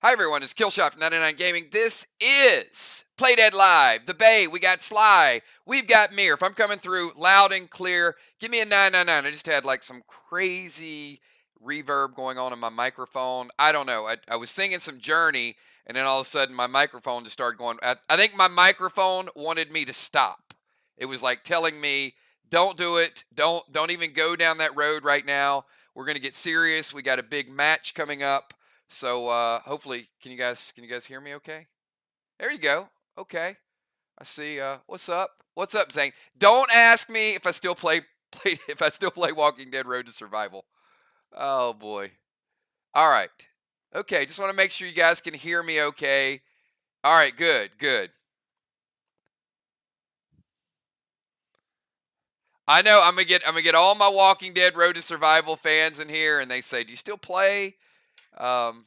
Hi everyone, it's Killshot from 99 Gaming. This is Play Dead Live. The Bay, we got Sly, we've got MIR. If I'm coming through loud and clear, give me a 999. I just had like some crazy reverb going on in my microphone. I don't know. I was singing some Journey, and then all of a sudden my microphone just started going. I think my microphone wanted me to stop. It was like telling me, "Don't do it. Don't even go down that road right now. We're gonna get serious. We got a big match coming up." So hopefully, can you guys hear me okay? There you go. Okay. I see. What's up? What's up, Zane? Don't ask me if I still play Walking Dead Road to Survival. Oh boy. All right. Okay, just want to make sure you guys can hear me okay. All right, good. I know I'm gonna get all my Walking Dead Road to Survival fans in here, and they say, "Do you still play?" Um,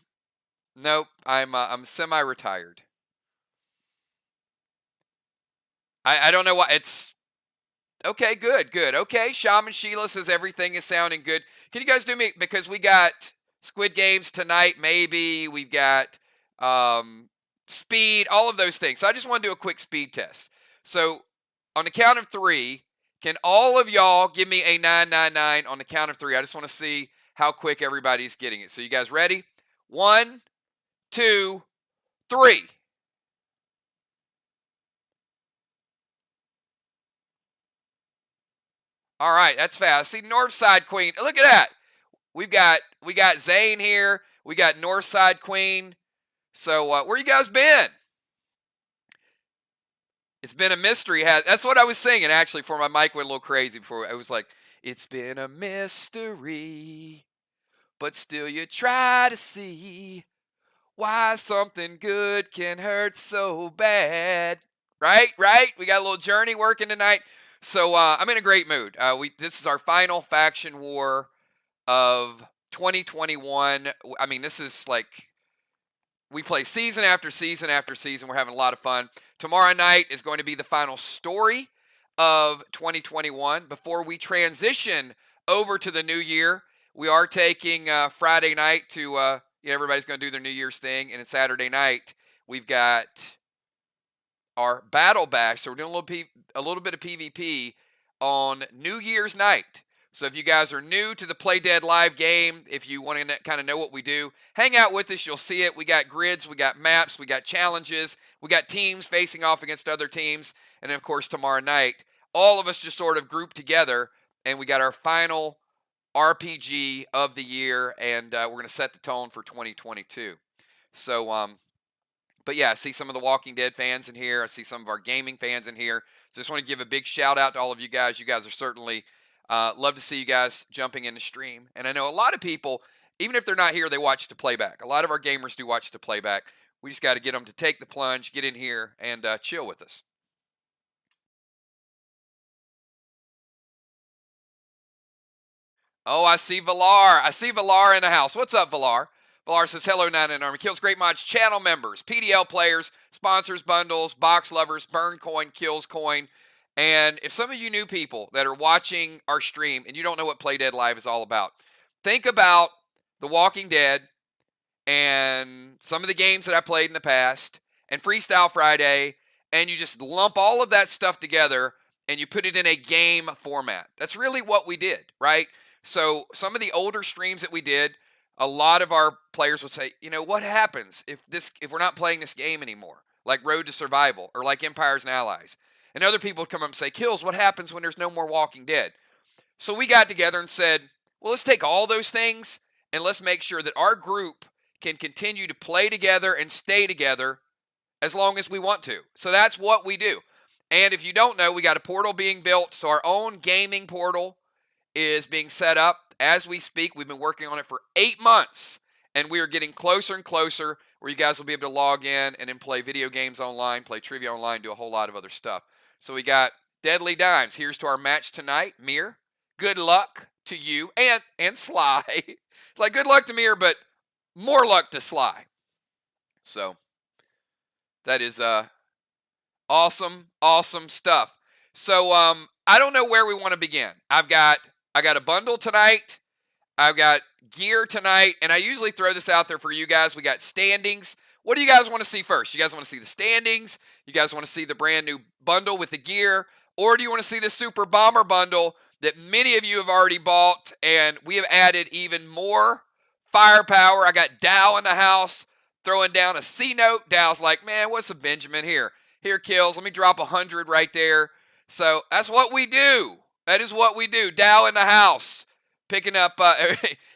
nope. I'm semi-retired. I don't know why it's okay. Good. Okay, Shaman Sheila says everything is sounding good. Can you guys do me, because we got Squid Games tonight? Maybe we've got speed, all of those things. So I just want to do a quick speed test. So on the count of three, can all of y'all give me a 999 on the count of three? I just want to see how quick everybody's getting it. So you guys ready? 1, 2, 3. All right, that's fast. See, Northside Queen. Look at that. We got Zane here. We got Northside Queen. So where you guys been? It's been a mystery. That's what I was singing actually. For my mic went a little crazy before. I was like, it's been a mystery, but still you try to see why something good can hurt so bad. Right. We got a little Journey working tonight. So I'm in a great mood. This is our final faction war of 2021. I mean, this is like we play season after season after season. We're having a lot of fun. Tomorrow night is going to be the final story of 2021. Before we transition over to the new year, we are taking Friday night to, everybody's going to do their New Year's thing. And then Saturday night, we've got our Battle Bash. So we're doing a little bit of PvP on New Year's night. So if you guys are new to the Play Dead Live game, if you want to kind of know what we do, hang out with us. You'll see it. We got grids, we got maps, we got challenges, we got teams facing off against other teams. And then, of course, tomorrow night, all of us just sort of group together, and we got our final RPG of the year, and we're going to set the tone for 2022. So, but yeah, I see some of the Walking Dead fans in here. I see some of our gaming fans in here. So just want to give a big shout out to all of you guys. You guys are certainly love to see you guys jumping in the stream. And I know a lot of people, even if they're not here, they watch the playback. A lot of our gamers do watch the playback. We just got to get them to take the plunge, get in here, and chill with us. Oh, I see Valar. I see Valar in the house. What's up, Valar? Valar says, hello, 99 Army Kills, Great Mods, channel members, PDL players, sponsors, bundles, box lovers, burn coin, kills coin. And if some of you new people that are watching our stream and you don't know what Play Dead Live is all about, think about The Walking Dead and some of the games that I played in the past and Freestyle Friday, and you just lump all of that stuff together and you put it in a game format. That's really what we did, right? So some of the older streams that we did, a lot of our players would say, what happens if we're not playing this game anymore, like Road to Survival or like Empires and Allies? And other people would come up and say, Kills, what happens when there's no more Walking Dead? So we got together and said, well, let's take all those things and let's make sure that our group can continue to play together and stay together as long as we want to. So that's what we do. And if you don't know, we got a portal being built. So our own gaming portal is being set up as we speak. We've been working on it for 8 months, and we are getting closer and closer where you guys will be able to log in and then play video games online, play trivia online, do a whole lot of other stuff. So we got Deadly Dimes. Here's to our match tonight. MIR, good luck to you and Sly. It's like good luck to MIR, but more luck to Sly. So that is awesome stuff. So I don't know where we want to begin. I got a bundle tonight. I've got gear tonight, and I usually throw this out there for you guys. We got standings. What do you guys want to see first? You guys want to see the standings? You guys want to see the brand new bundle with the gear? Or do you want to see the Super Bomber bundle that many of you have already bought, and we have added even more firepower? I got Dow in the house throwing down a C note. Dow's like, man, what's a Benjamin here? Here, Kills. Let me drop 100 right there. So that's what we do. That is what we do. Dow in the house. Picking up,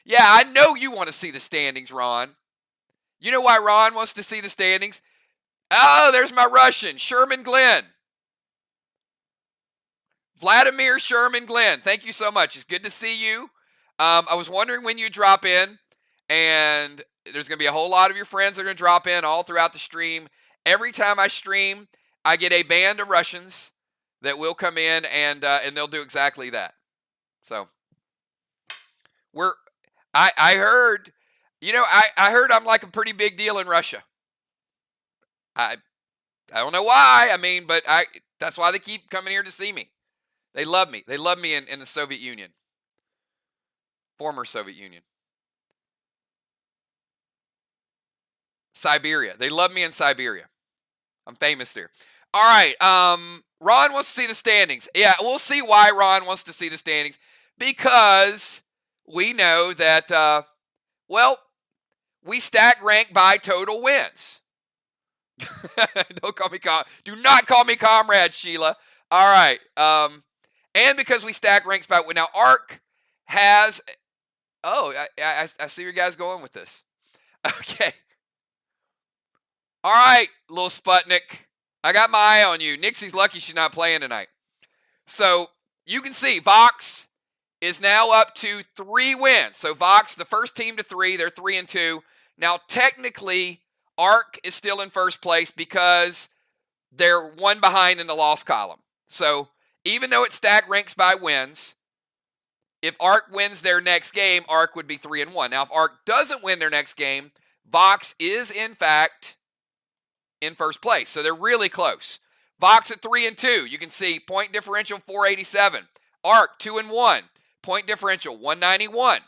yeah, I know you want to see the standings, Ron. You know why Ron wants to see the standings? Oh, there's my Russian, Sherman Glenn. Vladimir Sherman Glenn, thank you so much. It's good to see you. I was wondering when you drop in, and there's going to be a whole lot of your friends that are going to drop in all throughout the stream. Every time I stream, I get a band of Russians that will come in, and they'll do exactly that. So I heard, I heard I'm like a pretty big deal in Russia. I don't know why. I mean, but that's why they keep coming here to see me. They love me. They love me in the Soviet Union. Former Soviet Union. Siberia. They love me in Siberia. I'm famous there. All right. Ron wants to see the standings. Yeah, we'll see why Ron wants to see the standings. Because we know that, we stack rank by total wins. Don't call me do not call me comrade, Sheila. All right. And because we stack ranks by now, Arc has. Oh, I see where you guys going with this. Okay. All right, little Sputnik. I got my eye on you. Nixie's lucky she's not playing tonight. So you can see Vox is now up to 3 wins. So Vox, the first team to 3, they're 3-2. Now technically, Arc is still in first place because they're 1 behind in the loss column. So even though it's stacked ranks by wins, if Arc wins their next game, Arc would be 3-1. Now, if Arc doesn't win their next game, Vox is in fact in first place. So they're really close. Vox at 3-2. You can see point differential 487. Arc 2-1. Point differential 191.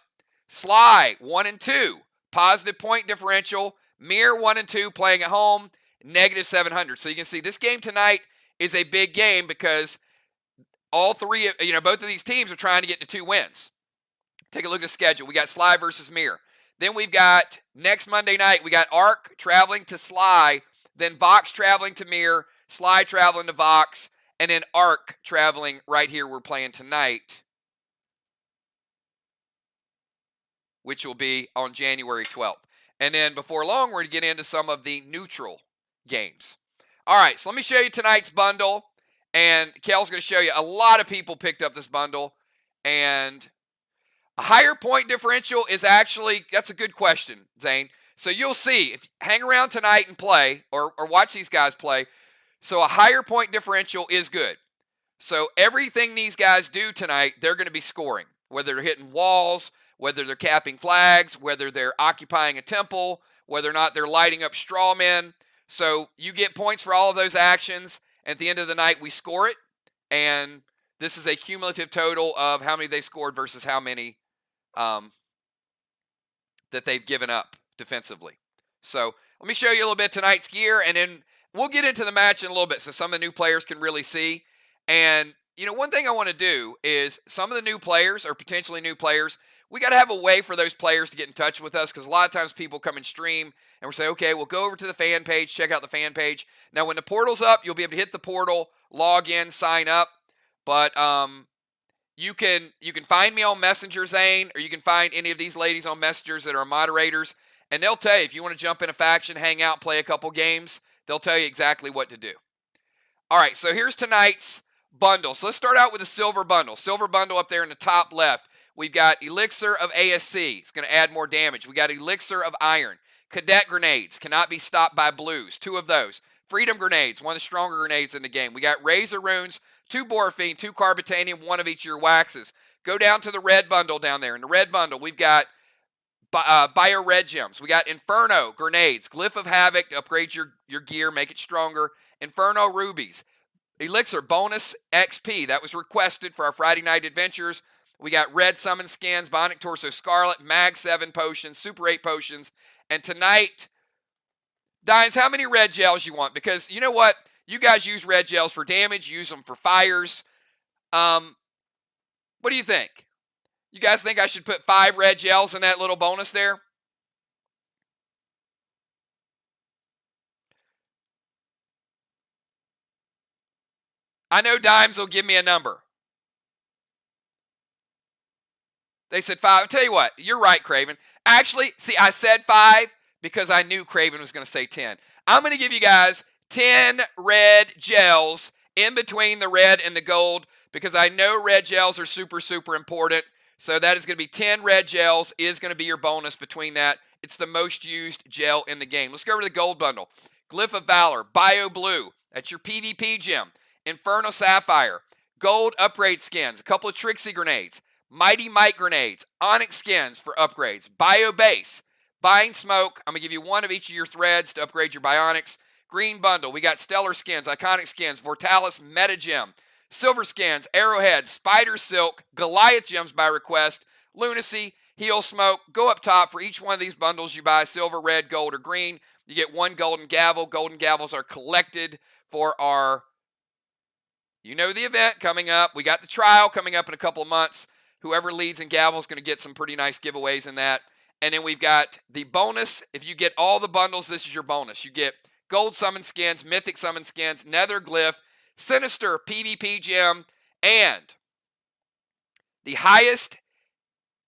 Sly 1-2. Positive point differential. MIR 1-2 playing at home. Negative 700. So you can see this game tonight is a big game because all three, both of these teams are trying to get to 2 wins. Take a look at the schedule. We got Sly versus MIR. Then we've got next Monday night, we got Arc traveling to Sly, then Vox traveling to MIR, Sly traveling to Vox, and then Arc traveling right here we're playing tonight, which will be on January 12th. And then before long, we're going to get into some of the neutral games. All right, so let me show you tonight's bundle. And Kel's going to show you a lot of people picked up this bundle. And a higher point differential is actually, that's a good question, Zane. So you'll see, if you hang around tonight and play, or watch these guys play, so a higher point differential is good. So everything these guys do tonight, they're going to be scoring. Whether they're hitting walls, whether they're capping flags, whether they're occupying a temple, whether or not they're lighting up straw men. So you get points for all of those actions. At the end of the night, we score it, and this is a cumulative total of how many they scored versus how many that they've given up defensively. So let me show you a little bit tonight's gear, and then we'll get into the match in a little bit so some of the new players can really see. And, one thing I want to do is some of the new players or potentially new players, we got to have a way for those players to get in touch with us because a lot of times people come and stream and we'll say, okay, we'll go over to the fan page, check out the fan page. Now, when the portal's up, you'll be able to hit the portal, log in, sign up. But you can find me on Messenger, Zane, or you can find any of these ladies on Messengers that are moderators, and they'll tell you if you want to jump in a faction, hang out, play a couple games, they'll tell you exactly what to do. All right, so here's tonight's bundle. So let's start out with the silver bundle. Silver bundle up there in the top left. We've got Elixir of ASC. It's going to add more damage. We got Elixir of Iron. Cadet Grenades. Cannot be stopped by blues. 2 of those. Freedom Grenades. One of the stronger grenades in the game. We got Razor Runes. 2 Morphine. 2 Carbitanium. 1 of each of your waxes. Go down to the red bundle down there. In the red bundle, we've got Bio Red Gems. We got Inferno Grenades. Glyph of Havoc to upgrade your gear. Make it stronger. Inferno Rubies. Elixir Bonus XP. That was requested for our Friday Night Adventures. We got red summon skins, Bionic Torso Scarlet, Mag 7 potions, Super 8 potions. And tonight, Dimes, how many red gels you want? Because you know what? You guys use red gels for damage, use them for fires. What do you think? You guys think I should put 5 red gels in that little bonus there? I know Dimes will give me a number. They said 5. I'll tell you what, you're right, Craven. Actually, see, I said 5 because I knew Craven was going to say 10. I'm going to give you guys 10 red gels in between the red and the gold because I know red gels are super, super important. So that is going to be 10 red gels is going to be your bonus between that. It's the most used gel in the game. Let's go over to the gold bundle. Glyph of Valor, Bio Blue. That's your PvP gem. Inferno Sapphire. Gold upgrade skins. A couple of Trixie grenades. Mighty Might grenades. Onyx skins for upgrades. Bio Base. Bind Smoke. I'm going to give you one of each of your threads to upgrade your Bionics. Green bundle. We got Stellar skins, Iconic skins, Vortalis Meta Gem. Silver skins, Arrowhead, Spider Silk, Goliath gems by request, Lunacy, Heal Smoke. Go up top for each one of these bundles you buy, silver, red, gold, or green. You get one golden gavel. Golden gavels are collected for our, you know, the event coming up. We got the trial coming up in a couple of months. Whoever leads in gavel is going to get some pretty nice giveaways in that. And then we've got the bonus. If you get all the bundles, this is your bonus. You get gold summon skins, mythic summon skins, nether glyph, Sinister PvP gem, and the highest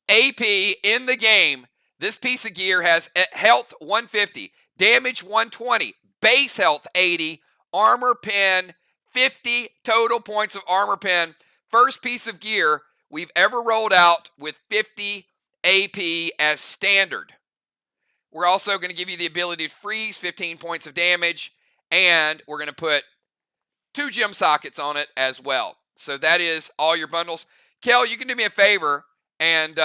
AP in the game. This piece of gear has health 150, damage 120, base health 80, armor pen 50, total points of armor pen. First piece of gear we've ever rolled out with 50 AP as standard. We're also going to give you the ability to freeze 15 points of damage, and we're going to put 2 gem sockets on it as well. So that is all your bundles. Kel, you can do me a favor, and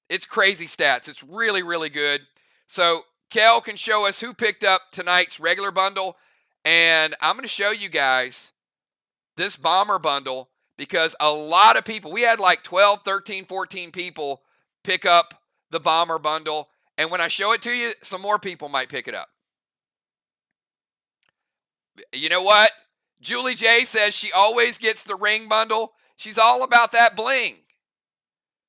it's crazy stats. It's really, really good. So Kel can show us who picked up tonight's regular bundle, and I'm going to show you guys this bomber bundle because a lot of people, we had like 12, 13, 14 people pick up the bomber bundle, and when I show it to you, some more people might pick it up. You know what? Julie J says she always gets the ring bundle. She's all about that bling.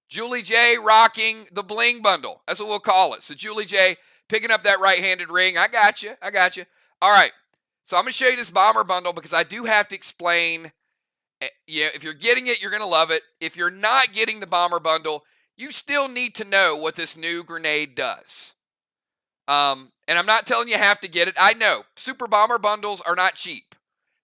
Julie J rocking the bling bundle. That's what we'll call it. So Julie J picking up that right-handed ring. I got you. I got you. All right. So I'm going to show you this bomber bundle because I do have to explain. Yeah, if you're getting it, you're going to love it. If you're not getting the bomber bundle, you still need to know what this new grenade does. And I'm not telling you have to get it. I know. Super bomber bundles are not cheap.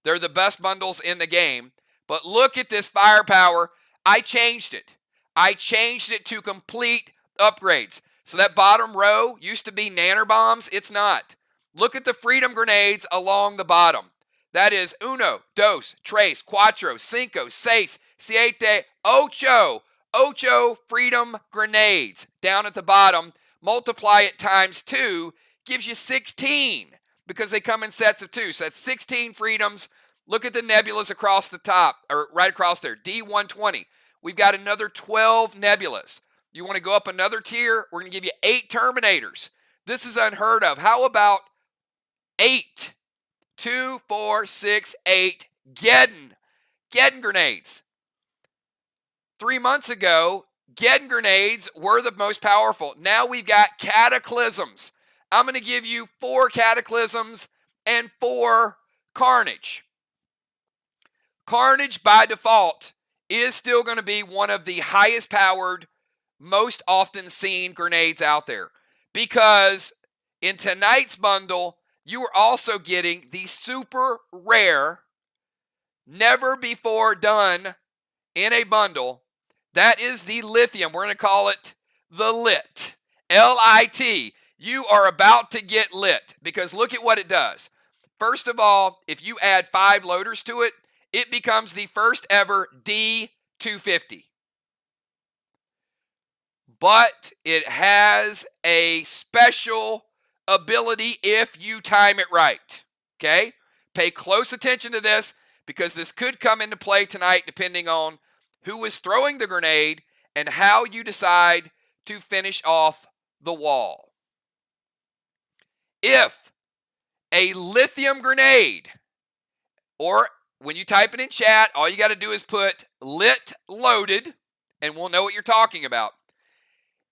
They're the best bundles in the game. But look at this firepower. I changed it. I changed it to complete upgrades. So that bottom row used to be nanner bombs. It's not. Look at the freedom grenades along the bottom. That is uno, dos, tres, cuatro, cinco, seis, siete, ocho. Ocho freedom grenades down at the bottom. Multiply it times 2 gives you 16 because they come in sets of 2. So that's 16 freedoms. Look at the nebulas across the top, or right across there, D120. We've got another 12 nebulas. You want to go up another tier? We're going to give you 8 Terminators. This is unheard of. How about 8? 2, 4, 6, 8 Geddon grenades. 3 months ago, Geddon grenades were the most powerful. Now we've got Cataclysms. I'm going to give you 4 Cataclysms and 4 Carnage. Carnage, by default, is still going to be one of the highest powered, most often seen grenades out there. Because in tonight's bundle, you are also getting the super rare, never before done in a bundle. That is the lithium. We're going to call it the lit. L-I-T. You are about to get lit because look at what it does. First of all, if you add 5 loaders to it, it becomes the first ever D250. But it has a special ability if you time it right. Okay? Pay close attention to this because this could come into play tonight depending on who is throwing the grenade, and how you decide to finish off the wall. If a lithium grenade, or when you type it in chat, all you got to do is put lit loaded, and we'll know what you're talking about.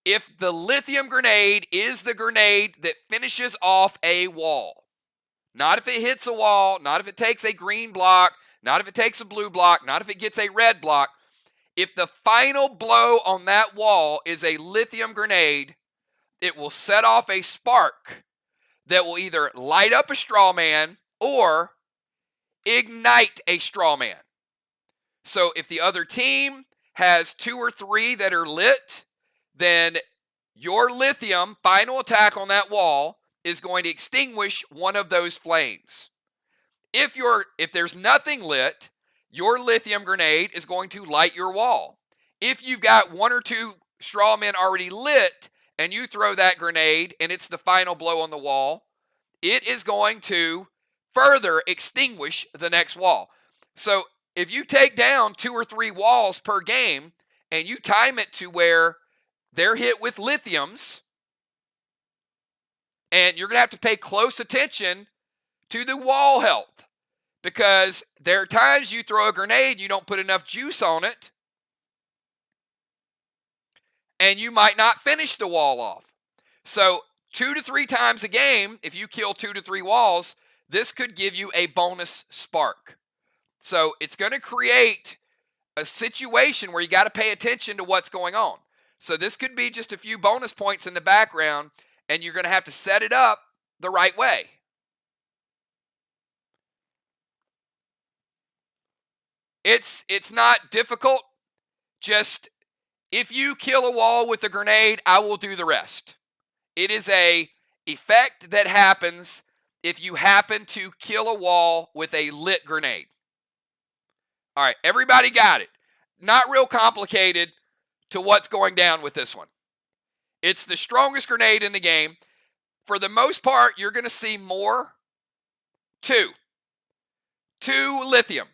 If the lithium grenade is the grenade that finishes off a wall, not if it hits a wall, not if it takes a green block, not if it takes a blue block, not if it gets a red block. If the final blow on that wall is a lithium grenade, it will set off a spark that will either light up a straw man or ignite a straw man. So if the other team has 2 or 3 that are lit, then your lithium final attack on that wall is going to extinguish one of those flames. If there's nothing lit, your lithium grenade is going to light your wall. If you've got 1 or 2 straw men already lit and you throw that grenade and it's the final blow on the wall, it is going to further extinguish the next wall. So if you take down 2 or 3 walls per game and you time it to where they're hit with lithiums, and you're going to have to pay close attention to the wall health, because there are times you throw a grenade, you don't put enough juice on it, and you might not finish the wall off. So 2 to 3 times a game, if you kill 2 to 3 walls, this could give you a bonus spark. So it's going to create a situation where you got to pay attention to what's going on. So this could be just a few bonus points in the background, and you're going to have to set it up the right way. It's not difficult. Just if you kill a wall with a grenade, I will do the rest. It is a effect that happens if you happen to kill a wall with a lit grenade. All right, everybody got it. Not real complicated to what's going down with this one. It's the strongest grenade in the game. For the most part, you're going to see more. 2 lithium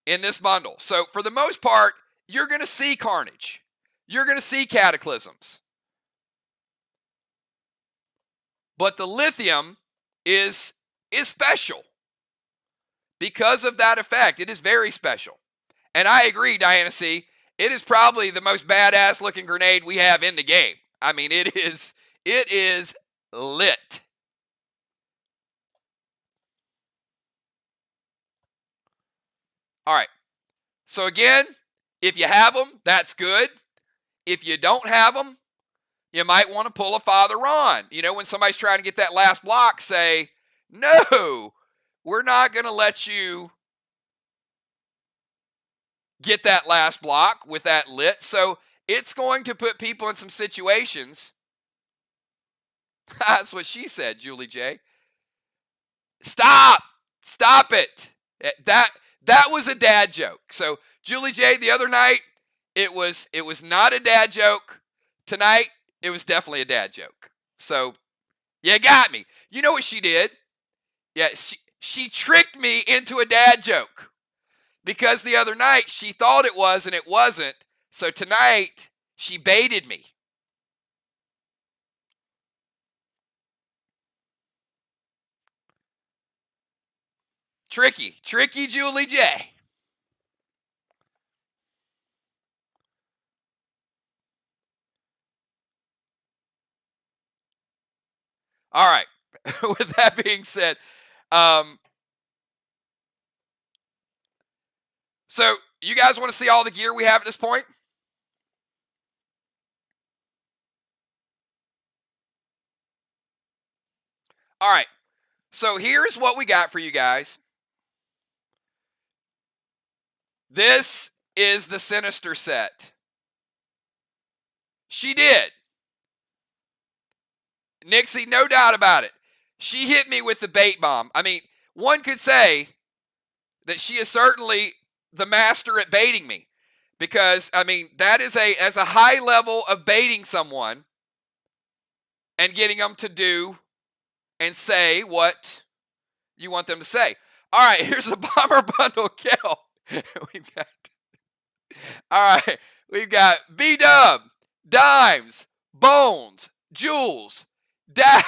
in this bundle. So for the most part, you're going to see carnage. You're going to see cataclysms. But the lithium is special because of that effect. It is very special. And I agree, Diana C., it is probably the most badass looking grenade we have in the game. I mean, it is lit. All right. So again, if you have them, that's good. If you don't have them, you might want to pull a Father Ron. You know, when somebody's trying to get that last block, say, no, we're not going to let you get that last block with that lit. So it's going to put people in some situations. That's what she said, Julie J. Stop it. That was a dad joke. So Julie J, the other night, it was not a dad joke. Tonight, it was definitely a dad joke. So you got me. You know what she did? Yeah, she tricked me into a dad joke. Because the other night, she thought it was and it wasn't. So tonight, she baited me. Tricky Julie J. All right. With that being said, so you guys want to see all the gear we have at this point? All right. So here's what we got for you guys. This is the Sinister set. She did. Nixie, no doubt about it. She hit me with the bait bomb. I mean, one could say that she is certainly the master at baiting me. Because, I mean, that is as a high level of baiting someone and getting them to do and say what you want them to say. All right, here's a bomber bundle kill. we've got, all right, we've got B-Dub, Dimes, Bones, Jules, Dow.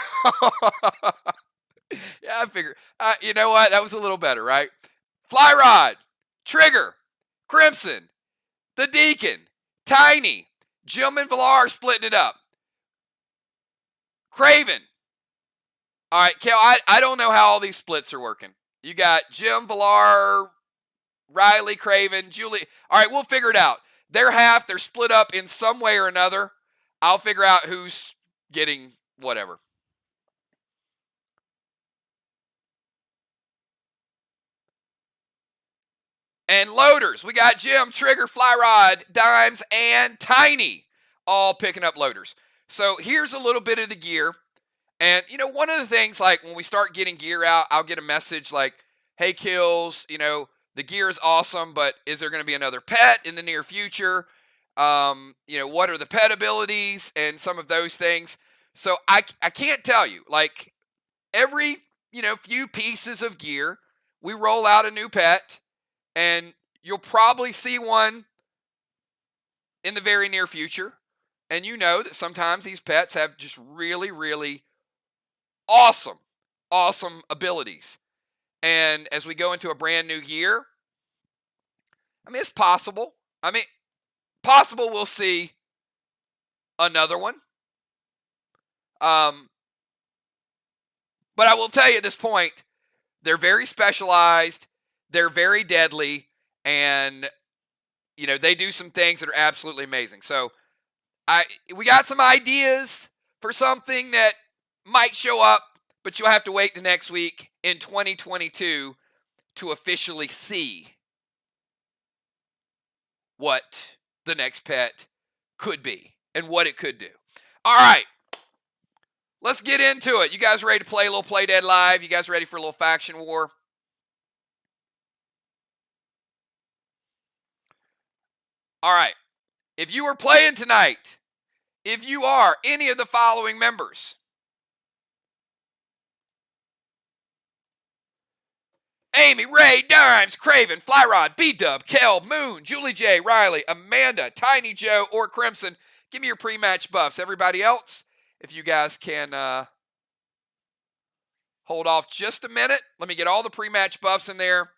Yeah, I figured. You know what? That was a little better, right? Fly Rod, Trigger, Crimson, The Deacon, Tiny, Jim and Villar splitting it up. Craven. All right, Kel, I don't know how all these splits are working. You got Jim, Villar, Riley, Craven, Julie. All right, we'll figure it out. They're split up in some way or another. I'll figure out who's getting whatever. And loaders, we got Jim, Trigger, Fly Rod, Dimes, and Tiny all picking up loaders. So here's a little bit of the gear. And, you know, one of the things, like when we start getting gear out, I'll get a message like, hey, Kills, you know, the gear is awesome, but is there going to be another pet in the near future? You know, what are the pet abilities and some of those things? So I can't tell you. Like every, you know, few pieces of gear, we roll out a new pet. And you'll probably see one in the very near future. And you know that sometimes these pets have just really, really awesome abilities. And as we go into a brand new year, I mean, it's possible. Possible we'll see another one. But I will tell you at this point, they're very specialized. They're very deadly, and you know they do some things that are absolutely amazing. So, we got some ideas for something that might show up, but you'll have to wait to next week in 2022 to officially see what the next pet could be and what it could do. All right, let's get into it. You guys ready to play a little Play Dead Live? You guys ready for a little faction war? All right, if you are playing tonight, if you are any of the following members: Amy, Ray, Dimes, Craven, Flyrod, B-Dub, Kel, Moon, Julie J, Riley, Amanda, Tiny Joe, or Crimson, give me your pre-match buffs. Everybody else, if you guys can hold off just a minute. Let me get all the pre-match buffs in there.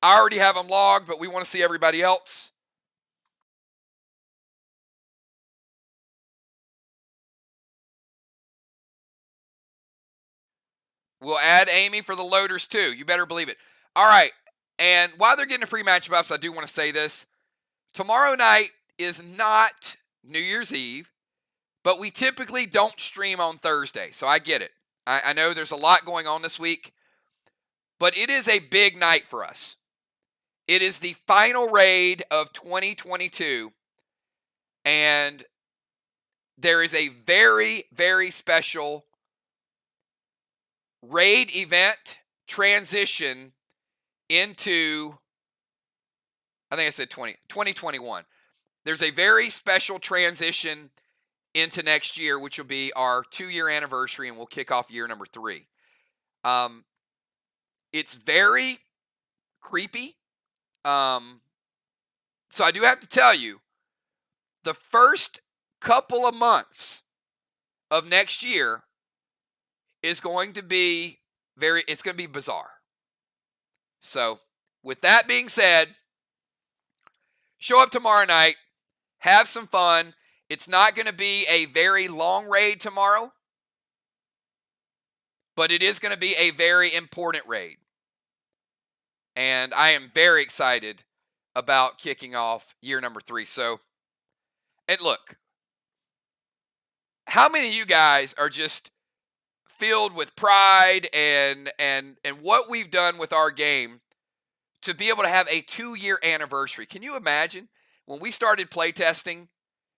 I already have them logged, but we want to see everybody else. We'll add Amy for the loaders too. You better believe it. All right. And while they're getting the pre-match buffs, I do want to say this. Tomorrow night is not New Year's Eve, but we typically don't stream on Thursday. So I get it. I know there's a lot going on this week, but it is a big night for us. It is the final raid of 2022, and there is a very, very special raid event transition into, I think I said 2021. There's a very special transition into next year, which will be our 2-year anniversary, and we'll kick off year number 3. It's very creepy. So I do have to tell you, the first couple of months of next year is going to be it's going to be bizarre. So with that being said, show up tomorrow night, have some fun. It's not going to be a very long raid tomorrow, but it is going to be a very important raid. And I am very excited about kicking off year number 3. So, and look, how many of you guys are just filled with pride and what we've done with our game to be able to have a 2-year anniversary? Can you imagine when we started playtesting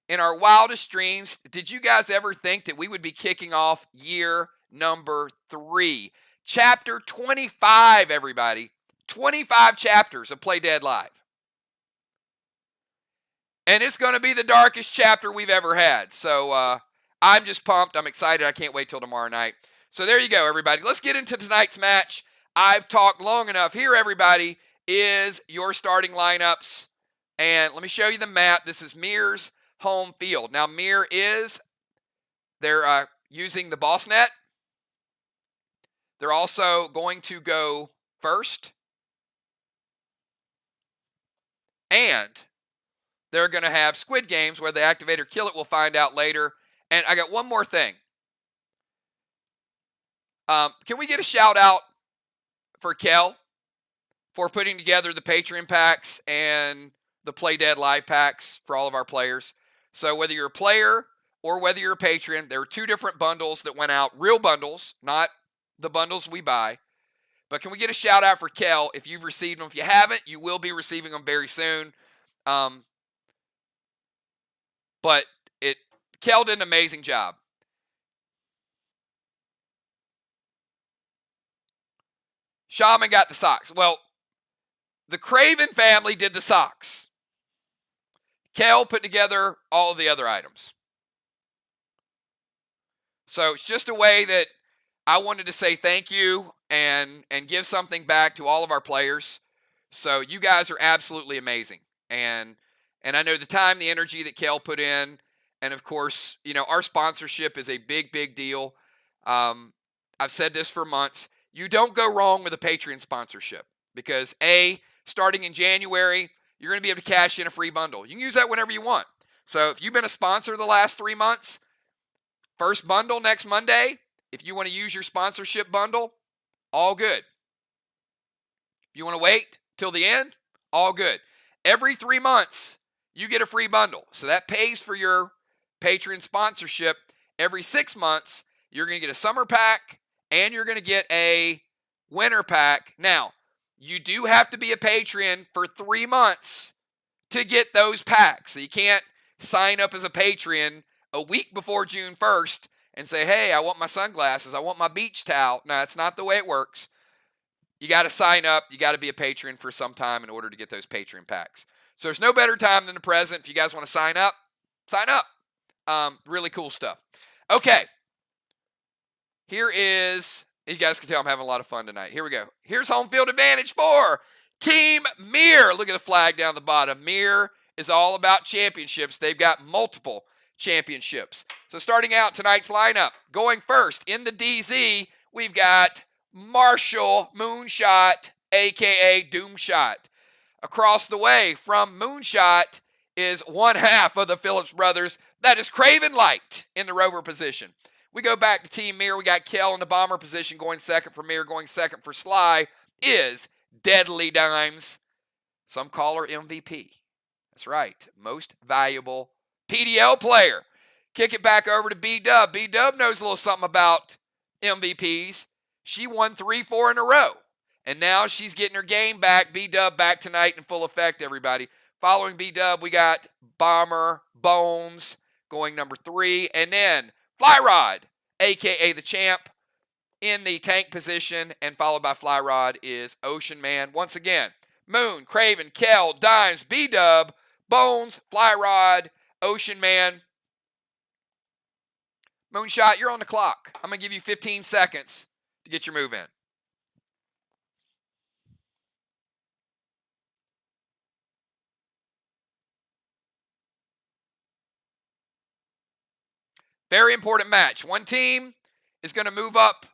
in our wildest dreams? Did you guys ever think that we would be kicking off year number 3? Chapter 25, everybody. 25 chapters of Play Dead Live. And it's going to be the darkest chapter we've ever had. So I'm just pumped. I'm excited. I can't wait till tomorrow night. So there you go, everybody. Let's get into tonight's match. I've talked long enough. Here, everybody, is your starting lineups. And let me show you the map. This is MIR's home field. Now, MIR they're using the boss net. They're also going to go first. And they're going to have Squid Games where they activate or kill it. We'll find out later. And I got one more thing. Can we get a shout out for Kel for putting together the Patreon packs and the Play Dead Live packs for all of our players? So whether you're a player or whether you're a patron, there were 2 different bundles that went out. Real bundles, not the bundles we buy. But can we get a shout out for Kel if you've received them? If you haven't, you will be receiving them very soon. But Kel did an amazing job. Shaman got the socks. Well, the Craven family did the socks. Kel put together all of the other items. So it's just a way that I wanted to say thank you and give something back to all of our players. So you guys are absolutely amazing. And I know the time, the energy that Kel put in. And of course, you know, our sponsorship is a big, big deal. I've said this for months. You don't go wrong with a Patreon sponsorship because starting in January, you're going to be able to cash in a free bundle. You can use that whenever you want. So if you've been a sponsor the last 3 months, first bundle next Monday, if you want to use your sponsorship bundle, all good. If you want to wait till the end, all good. Every 3 months, you get a free bundle. So that pays for your Patreon sponsorship. Every 6 months, you're going to get a summer pack and you're going to get a winter pack. Now, you do have to be a patron for 3 months to get those packs. So you can't sign up as a patron a week before June 1st and say, hey, I want my sunglasses, I want my beach towel. No, that's not the way it works. You got to sign up. You got to be a patron for some time in order to get those Patreon packs. So there's no better time than the present. If you guys want to sign up, sign up. Really cool stuff. Okay. Here is, you guys can tell I'm having a lot of fun tonight. Here we go. Here's home field advantage for Team MIR. Look at the flag down the bottom. MIR is all about championships. They've got multiple championships. So starting out tonight's lineup, going first in the DZ, we've got Marshall Moonshot, a.k.a. Doomshot. Across the way from Moonshot is one half of the Phillips brothers. That is Craven Light in the rover position. We go back to Team MIR. We got Kel in the bomber position going second for MIR. Going second for Sly is Deadly Dimes. Some call her MVP. That's right. Most valuable PDL player. Kick it back over to B-Dub. B-Dub knows a little something about MVPs. She won 3-4 in a row. And now she's getting her game back. B-Dub back tonight in full effect, everybody. Following B-Dub, we got Bomber Bones going number 3. And then Fly Rod, a.k.a. the champ, in the tank position. And followed by Fly Rod is Ocean Man. Once again, Moon, Craven, Kel, Dimes, B-Dub, Bones, Fly Rod, Ocean Man. Moonshot, you're on the clock. I'm going to give you 15 seconds to get your move in. Very important match. One team is going to move up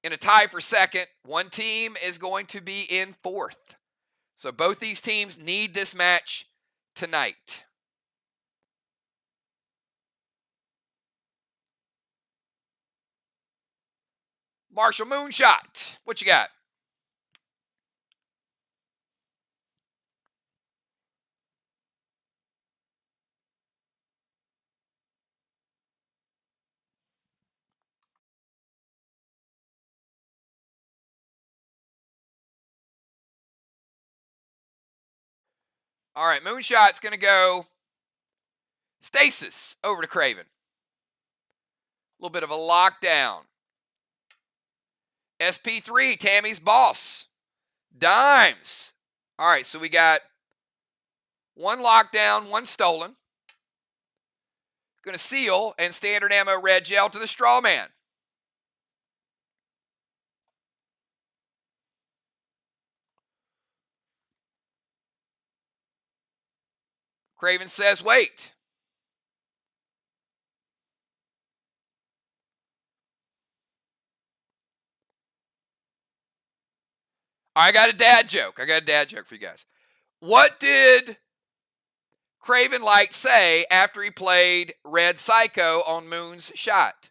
in a tie for second. One team is going to be in fourth. So both these teams need this match tonight. Marshall Moonshot, what you got? All right, Moonshot's going to go Stasis over to Craven. A little bit of a lockdown. SP3, Tammy's boss. Dimes. All right, so we got one lockdown, one stolen. Going to seal and standard ammo red gel to the straw man. Craven says wait. I got a dad joke. For you guys. What did Craven Light say after he played Red Psycho on Moon's shot?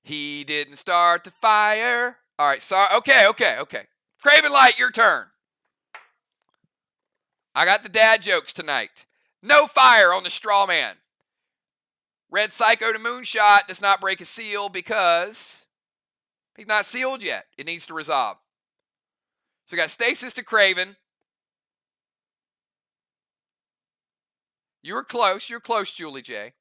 He didn't start the fire. All right, sorry. Okay. Craven Light, your turn. I got the dad jokes tonight. No fire on the straw man. Red Psycho to Moonshot does not break a seal because he's not sealed yet. It needs to resolve. So we got Stasis to Craven. You were close. You're close, Julie J.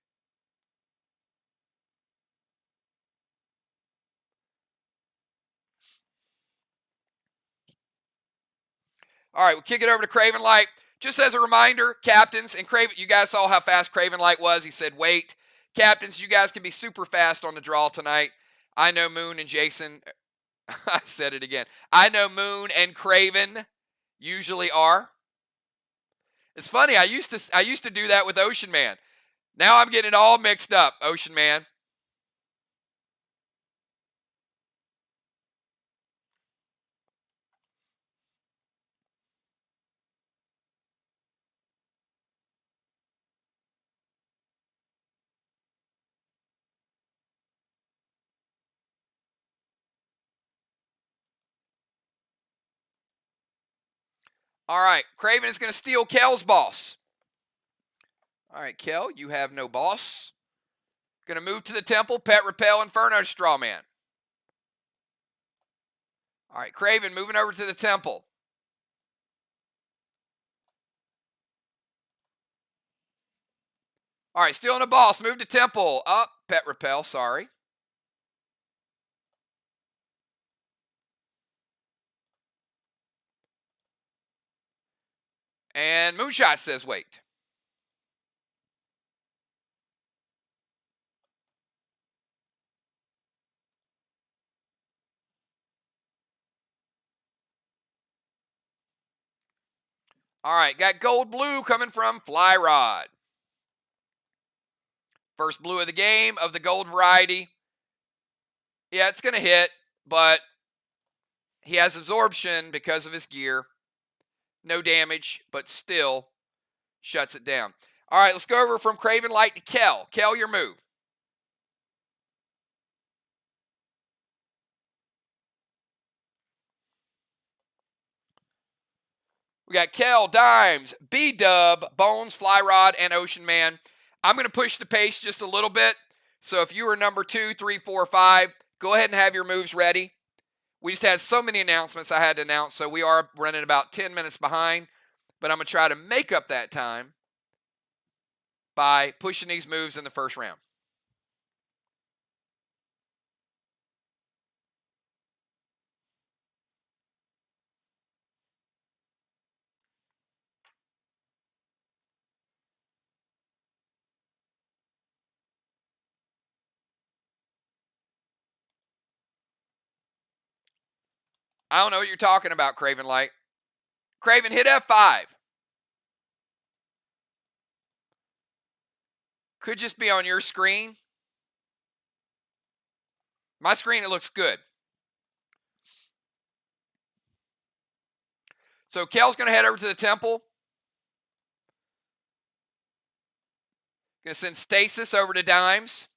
All right, we'll kick it over to Craven Light. Just as a reminder, captains, and Craven, you guys saw how fast Craven Light was. He said, wait. Captains, you guys can be super fast on the draw tonight. I know Moon and Jason, I said it again. I know Moon and Craven usually are. It's funny, I used to do that with Ocean Man. Now I'm getting it all mixed up, Ocean Man. All right, Craven is going to steal Kel's boss. All right, Kel, you have no boss. Going to move to the temple, Pet Repel, Inferno, Strawman. All right, Craven moving over to the temple. All right, stealing a boss, move to temple. Up, Pet Repel, sorry. And Moonshot says wait. All right, got gold blue coming from Fly Rod. First blue of the game of the gold variety. Yeah, it's going to hit, but he has absorption because of his gear. No damage, but still shuts it down. All right, let's go over from Craven Light to Kel. Kel, your move. We got Kel, Dimes, B-Dub, Bones, Fly Rod, and Ocean Man. I'm going to push the pace just a little bit. So if you were number 2, 3, 4, 5, go ahead and have your moves ready. We just had so many announcements I had to announce, so we are running about 10 minutes behind. But I'm going to try to make up that time by pushing these moves in the first round. I don't know what you're talking about, Craven Light. Craven, hit F5. Could just be on your screen. My screen, it looks good. So Kel's going to head over to the temple. Going to send Stasis over to Dimes.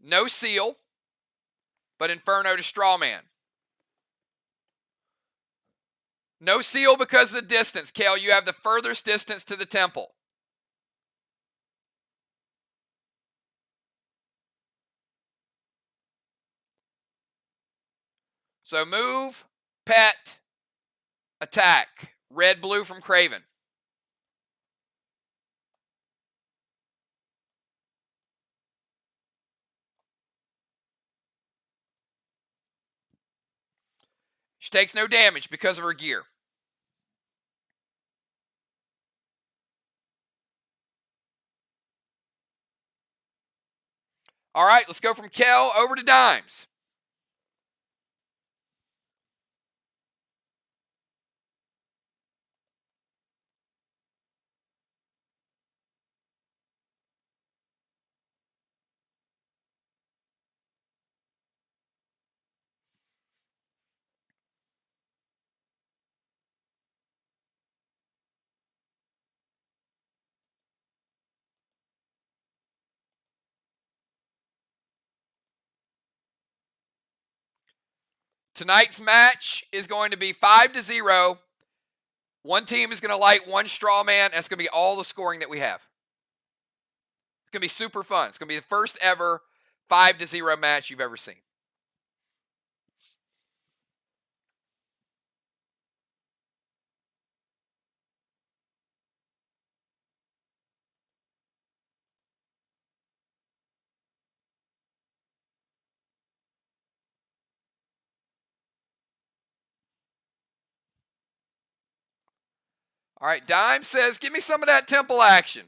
No seal, but Inferno to Strawman. No seal because of the distance. Kel, you have the furthest distance to the temple. So move, pet, attack. Red, blue from Craven. She takes no damage because of her gear. All right, let's go from Kel over to Dimes. Tonight's match is going to be 5-0. One team is going to light one straw man. That's going to be all the scoring that we have. It's going to be super fun. It's going to be the first ever 5-0 match you've ever seen. All right, Dime says, give me some of that temple action.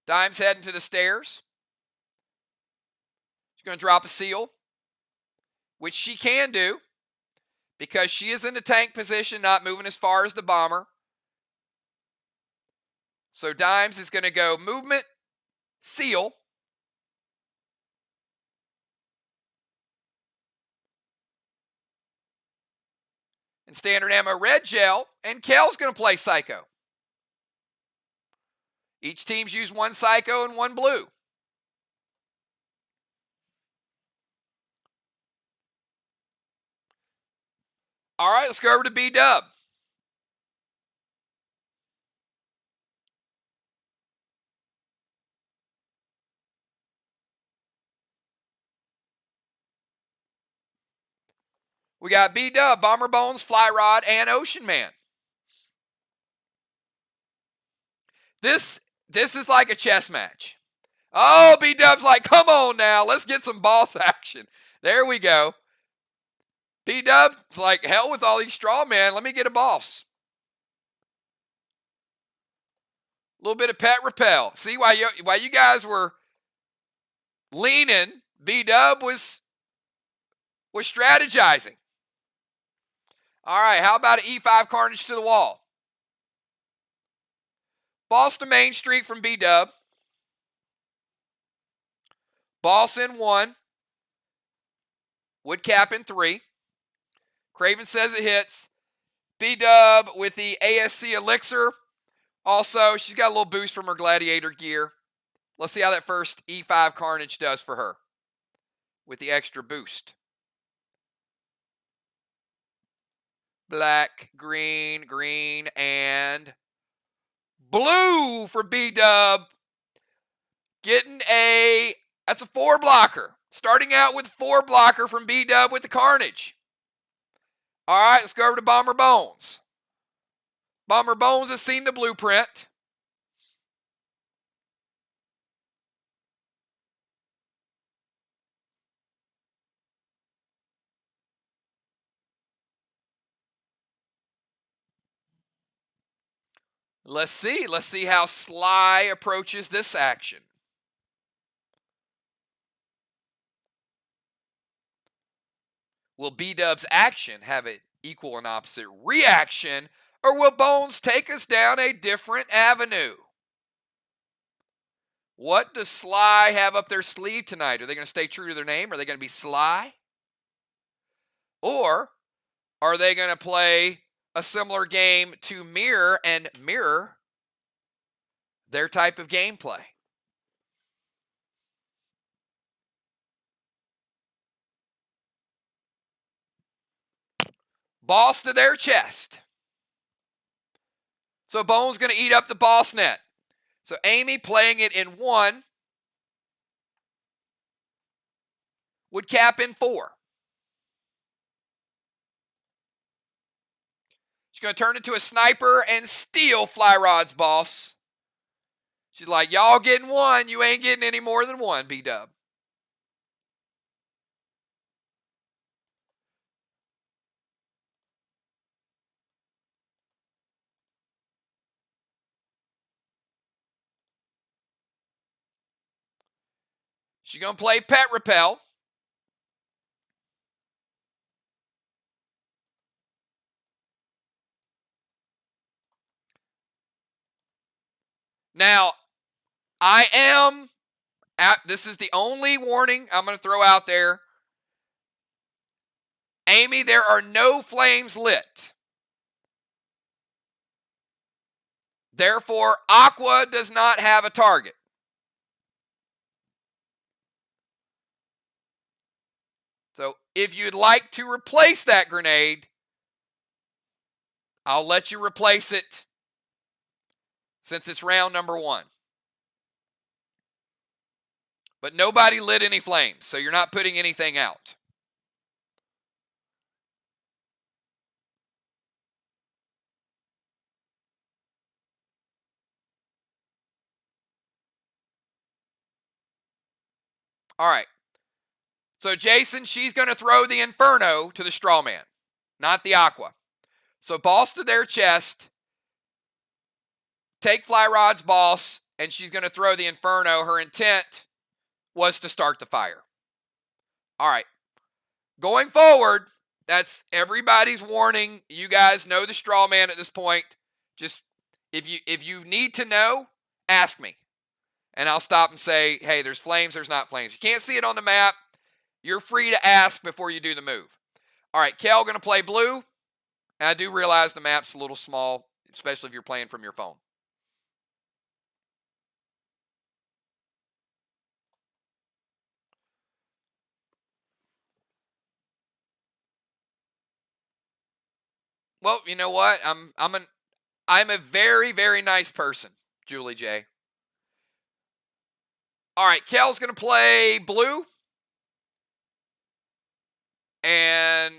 Dime's heading to the stairs. She's going to drop a seal, which she can do because she is in the tank position, not moving as far as the bomber. So Dimes is going to go movement, seal. And standard ammo red gel, and Kel's going to play Psycho. Each team's used one Psycho and one blue. All right, let's go over to B-Dub. We got B-Dub, Bomber Bones, Fly Rod, and Ocean Man. This is like a chess match. Oh, B-Dub's like, come on now, let's get some boss action. There we go. B-Dub's like, hell with all these straw men, let me get a boss. A little bit of pet repel. See, while you guys were leaning, B-Dub was strategizing. All right, how about an E5 Carnage to the wall? Boss to Main Street from B-Dub. Boss in 1. Woodcap in 3. Craven says it hits. B-Dub with the ASC Elixir. Also, she's got a little boost from her Gladiator gear. Let's see how that first E5 Carnage does for her with the extra boost. Black, green, green, and blue for B-Dub. Getting that's a 4 blocker. Starting out with 4 blocker from B-Dub with the Carnage. All right, let's go over to Bomber Bones. Bomber Bones has seen the blueprint. Let's see how Sly approaches this action. Will B-Dub's action have an equal and opposite reaction, or will Bones take us down a different avenue? What does Sly have up their sleeve tonight? Are they going to stay true to their name? Are they going to be Sly? Or are they going to play a similar game to MIR and mirror their type of gameplay? Boss to their chest. So Bones going to eat up the boss net. So Amy playing it in 1. Woodcap in 4. She's going to turn into a sniper and steal Fly Rod's boss. She's like, y'all getting 1. You ain't getting any more than 1, B-Dub. She's going to play Pet Repel. Now, this is the only warning I'm going to throw out there. Amy, there are no flames lit. Therefore, Aqua does not have a target. So if you'd like to replace that grenade, I'll let you replace it since it's round number 1. But nobody lit any flames, so you're not putting anything out. All right. So Jason, she's going to throw the Inferno to the straw man, not the Aqua. So boss to their chest, take Fly Rod's boss, and she's going to throw the Inferno. Her intent was to start the fire. All right. Going forward, that's everybody's warning. You guys know the straw man at this point. Just if you need to know, ask me. And I'll stop and say, hey, there's flames, there's not flames. You can't see it on the map. You're free to ask before you do the move. All right, Kel going to play blue. And I do realize the map's a little small, especially if you're playing from your phone. Well, you know what? I'm a very, very nice person, Julie J. All right, Kel's going to play blue. And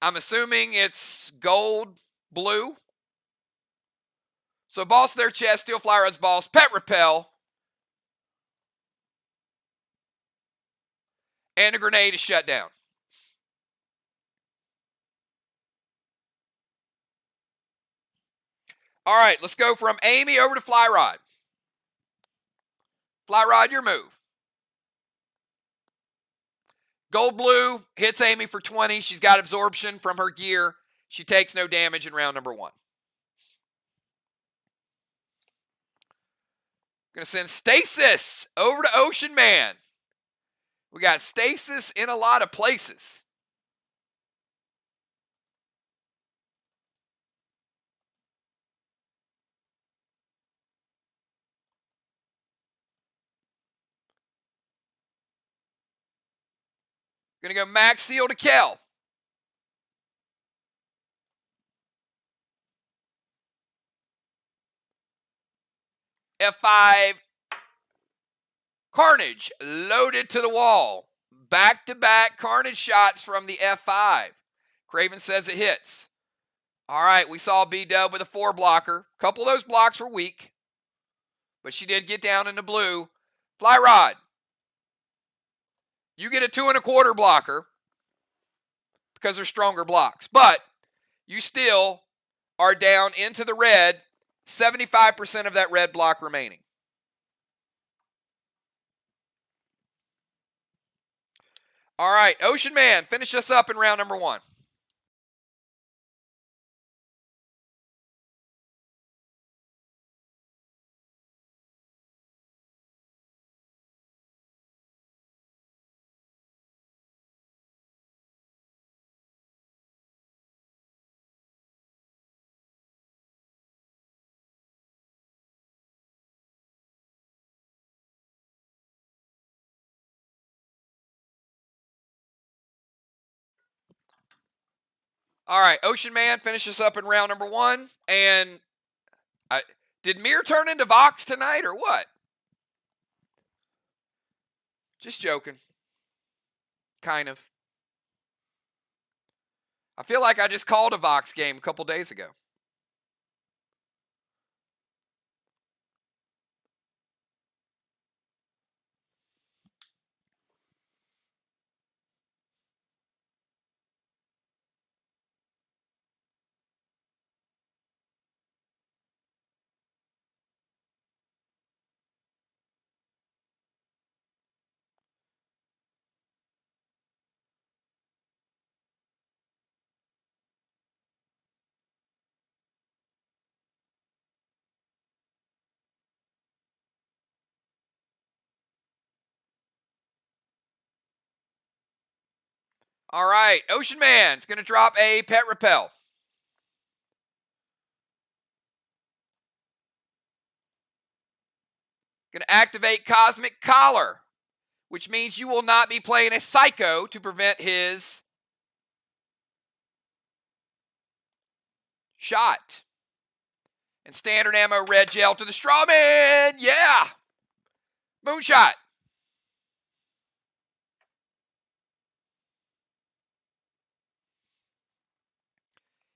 I'm assuming it's gold, blue. So boss their chest, steal Fly Rod's boss, Pet Repel. And a grenade is shut down. All right, let's go from Amy over to Fly Rod. Fly Rod, your move. Gold blue hits Amy for 20. She's got absorption from her gear. She takes no damage in round number 1. Going to send Stasis over to Ocean Man. We got Stasis in a lot of places. Going to go Max Seal to Kel. F5. Carnage loaded to the wall. Back-to-back Carnage shots from the F5. Craven says it hits. All right, we saw B-Dub with a 4 blocker. A couple of those blocks were weak, but she did get down into blue. Fly Rod. You get a 2 1/4 blocker because they're stronger blocks, but you still are down into the red, 75% of that red block remaining. All right, Ocean Man, finish us up in round number 1. All right, Ocean Man, finish us up in round number 1. And did MIR turn into Vox tonight or what? Just joking. Kind of. I feel like I just called a Vox game a couple days ago. All right, Ocean Man's going to drop a Pet Repel. Going to activate Cosmic Collar, which means you will not be playing a Psycho to prevent his shot. And standard ammo red gel to the Strawman. Yeah. Moonshot.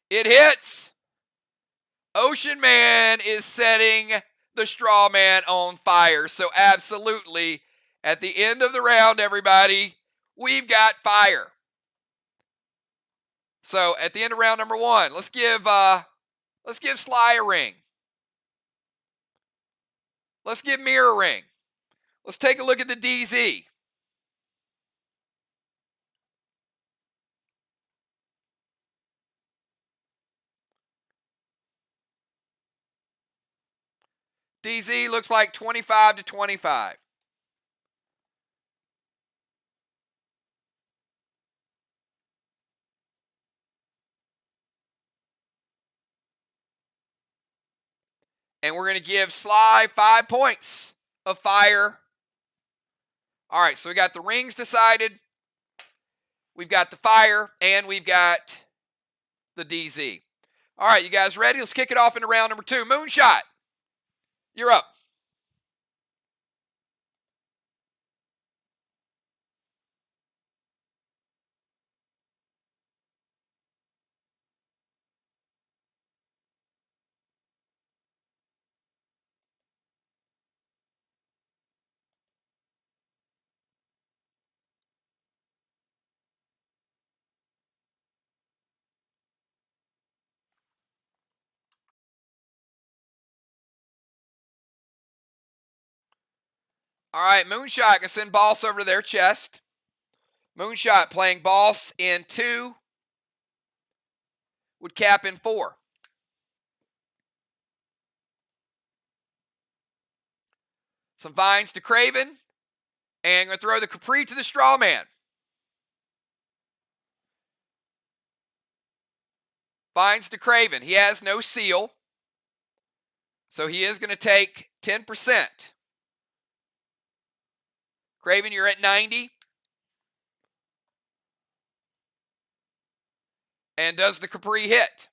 It hits. Ocean Man is setting the Straw Man on fire. So absolutely, at the end of the round, everybody, we've got fire. So at the end of round number 1, let's give Sly a ring. Let's give MIR a ring. Let's take a look at the DZ. DZ looks like 25 to 25. And we're going to give Sly 5 points of fire. All right, so we got the rings decided. We've got the fire, and we've got the DZ. All right, you guys ready? Let's kick it off into round number 2. Moonshot, you're up. All right, Moonshot can send Boss over to their chest. Moonshot playing Boss in 2 would cap in 4. Some vines to Craven, and going to throw the Capri to the Straw Man. Vines to Craven. He has no seal, so he is going to take 10%. Craven, you're at 90. And does the Capri hit?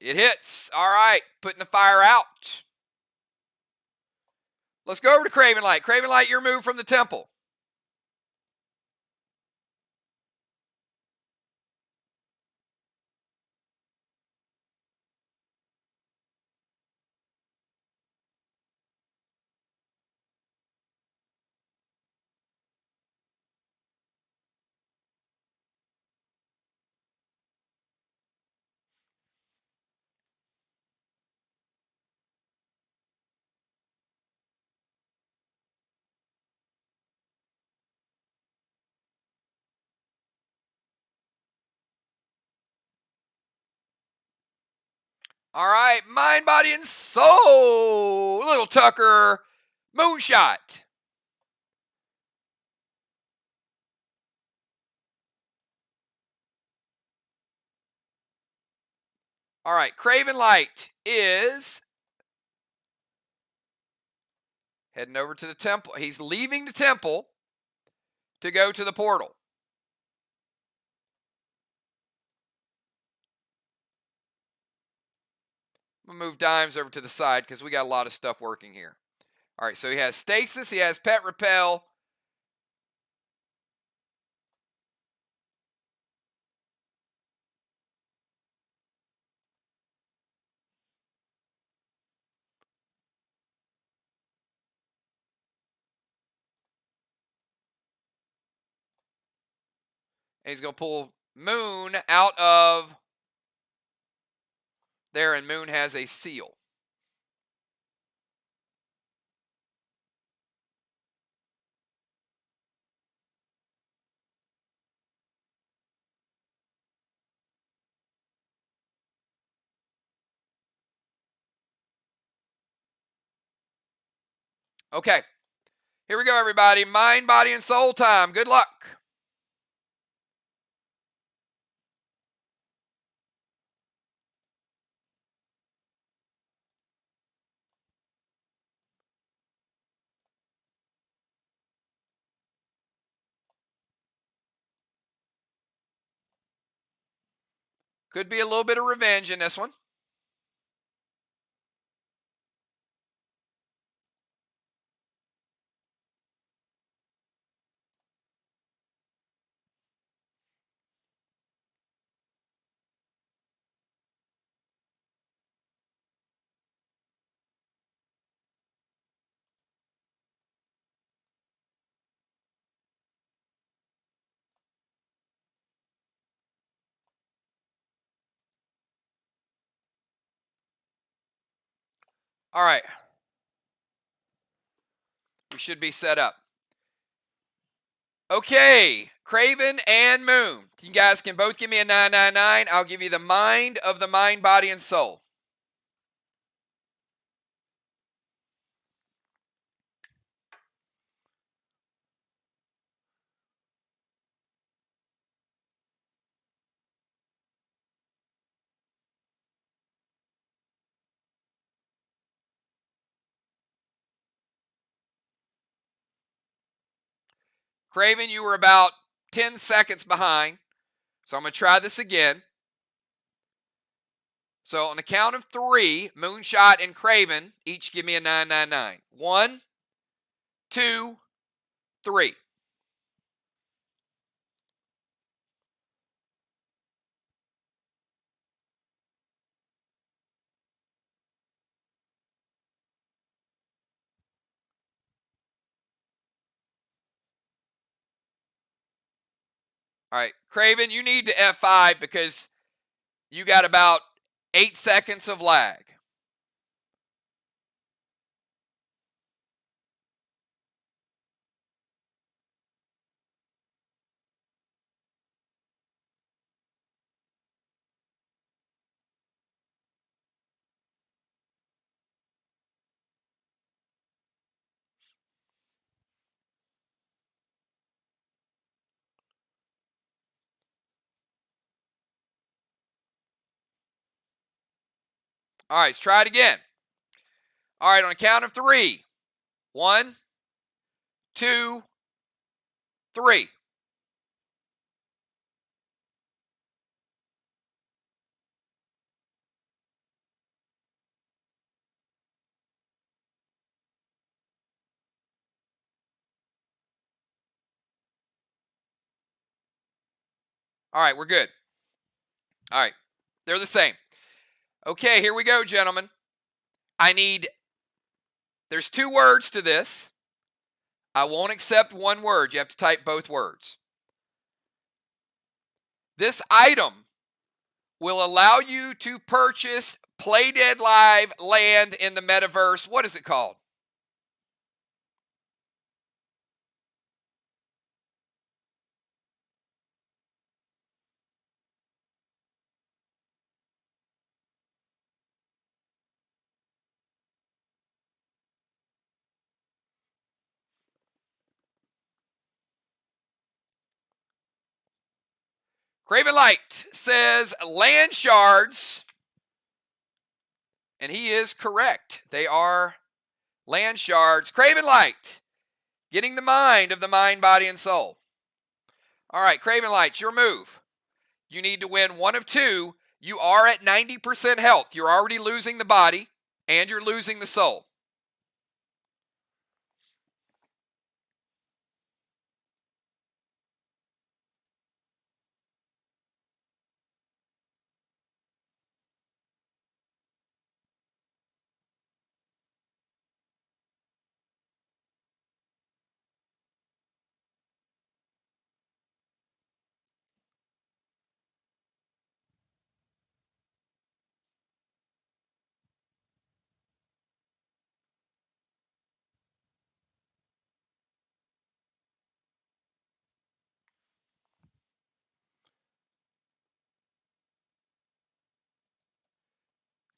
It hits. All right, putting the fire out. Let's go over to Craven Light. Craven Light, your move from the temple. All right, mind, body, and soul. Little Tucker, Moonshot. All right, Craven Light is heading over to the temple. He's leaving the temple to go to the portal. I'm going to move Dimes over to the side because we got a lot of stuff working here. All right, so he has Stasis. He has Pet Repel. And he's going to pull Moon out of there, and Moon has a seal. Okay. Here we go, everybody. Mind, body, and soul time. Good luck. Could be a little bit of revenge in this one. All right. We should be set up. Okay. Craven and Moon. You guys can both give me a 999. I'll give you the mind of the mind, body, and soul. Craven, you were about 10 seconds behind. So I'm going to try this again. So on the count of 3, Moonshot and Craven each give me a 999. 1, 2, 3. All right, Craven, you need to F5 because you got about 8 seconds of lag. All right, let's try it again. All right, on the count of 3. 1, 2, 3. All right, we're good. All right, they're the same. Okay, here we go, gentlemen. There's 2 words to this. I won't accept one word. You have to type both words. This item will allow you to purchase Play Dead Live land in the metaverse. What is it called? Craven Light says land shards, and he is correct. They are land shards. Craven Light, getting the mind of the mind, body, and soul. All right, Craven Light, your move. You need to win one of 2. You are at 90% health. You're already losing the body, and you're losing the soul.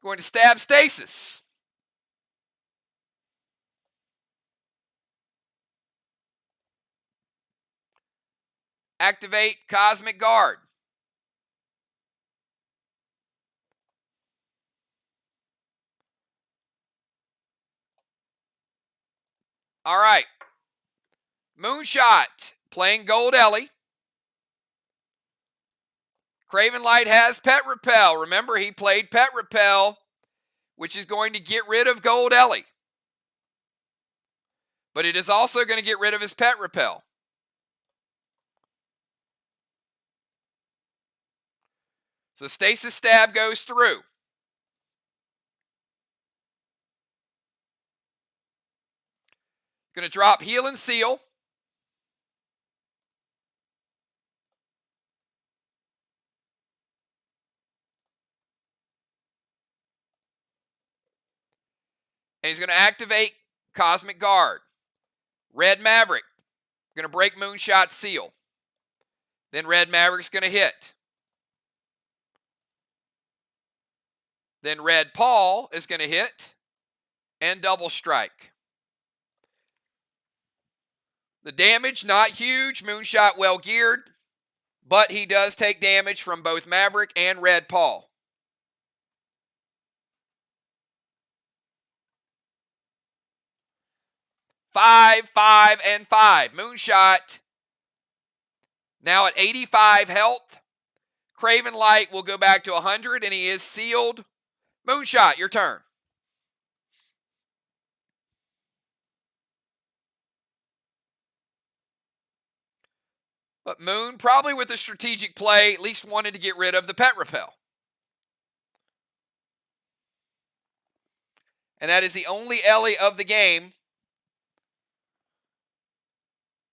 Going to stab stasis. Activate Cosmic Guard. All right. Moonshot playing Gold Ellie. Craven Light has Pet Repel. Remember, he played Pet Repel, which is going to get rid of Gold Ellie. But it is also going to get rid of his Pet Repel. So Stasis Stab goes through. Going to drop Heal and Seal. And he's going to activate Cosmic Guard. Red Maverick. Going to break Moonshot Seal. Then Red Maverick's going to hit. Then Red Paul is going to hit. And double strike. The damage, not huge. Moonshot well geared. But he does take damage from both Maverick and Red Paul. Five, and 5. Moonshot now at 85 health. Craven Light will go back to 100, and he is sealed. Moonshot, your turn. But Moon, probably with a strategic play, at least wanted to get rid of the Pet Repel. And that is the only Ellie of the game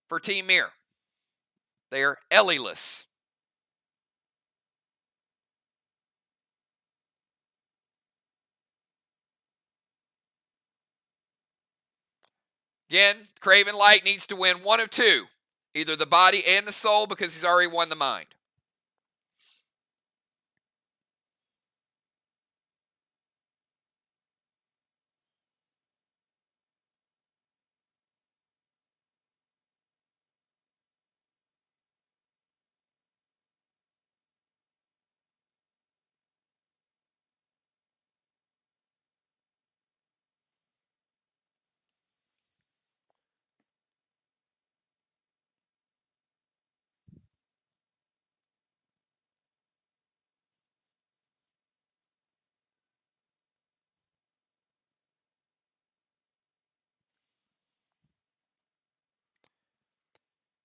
for Team MIR. They are Ellie-less. Again, Craven Light needs to win one of two. Either the body and the soul, because he's already won the mind.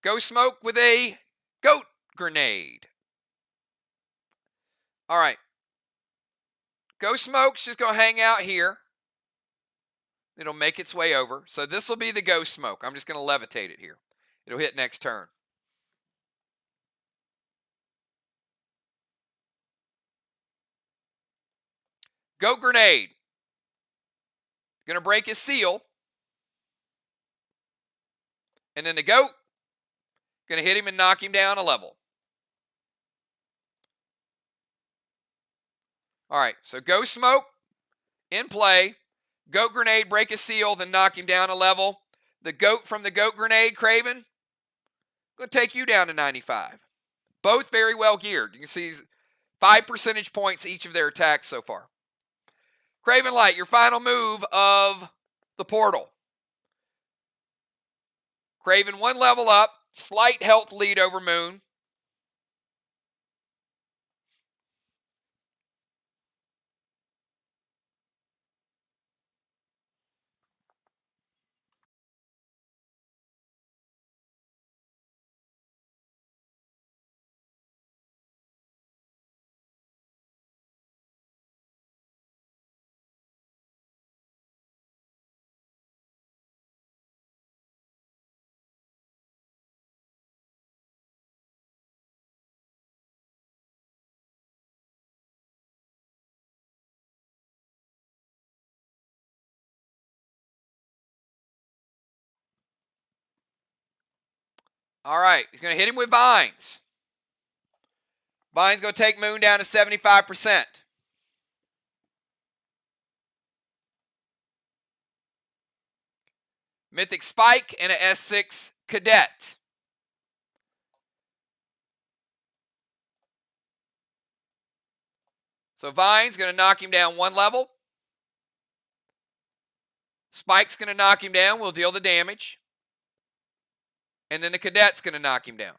Go Smoke with a goat grenade. All right. Go Smoke's just going to hang out here. It'll make its way over. So this will be the Go Smoke. I'm just going to levitate it here. It'll hit next turn. Goat Grenade. Going to break his seal. And then the goat. Going to hit him and knock him down a level. All right, so Go Smoke in play. Goat Grenade, break a seal, then knock him down a level. The goat from the Goat Grenade, Craven, going to take you down to 95. Both very well geared. You can see 5 percentage points each of their attacks so far. Craven Light, your final move of the portal. Craven 1 level up, slight health lead over Moon. All right, he's going to hit him with Vines. Vines going to take Moon down to 75%. Mythic Spike, and a S6 Cadet. So Vine's going to knock him down 1 level. Spike's going to knock him down. We'll deal the damage. And then the Cadet's going to knock him down.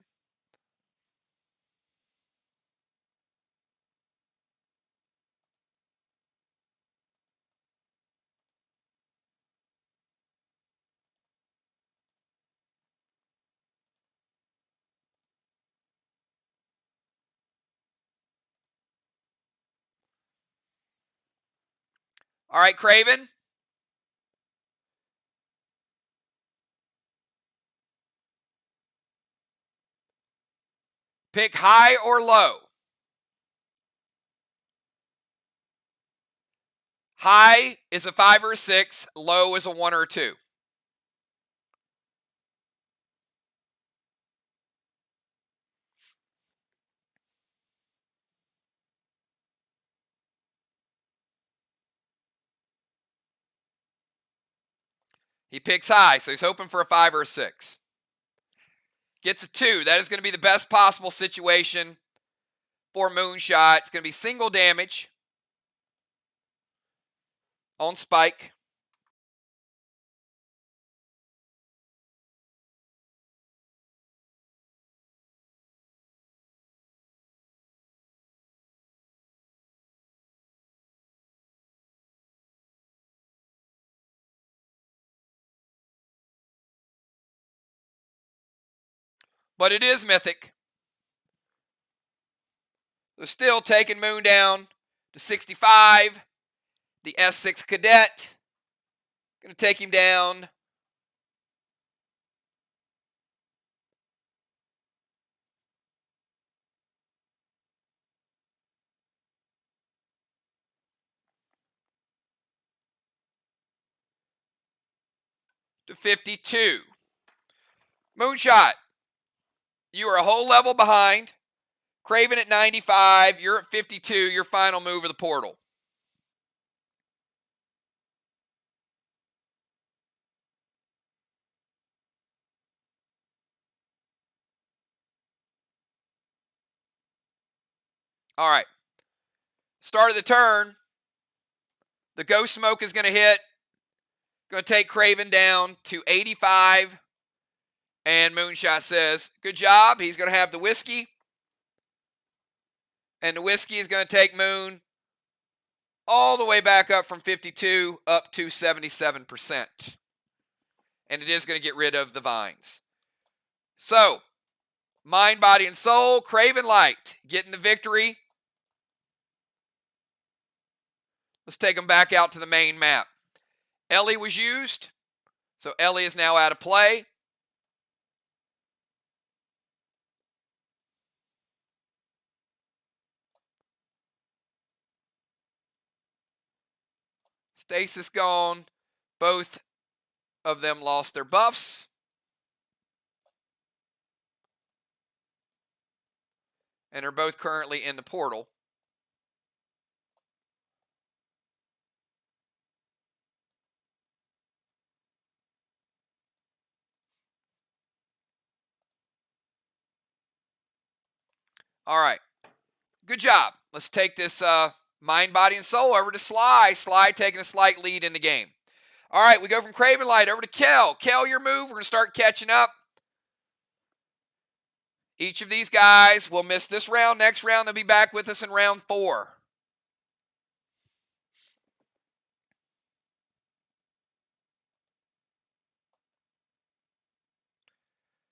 All right, Craven. Pick high or low. High is a 5 or a 6. Low is a 1 or a 2. He picks high, so he's hoping for a 5 or a 6. Gets a 2. That is going to be the best possible situation for Moonshot. It's going to be single damage on Spike. But it is Mythic. So still taking Moon down to 65. The S6 Cadet going to take him down to 52. Moonshot, you are a whole level behind. Craven at 95. You're at 52. Your final move of the portal. All right. Start of the turn. The Ghost Smoke is going to hit. Going to take Craven down to 85. And Moonshot says, good job. He's going to have the whiskey. And the whiskey is going to take Moon all the way back up from 52 up to 77%. And it is going to get rid of the vines. So, Mind, Body, and Soul, Craven Light getting the victory. Let's take them back out to the main map. Ellie was used, so Ellie is now out of play. Stasis gone. Both of them lost their buffs. And are both currently in the portal. All right. Good job. Let's take this Mind, Body, and Soul over to Sly. Sly taking a slight lead in the game. All right, we go from Craven Light over to Kel. Kel, your move. We're going to start catching up. Each of these guys will miss this round. Next round, they'll be back with us in round 4.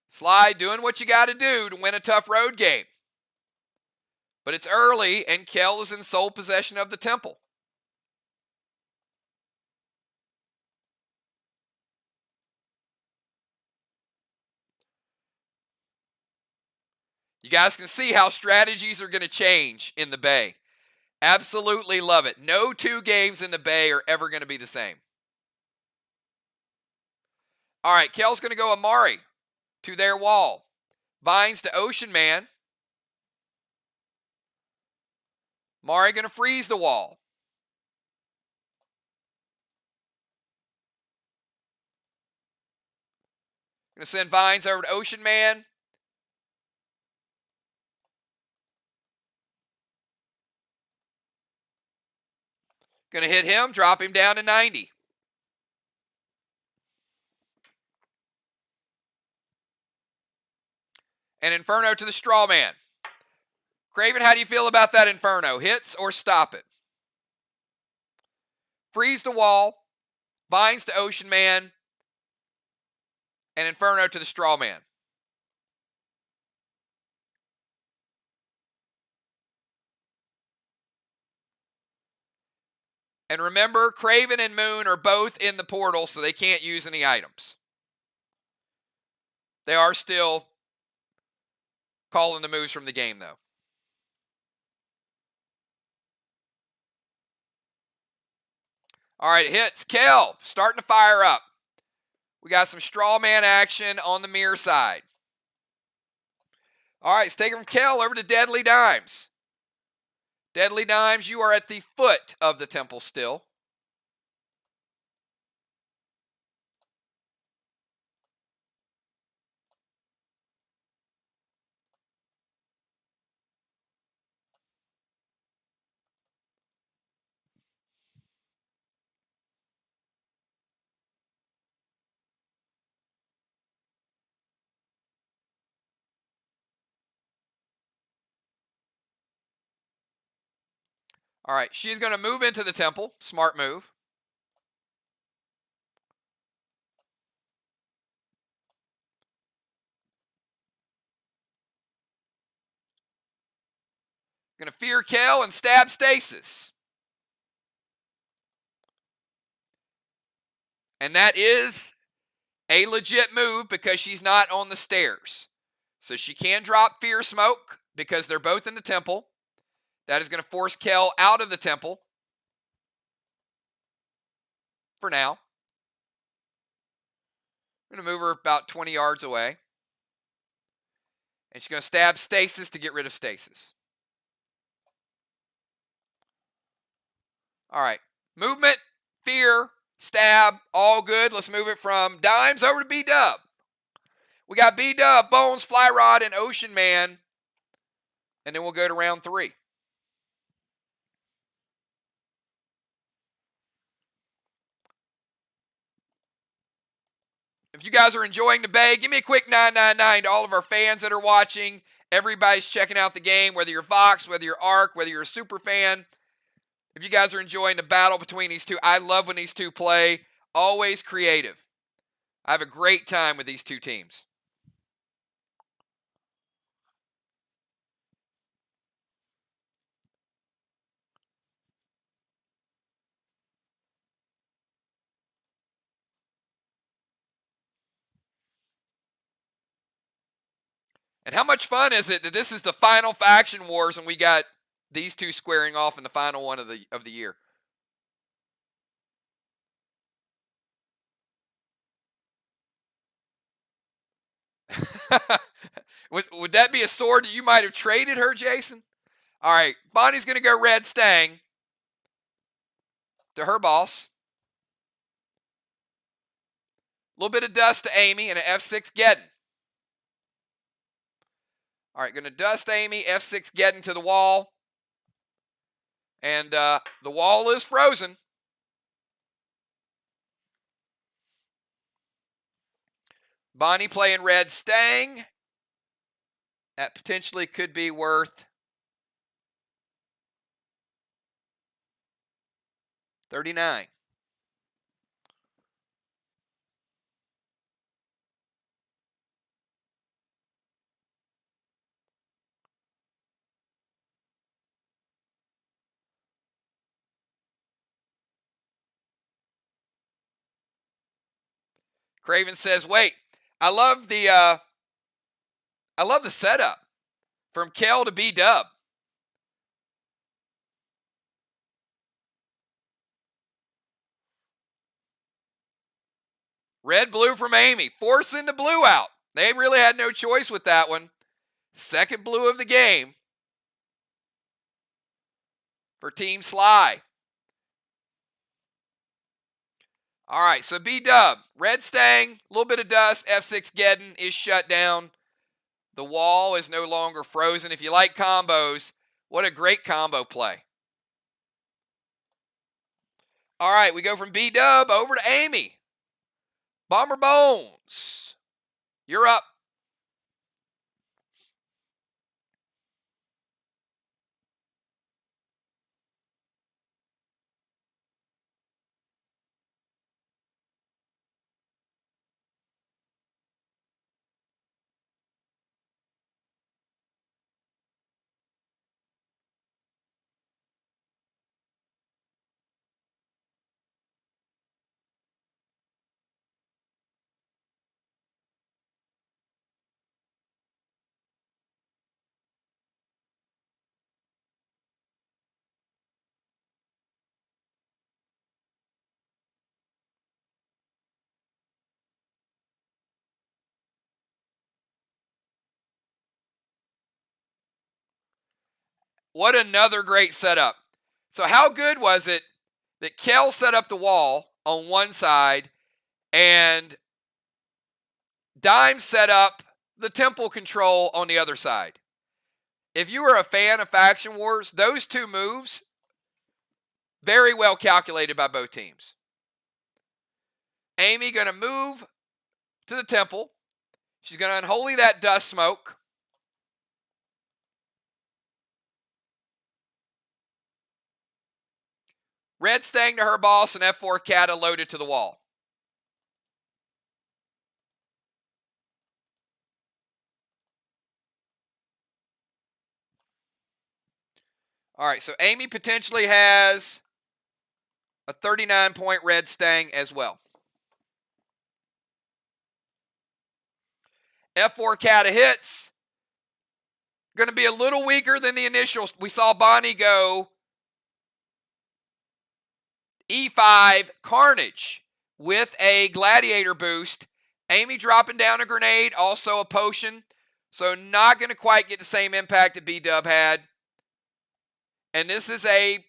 Sly doing what you got to do to win a tough road game. But it's early, and Kel is in sole possession of the temple. You guys can see how strategies are going to change in the Bay. Absolutely love it. No 2 games in the Bay are ever going to be the same. All right, Kel's going to go Amari to their wall. Vines to Ocean Man. Mari going to freeze the wall. Going to send Vines over to Ocean Man. Going to hit him, drop him down to 90. And Inferno to the Straw Man. Craven, how do you feel about that Inferno? Hits or stop it? Freeze the wall. Vines to Ocean Man. And Inferno to the Straw Man. And remember, Craven and Moon are both in the portal, so they can't use any items. They are still calling the moves from the game, though. All right, hits. Kel, starting to fire up. We got some straw man action on the MIR side. All right, let's take it from Kel over to Deadly Dimes. Deadly Dimes, you are at the foot of the temple still. All right, she's going to move into the temple. Smart move. Going to fear Kel and stab Stasis. And that is a legit move because she's not on the stairs. So she can drop Fear Smoke because they're both in the temple. That is going to force Kel out of the temple. For now. I'm going to move her about 20 yards away. And she's going to stab Stasis to get rid of Stasis. All right. Movement, fear, stab, all good. Let's move it from Dimes over to B-Dub. We got B-Dub, Bones, Fly Rod, and Ocean Man. And then we'll go to round 3. If you guys are enjoying the Bay, give me a quick 999 to all of our fans that are watching. Everybody's checking out the game, whether you're Vox, whether you're Arc, whether you're a super fan. If you guys are enjoying the battle between these two, I love when these two play. Always creative. I have a great time with these two teams. And how much fun is it that this is the final faction wars and we got these two squaring off in the final one of the year? Would that be a sword that you might have traded her, Jason? All right, Bonnie's going to go Red Stang to her boss. A little bit of dust to Amy and an F6 Geddon. All right, going to dust Amy, F6 Geddon to the wall. And the wall is frozen. Bonnie playing Red Stang. That potentially could be worth 39. Craven says, "Wait, I love the setup from Kel to B-Dub. Red blue from Amy, forcing the blue out. They really had no choice with that one. Second blue of the game for Team SLY. All right, so B-dub, red stang, a little bit of dust, F6 Geddon is shut down. The wall is no longer frozen. If you like combos, what a great combo play. All right, we go from B-dub over to Amy. Bomber Bones, you're up. What another great setup. So how good was it that Kel set up the wall on one side and Dime set up the temple control on the other side? If you were a fan of Faction Wars, those two moves, very well calculated by both teams. Amy going to move to the temple. She's going to unholy that dust smoke. Red stang to her boss and F4 Kata loaded to the wall. All right, so Amy potentially has a 39-point red stang as well. F4 Kata hits. Going to be a little weaker than the initial. We saw Bonnie go E5 Carnage with a Gladiator boost. Amy dropping down a grenade, also a potion. So not going to quite get the same impact that B-dub had. And this is a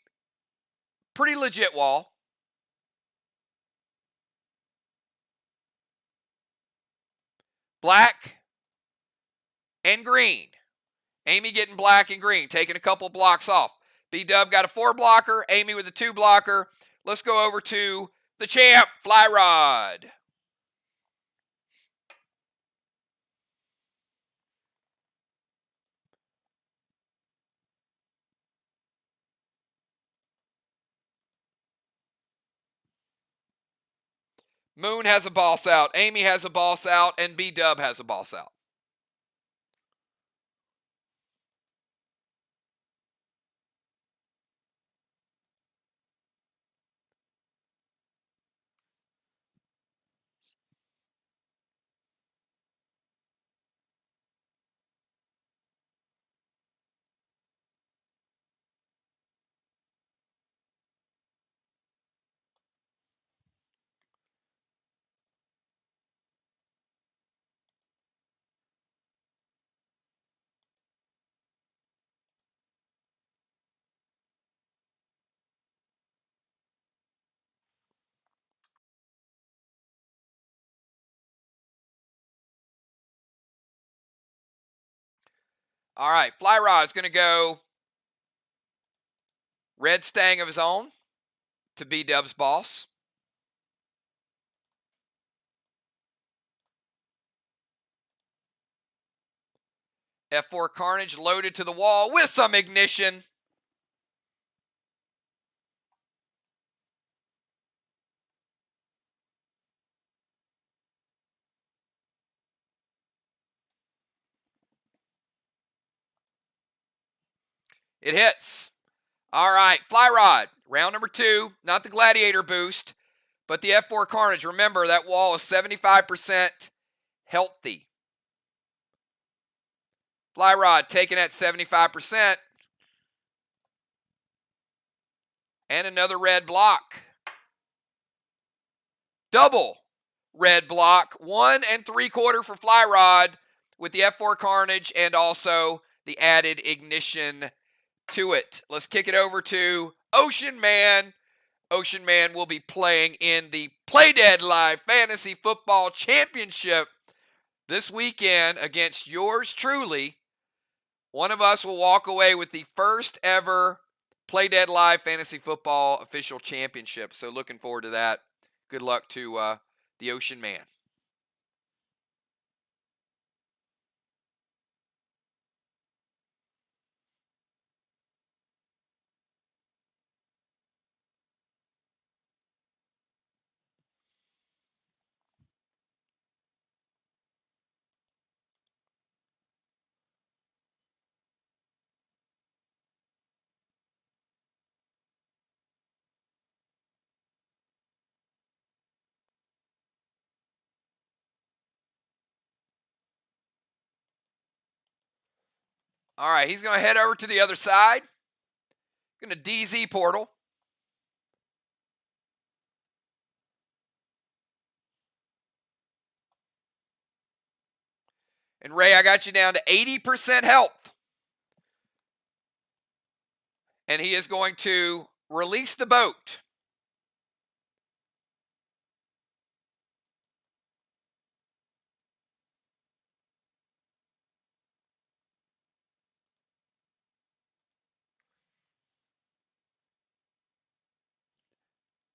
pretty legit wall. Black and green. Amy getting black and green, taking a couple blocks off. B-dub got a 4 blocker, Amy with a 2 blocker. Let's go over to the champ, Fly Rod. Moon has a boss out, Amy has a boss out, and B-dub has a boss out. All right, Fly Rod's going to go red stang of his own to B-dub's boss. F4 Carnage loaded to the wall with some ignition. It hits. All right, Fly Rod, round number 2, not the Gladiator boost, but the F4 Carnage. Remember, that wall is 75% healthy. Fly Rod taking that 75%. And another red block. Double red block. 1 3/4 for Fly Rod with the F4 Carnage and also the added ignition to it. Let's kick it over to Ocean Man Ocean Man will be playing in the Play Dead Live Fantasy Football Championship this weekend against yours truly. One of us will walk away with the first ever Play Dead Live Fantasy Football official championship. So looking forward to that. Good luck to the Ocean Man. All right, he's going to head over to the other side. Going to DZ portal. And Ray, I got you down to 80% health. And he is going to release the boat.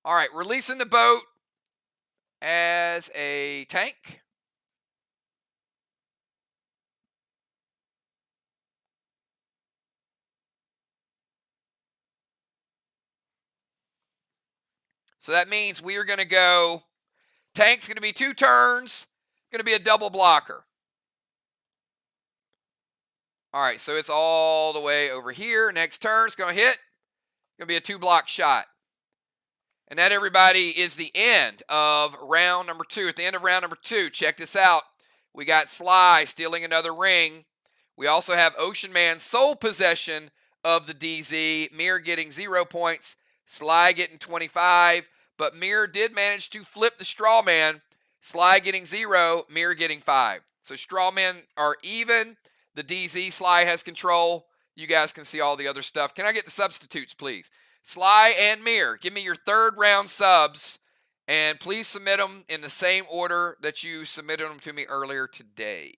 All right, releasing the boat as a tank. So that means we are going to go, tank's going to be 2 turns, going to be a double blocker. All right, so it's all the way over here. Next turn, it's going to hit. Going to be a 2-block shot. And that, everybody, is the end of round number 2. At the end of round number 2, check this out. We got Sly stealing another ring. We also have Ocean Man sole possession of the DZ. MIR getting 0 points. Sly getting 25. But MIR did manage to flip the straw man. Sly getting 0, MIR getting 5. So straw men are even. The DZ, Sly has control. You guys can see all the other stuff. Can I get the substitutes, please? Sly and MIR, give me your third round subs, and please submit them in the same order that you submitted them to me earlier today.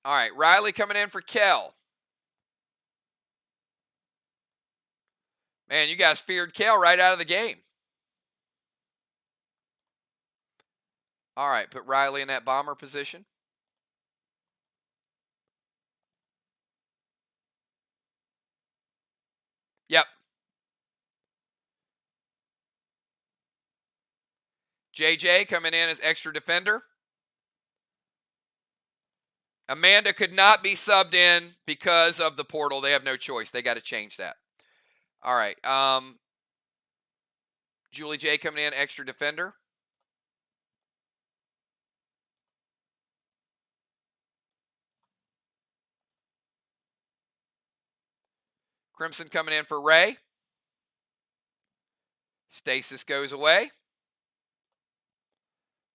All right, Riley coming in for Kel. Man, you guys feared Kel right out of the game. All right, put Riley in that bomber position. Yep. JJ coming in as extra defender. Amanda could not be subbed in because of the portal. They have no choice. They got to change that. All right. Julie J coming in, extra defender. Crimson coming in for Ray. Stasis goes away.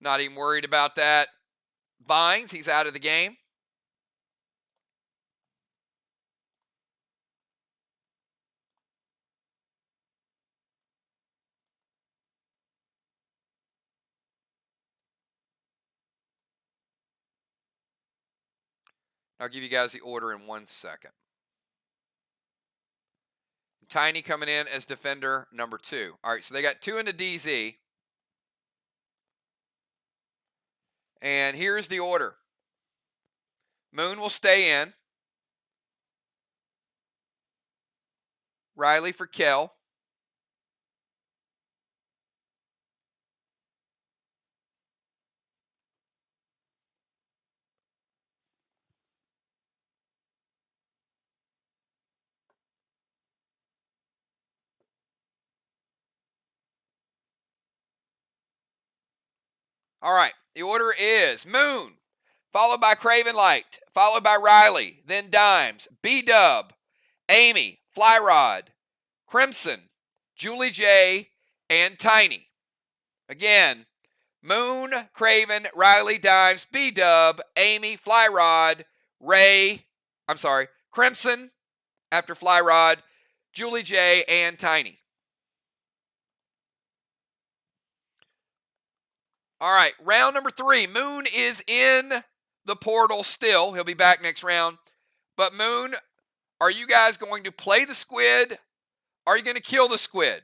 Not even worried about that. Vines, he's out of the game. I'll give you guys the order in 1 second. Tiny coming in as defender number 2. All right, so they got 2 in the DZ. And here's the order. Moon will stay in. Riley for Kel. All right. The order is Moon, followed by Craven Light, followed by Riley, then Dimes, B-Dub, Amy, Flyrod, Crimson, Julie J, and Tiny. Again, Moon, Craven, Riley, Dimes, B-Dub, Amy, Flyrod, Crimson, after Flyrod, Julie J, and Tiny. All right, round number 3. Moon is in the portal still. He'll be back next round. But Moon, are you guys going to play the squid? Or are you going to kill the squid?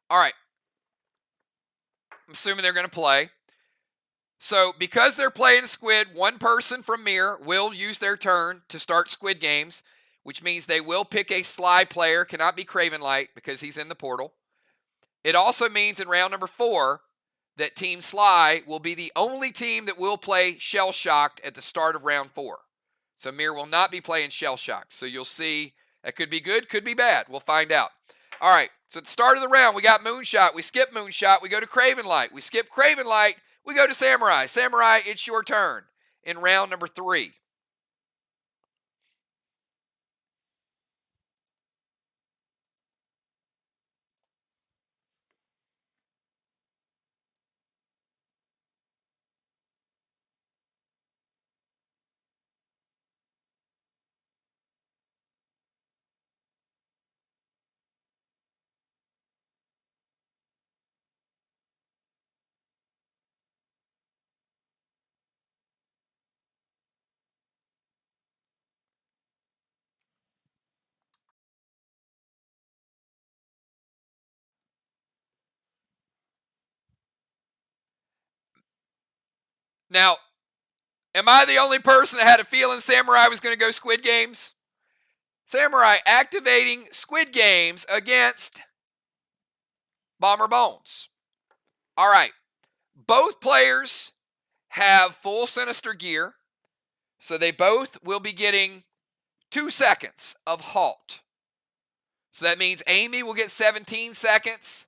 All right. I'm assuming they're going to play. So because they're playing squid, one person from MIR will use their turn to start squid games, which means they will pick a SLY player, cannot be Craven Light because he's in the portal. It also means in round number 4 that Team SLY will be the only team that will play Shell Shocked at the start of round 4. So MIR will not be playing Shell Shocked. So you'll see that could be good, could be bad. We'll find out. All right, so at the start of the round, we got Moonshot. We skip Moonshot. We go to Craven Light. We skip Craven Light. We go to Samurai. Samurai, it's your turn in round number 3. Now, am I the only person that had a feeling Samurai was going to go Squid Games? Samurai activating Squid Games against Bomber Bones. All right. Both players have full Sinister gear, so they both will be getting 2 seconds of halt. So that means Amy will get 17 seconds.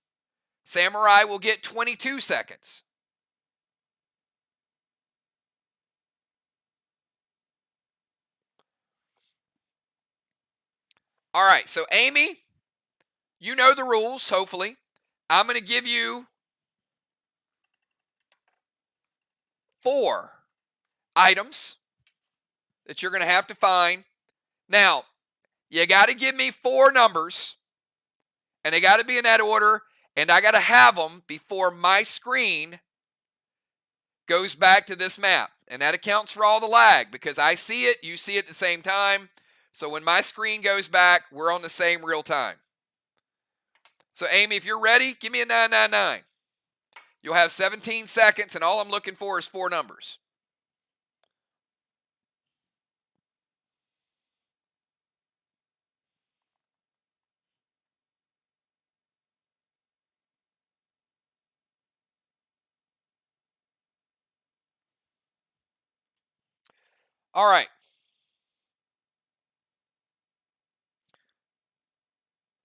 Samurai will get 22 seconds. All right, so Amy, you know the rules, hopefully. I'm going to give you 4 items that you're going to have to find. Now, you got to give me 4 numbers, and they got to be in that order, and I got to have them before my screen goes back to this map. And that accounts for all the lag because I see it, you see it at the same time. So when my screen goes back, we're on the same real time. So Amy, if you're ready, give me a 999. You'll have 17 seconds, and all I'm looking for is 4 numbers. All right.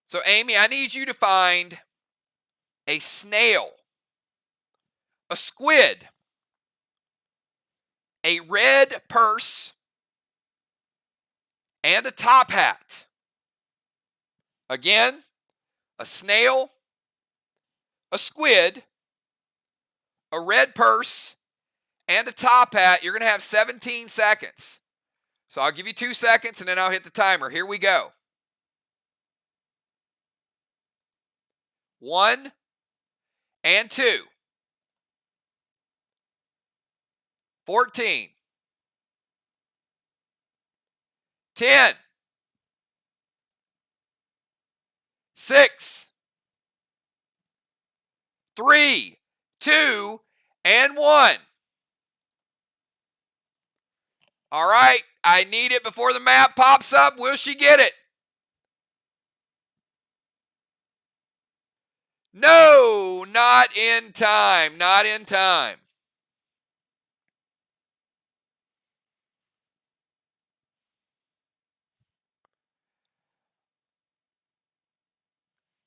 So Amy, I need you to find a snail, a squid, a red purse, and a top hat. Again, a snail, a squid, a red purse, and a top hat. You're going to have 17 seconds. So I'll give you 2 seconds, and then I'll hit the timer. Here we go. 1 and 2. 14. 10. 6. 3, 2, and 1. All right, I need it before the map pops up. Will she get it? No, not in time. Not in time.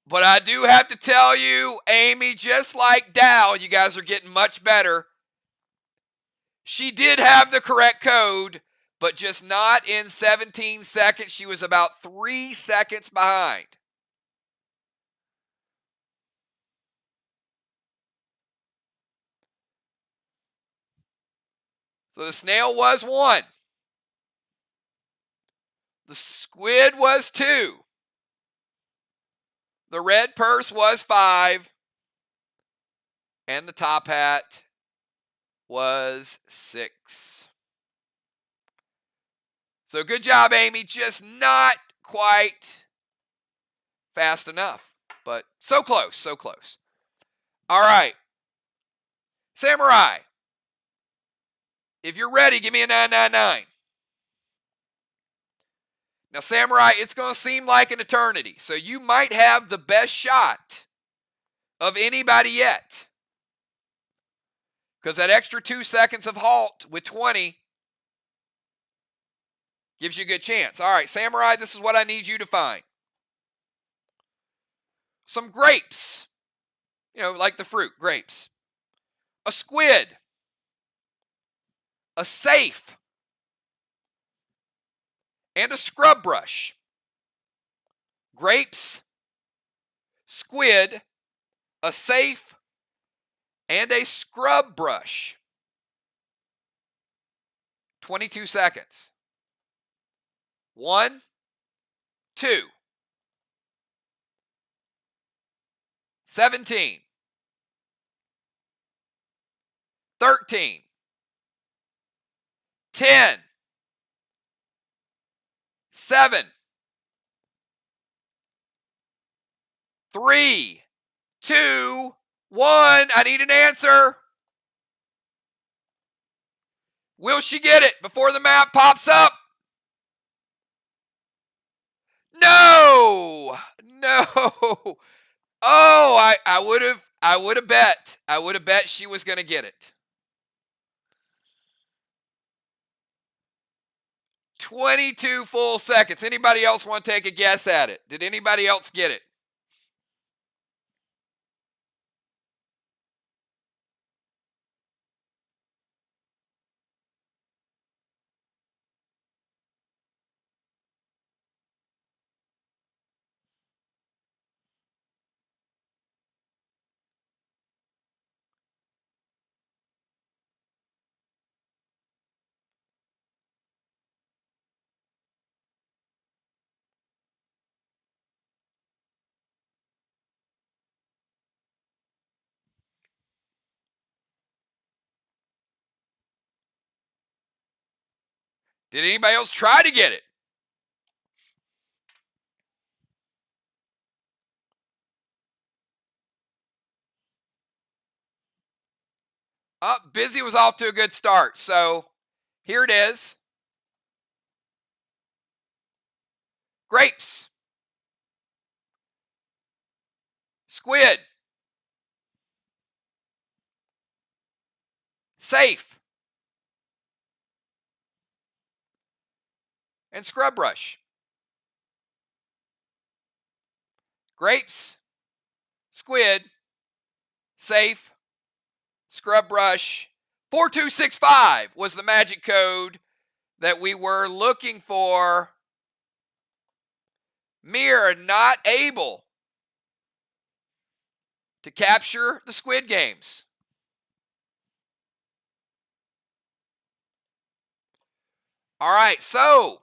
But I do have to tell you, Amy, just like Dow, you guys are getting much better. She did have the correct code, but just not in 17 seconds. She was about 3 seconds behind. So the snail was 1. The squid was 2. The red purse was 5. And the top hat was 6. So good job, Amy. Just not quite fast enough, but so close, so close. All right. Samurai, if you're ready, give me a 999. Now, Samurai, it's going to seem like an eternity, so you might have the best shot of anybody yet. Because that extra 2 seconds of halt with 20 gives you a good chance. All right, Samurai, this is what I need you to find. Some grapes. Like the fruit, grapes. A squid. A safe. And a scrub brush. Grapes, squid, a safe, and a scrub brush. 22 seconds. 1, 2, 17, 13, 10, 7, 3, 2, 1. I need an answer. Will she get it before the map pops up? No. Oh, I would have bet. I would have bet she was going to get it. 22 full seconds. Anybody else want to take a guess at it? Did anybody else get it? Did anybody else try to get it? Busy was off to a good start. So here it is. Grapes. Squid. Safe. And scrub brush. Grapes. Squid. Safe. Scrub brush. 4265 was the magic code that we were looking for. MIR not able to capture the Squid Games. All right, so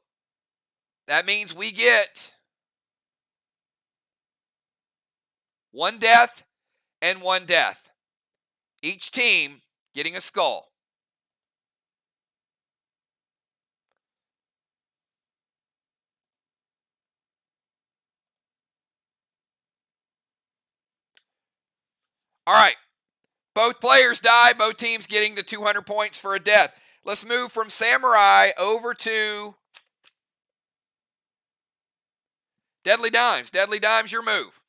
that means we get 1 death and 1 death. Each team getting a skull. All right. Both players die. Both teams getting the 200 points for a death. Let's move from Samurai over to Deadly Dimes. Deadly Dimes, your move.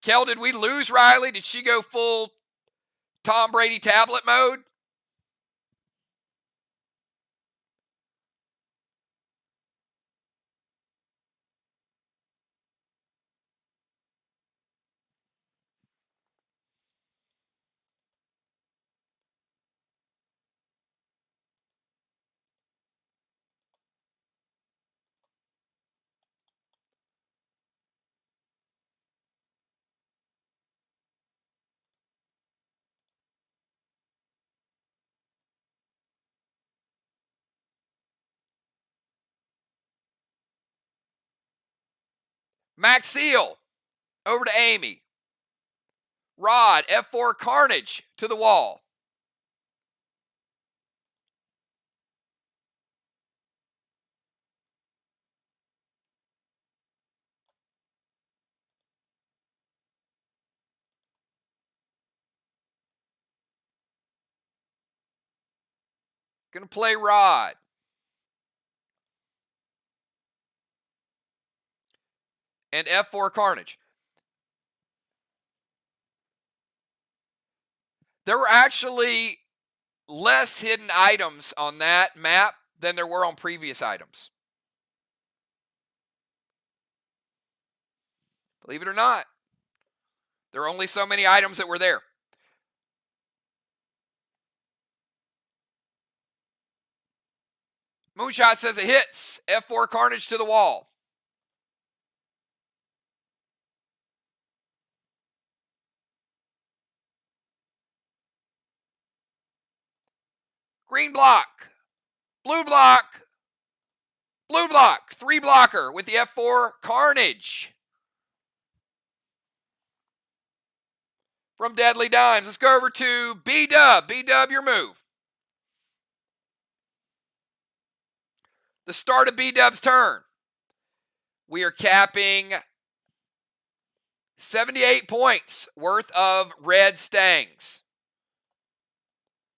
Kel, did we lose Riley? Did she go full Tom Brady tablet mode? Maxiel over to Amy. Rod, F4 Carnage to the wall. Gonna play Rod. And F4 Carnage. There were actually less hidden items on that map than there were on previous items. Believe it or not, there are only so many items that were there. Moonshot says it hits. F4 Carnage to the wall. Green block. Blue block. Blue block. 3 blocker with the F4 Carnage. From Deadly Dimes, let's go over to B-Dub. B-Dub, your move. The start of B-Dub's turn. We are capping 78 points worth of red stangs.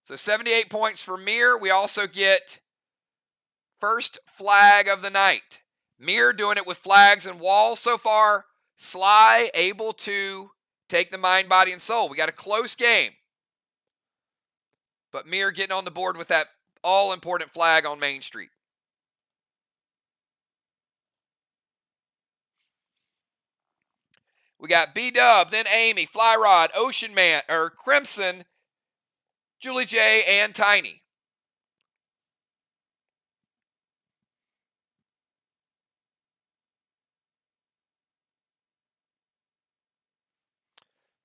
So 78 points for MIR. We also get first flag of the night. MIR doing it with flags and walls so far. SLY able to take the mind, body, and soul. We got a close game. But MIR getting on the board with that all-important flag on Main Street. We got B-Dub, then Amy, Fly Rod, Ocean Man, or Crimson, Julie J, and Tiny.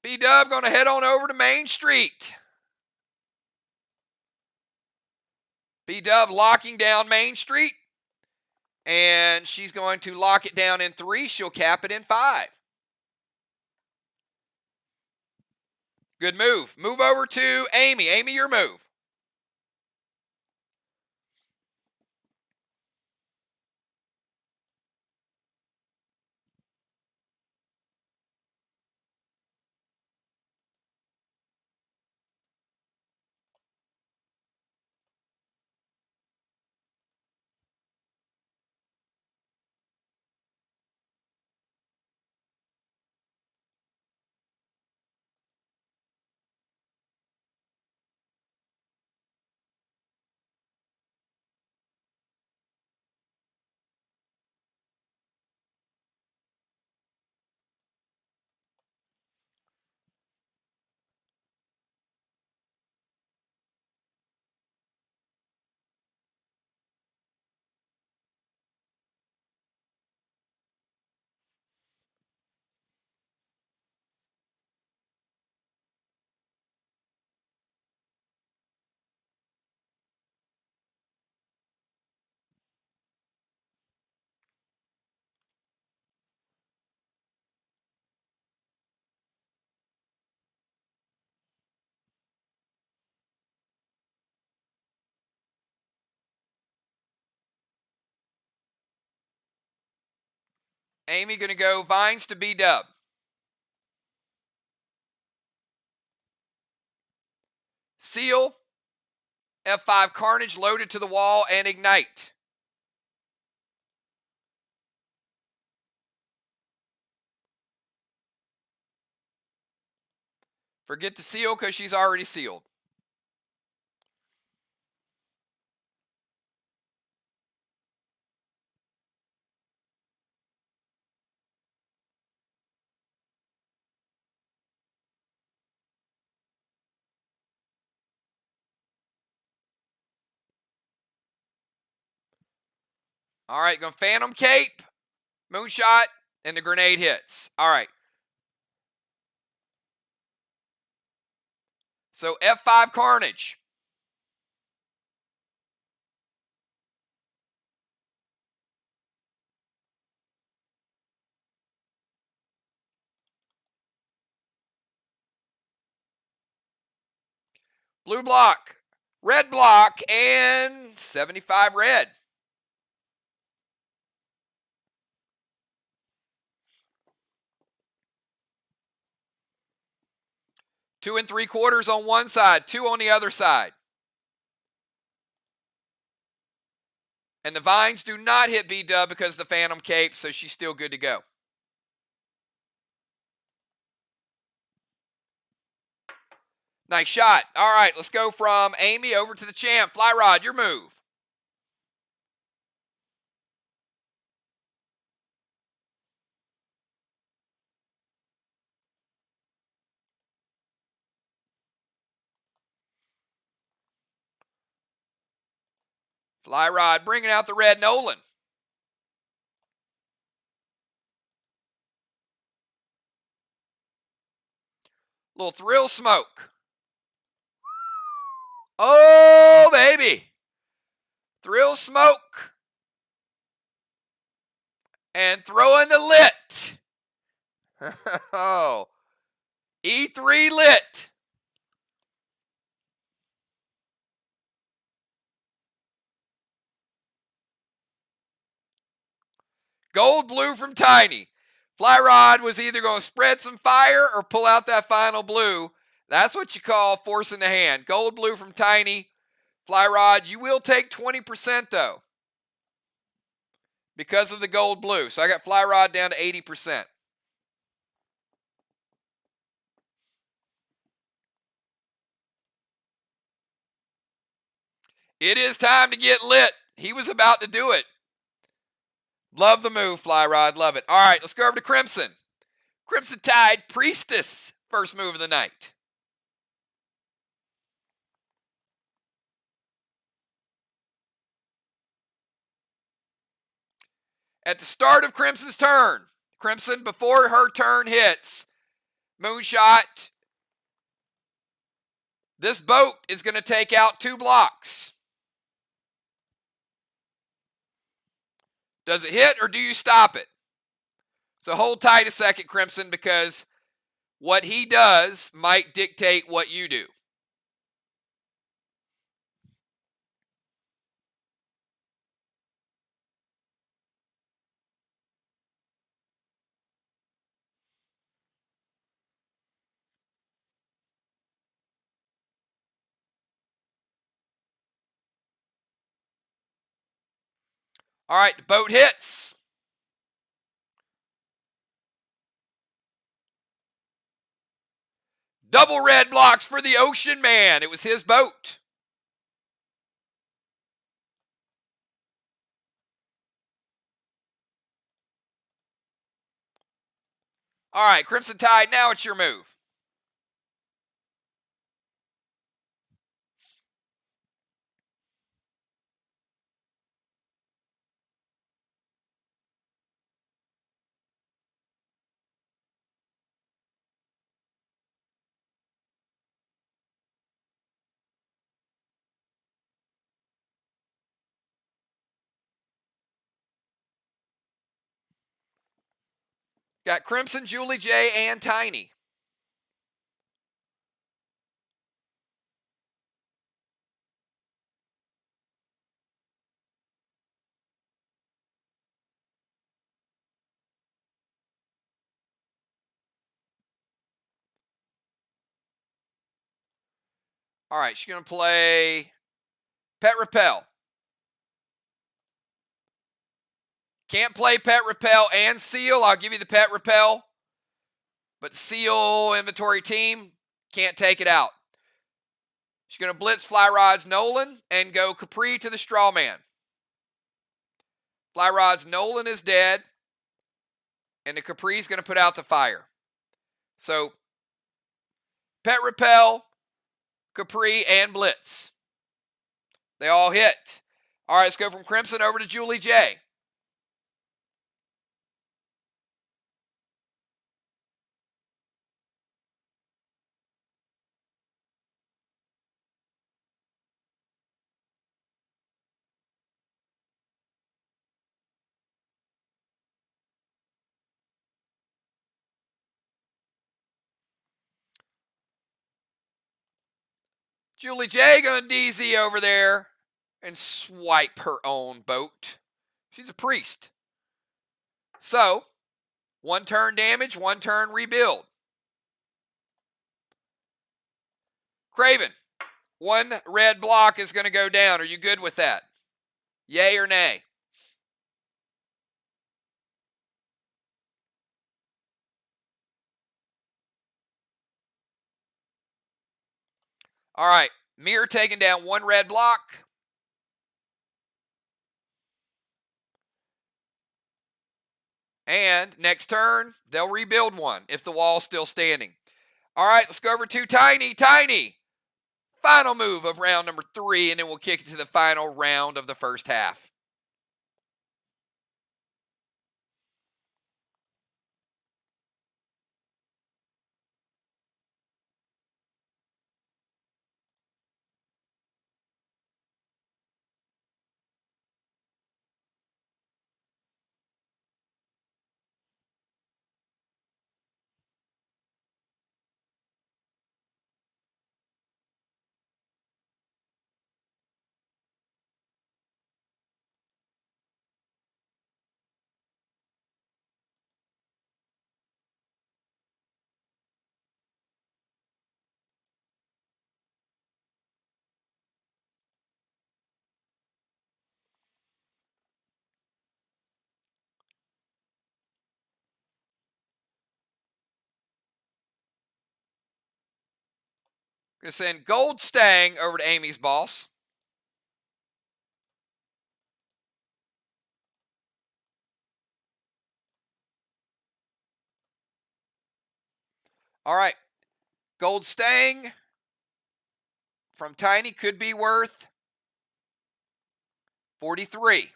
B-Dub going to head on over to Main Street. B-Dub locking down Main Street. And she's going to lock it down in 3. She'll cap it in 5. Good move. Move over to Amy. Amy, your move. Amy going to go Vines to B-dub. Seal, F5 Carnage loaded to the wall and ignite. Forget to seal because she's already sealed. All right, going Phantom Cape, Moonshot, and the grenade hits. All right. So F5 Carnage. Blue block, red block, and 75 red. Two and 3/4 on one side, 2 on the other side. And the Vines do not hit B-dub because of the Phantom Cape, so she's still good to go. Nice shot. All right, let's go from Amy over to the champ. Fly Rod, your move. Fly Rod bringing out the red Nolan. Little thrill smoke. Oh, baby. Thrill smoke. And throwing the lit. Oh. E3 lit. Gold blue from Tiny. Fly Rod was either going to spread some fire or pull out that final blue. That's what you call forcing the hand. Gold blue from Tiny. Fly Rod, you will take 20% though, because of the gold blue. So I got Fly Rod down to 80%. It is time to get lit. He was about to do it. Love the move, Fly Rod. Love it. All right, let's go over to Crimson. Crimson Tide, Priestess. First move of the night. At the start of Crimson's turn, Crimson, before her turn hits, Moonshot, this boat is going to take out 2 blocks. Does it hit or do you stop it? So hold tight a second, Crimson, because what he does might dictate what you do. All right, the boat hits. Double red blocks for the Ocean Man. It was his boat. All right, Crimson Tide, now it's your move. Got Crimson, Julie J, and Tiny. All right, she's going to play Pet Repel. Can't play Pet Repel and Seal. I'll give you the Pet Repel. But Seal inventory team can't take it out. She's going to blitz Fly Rod's Nolan and go Capri to the Straw Man. Fly Rod's Nolan is dead, and the Capri's going to put out the fire. So, Pet Repel, Capri, and Blitz. They all hit. All right, let's go from Crimson over to Julie J. Julie J going DZ over there and swipe her own boat. She's a priest. So, 1 turn damage, 1 turn rebuild. Craven, 1 red block is going to go down. Are you good with that? Yay or nay? All right, MIR taking down 1 red block. And next turn, they'll rebuild 1 if the wall's still standing. All right, let's go over to Tiny. Tiny, final move of round number 3, and then we'll kick it to the final round of the first half. Going to send Gold Stang over to Amy's boss. All right. Gold Stang from Tiny could be worth 43.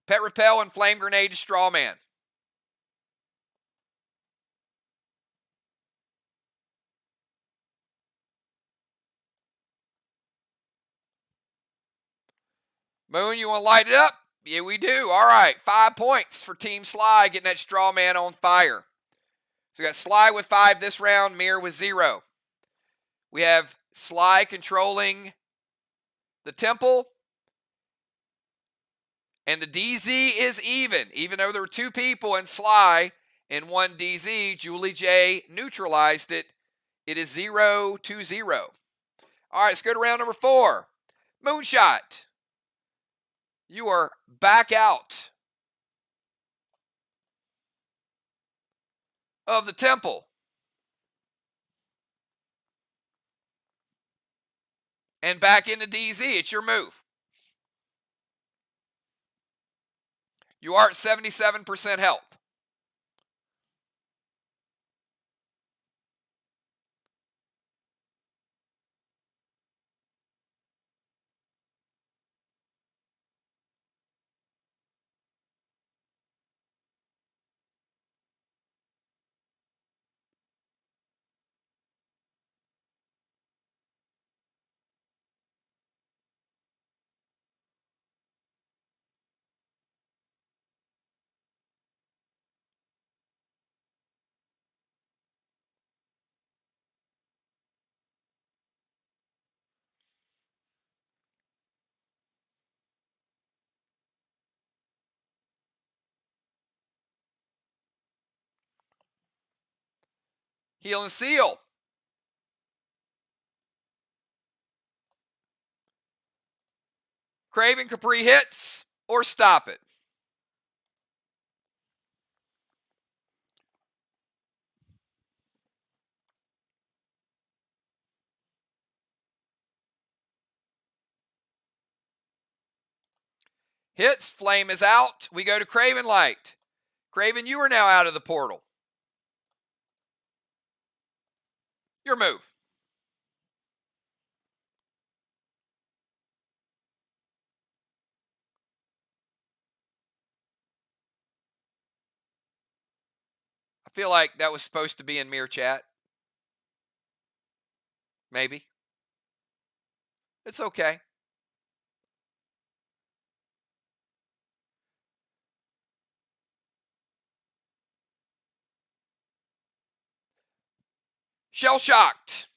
Pet Repel and Flame Grenade to Straw Man. Moon, you want to light it up? Yeah, we do. All right, 5 points for Team Sly getting that Straw Man on fire. So we got Sly with 5 this round, MIR with 0. We have Sly controlling the Temple. And the DZ is even though there were 2 people in Sly and 1 DZ, Julie J neutralized it. It is 0-0. All right, let's go to round number 4. Moonshot. You are back out of the Temple. And back into DZ. It's your move. You are at 77% health. Heel and seal. Craven Capri hits or stop it. Hits. Flame is out. We go to Craven Light. Craven, you are now out of the portal. Your move. I feel like that was supposed to be in MIR chat. Maybe. It's okay. Shell shocked.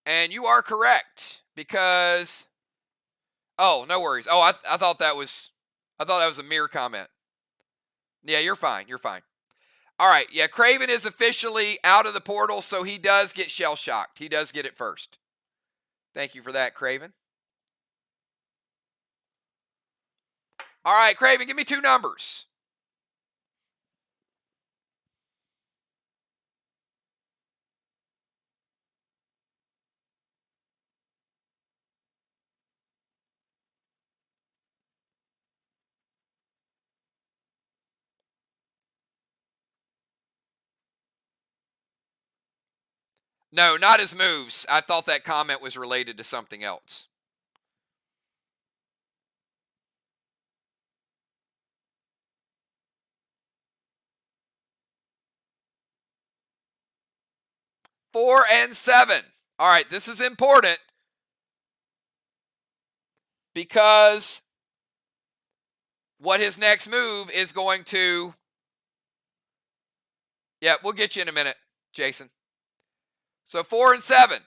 And you are correct because, oh, no worries. Oh, I thought that was a MIR comment. Yeah, you're fine. You're fine. All right. Yeah, Craven is officially out of the portal, so he does get shell shocked. He does get it first. Thank you for that, Craven. All right, Craven, give me 2 numbers. No, not his moves. I thought that comment was related to something else. Four and 7. All right, this is important because what his next move is going to... Yeah, we'll get you in a minute, Jason. So 4 and 7.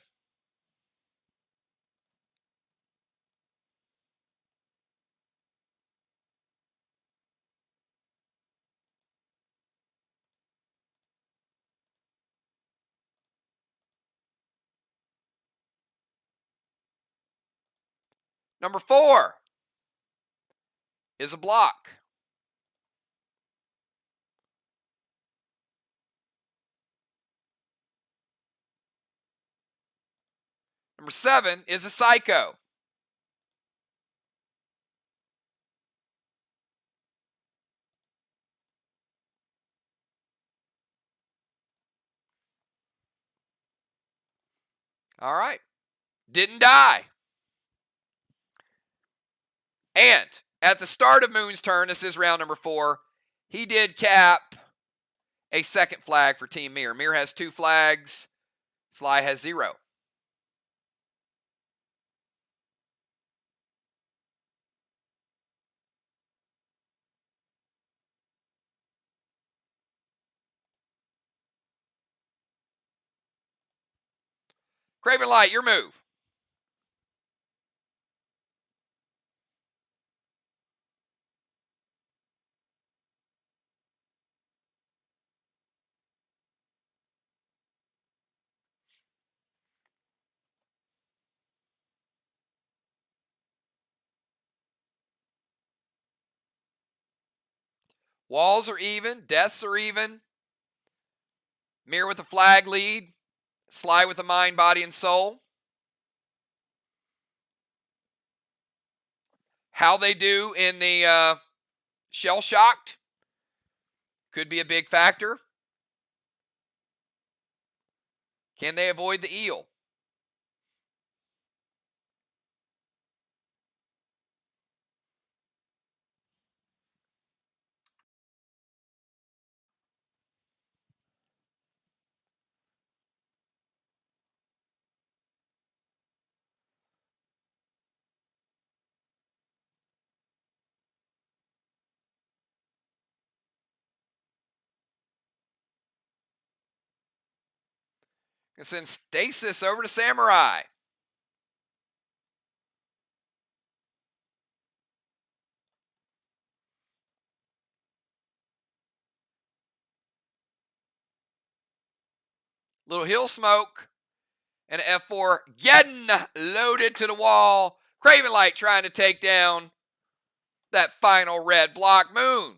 Number 4 is a block. Number 7 is a psycho. All right. Didn't die. And at the start of Moon's turn, this is round number 4, he did cap a second flag for Team MIR. MIR has 2 flags. Sly has 0. Craven Light, your move. Walls are even. Deaths are even. MIR with a flag lead. Sly with a mind, body, and soul. How they do in the shell shocked could be a big factor. Can they avoid the eel? Gonna send Stasis over to Samurai. Little hill smoke. And F4 getting loaded to the wall. Craven Light trying to take down that final red block. Moon.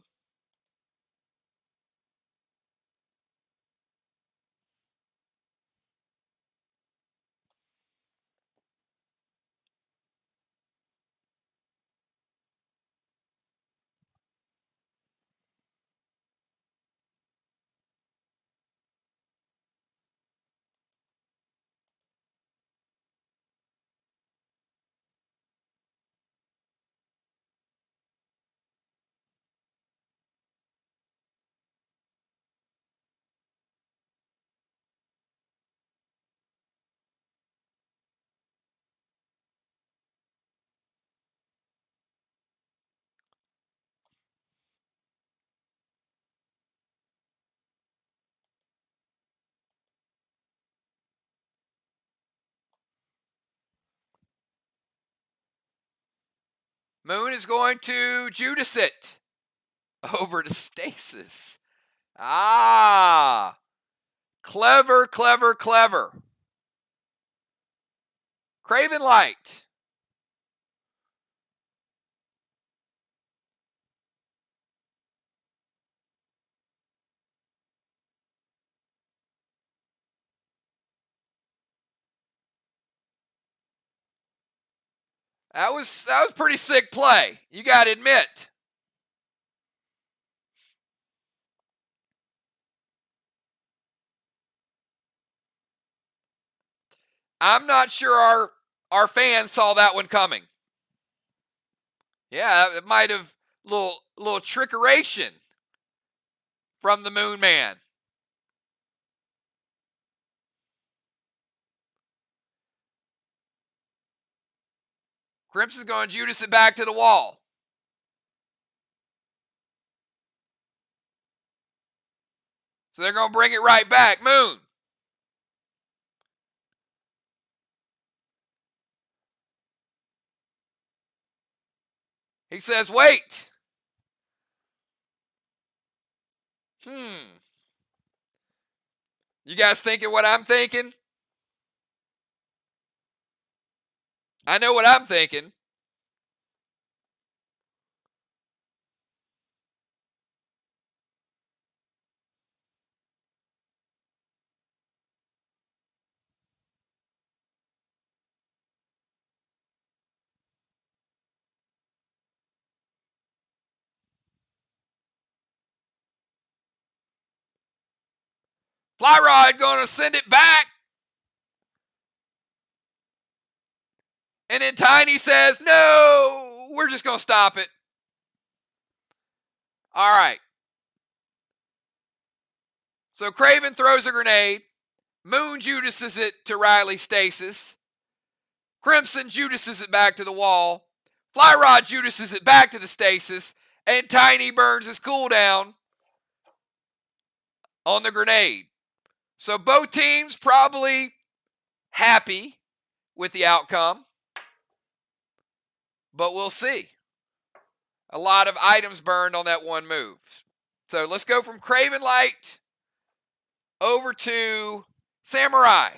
Moon is going to Judas it over to Stasis. Ah, clever, clever, clever. Craven Light. That was pretty sick play. You got to admit. I'm not sure our fans saw that one coming. Yeah, it might have little trickeration from the Moon Man. Crimson's going to Judas it back to the wall. So they're going to bring it right back. Moon. He says, wait. You guys thinking what I'm thinking? I know what I'm thinking. Fly Rod going to send it back. And then Tiny says, no, we're just going to stop it. All right. So Craven throws a grenade. Moon Judases it to Riley Stasis. Crimson Judases it back to the wall. Fly Rod Judases it back to the Stasis. And Tiny burns his cooldown on the grenade. So both teams probably happy with the outcome. But we'll see. A lot of items burned on that one move. So let's go from Craven Light over to Samurai.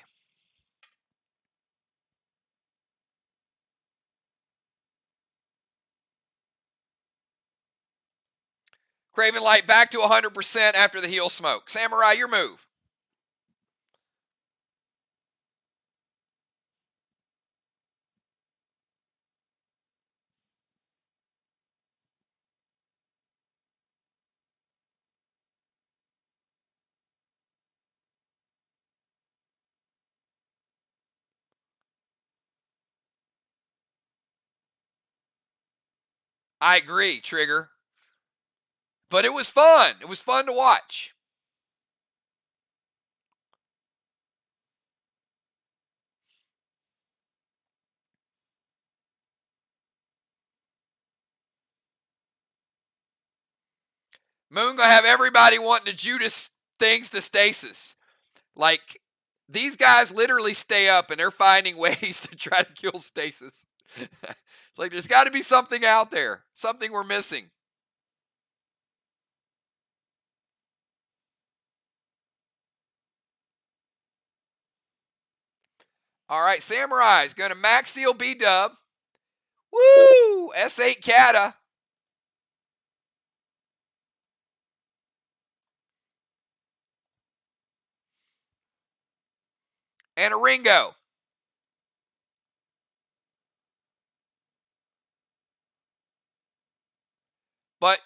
Craven Light back to 100% after the heel smoke. Samurai, your move. I agree, Trigger. But it was fun. It was fun to watch. Moon gonna have everybody wanting to Judas things to Stasis. Like, these guys literally stay up and they're finding ways to try to kill Stasis. It's like, there's got to be something out there. Something we're missing. All right, Samurai is going to max seal B-dub. Woo! S8 Kata. And a Ringo. But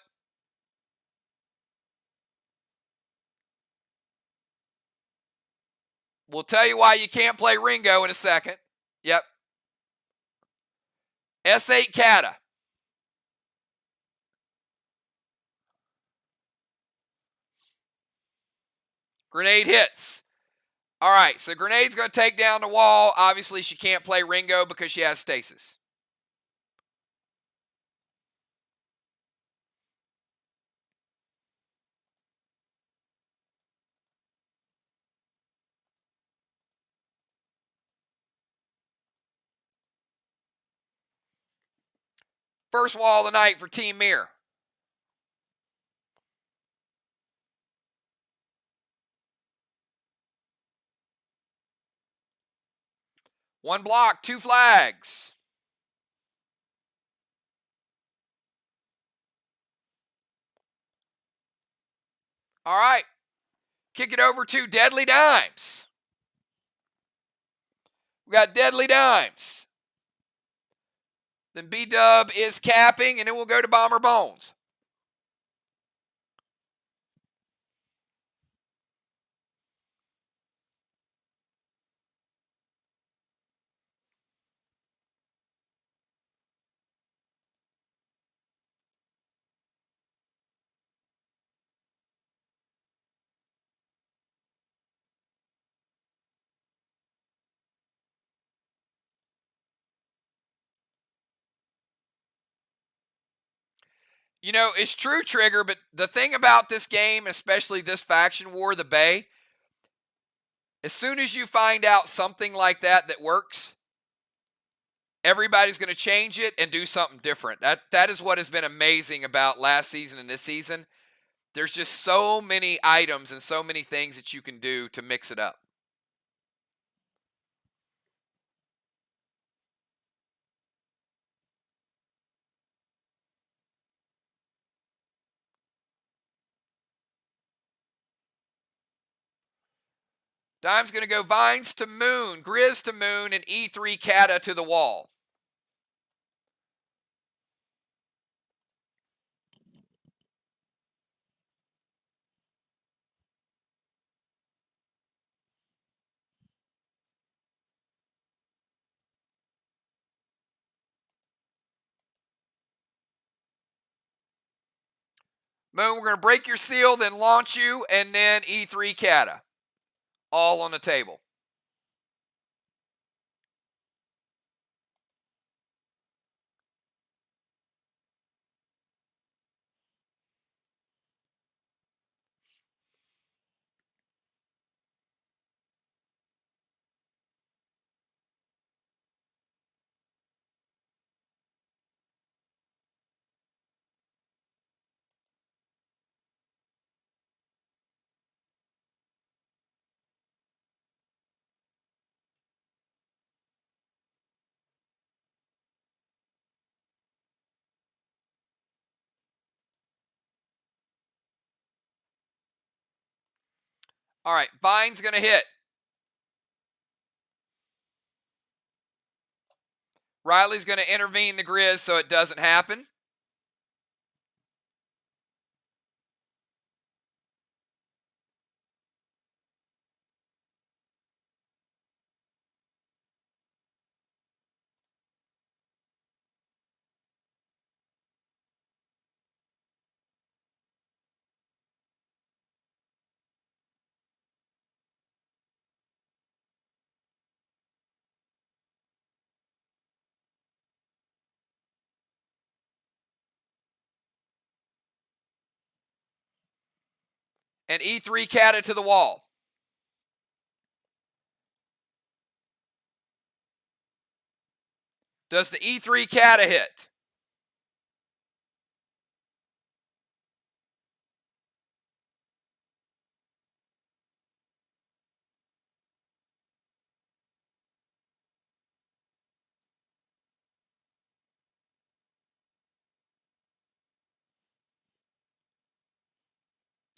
we'll tell you why you can't play Ringo in a second. Yep. S8 Kata. Grenade hits. All right, so Grenade's going to take down the wall. Obviously, she can't play Ringo because she has stasis. First wall of the night for Team MIR. One block, 2 flags. All right. Kick it over to Deadly Dimes. We got Deadly Dimes. Then B-Dub is capping, and then we'll go to Bomber Bones. You know, it's true, Trigger, but the thing about this game, especially this faction war, the Bay, as soon as you find out something like that works, everybody's going to change it and do something different. That is what has been amazing about last season and this season. There's just so many items and so many things that you can do to mix it up. Dime's going to go Vines to Moon, Grizz to Moon, and E3 Kata to the wall. Moon, we're going to break your seal, then launch you, and then E3 Kata. All on the table. All right, Vine's going to hit. Riley's going to intervene the Grizz so it doesn't happen. And E3 Kata to the wall. Does the E3 Kata hit?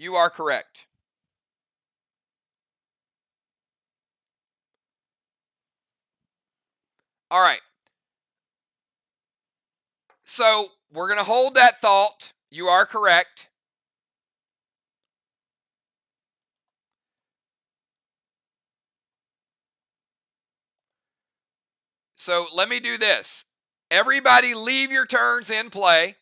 You are correct. All right. So we're going to hold that thought. You are correct. So let me do this. Everybody leave your turns in play.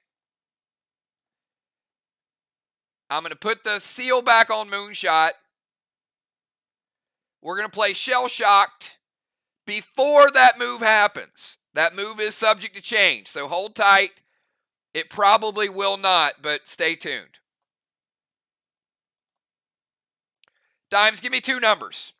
I'm going to put the seal back on Moonshot. We're going to play Shell Shocked before that move happens. That move is subject to change, so hold tight. It probably will not, but stay tuned. Dimes, give me 2 numbers.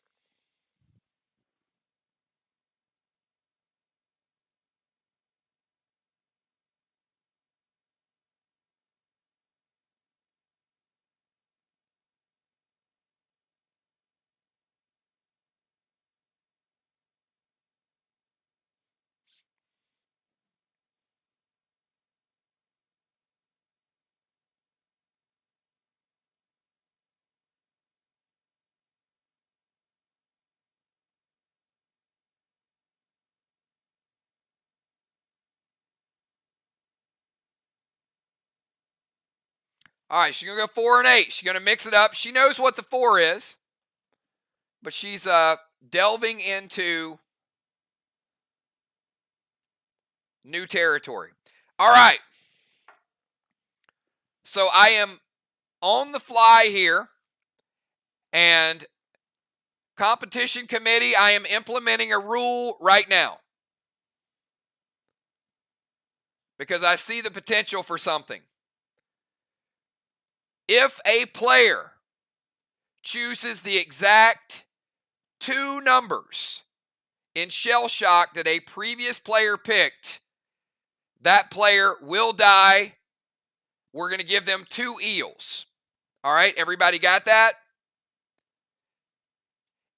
All right, she's going to go 4 and 8. She's going to mix it up. She knows what the 4 is, but she's delving into new territory. All right. So I am on the fly here, and competition committee, I am implementing a rule right now because I see the potential for something. If a player chooses the exact 2 numbers in Shell Shock that a previous player picked, that player will die. We're going to give them 2 eels. All right, everybody got that?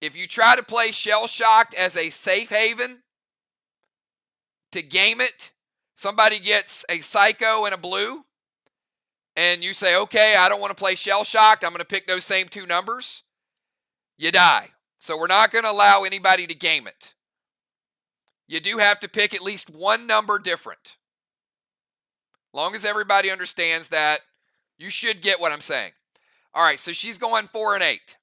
If you try to play Shell Shocked as a safe haven to game it, somebody gets a Psycho and a blue, and you say, okay, I don't want to play Shell Shocked, I'm going to pick those same 2 numbers, you die. So we're not going to allow anybody to game it. You do have to pick at least 1 number different. Long as everybody understands that, you should get what I'm saying. All right, so she's going 4 and 8.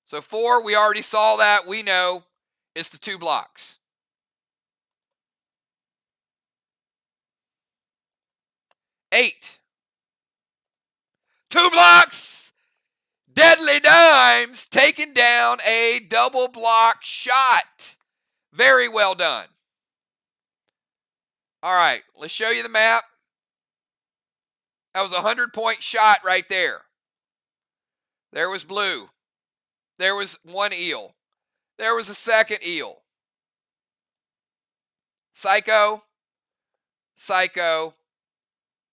So 4, we already saw that. We know it's the 2 blocks. 8. 2 blocks. Deadly Dimes taking down a double block shot. Very well done. All right, let's show you the map. That was a 100-point shot right there. There was blue. There was 1 eel. There was a 2nd eel. Psycho, Psycho,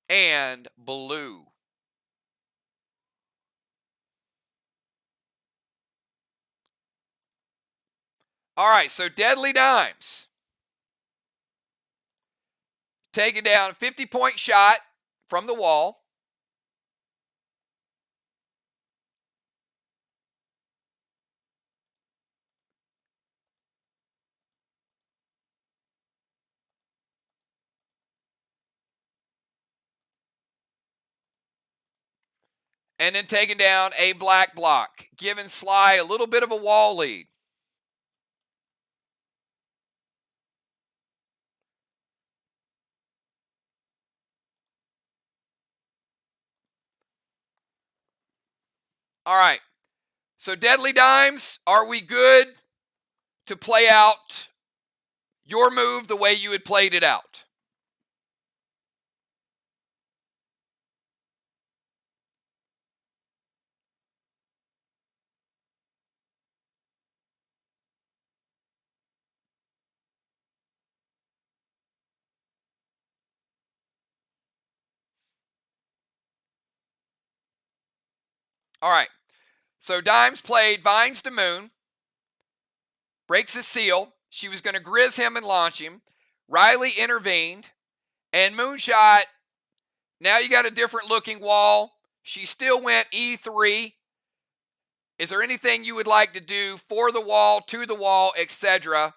and blue. All right, so Deadly Dimes taking down a 50-point shot from the wall. And then taking down a black block, giving Sly a little bit of a wall lead. All right. So Deadly Dimes, are we good to play out your move the way you had played it out? All right. So Dimes played Vines to Moon, breaks his seal. She was going to grizz him and launch him. Riley intervened, and Moonshot, now you got a different looking wall. She still went E3. Is there anything you would like to do for the wall, to the wall, etc.?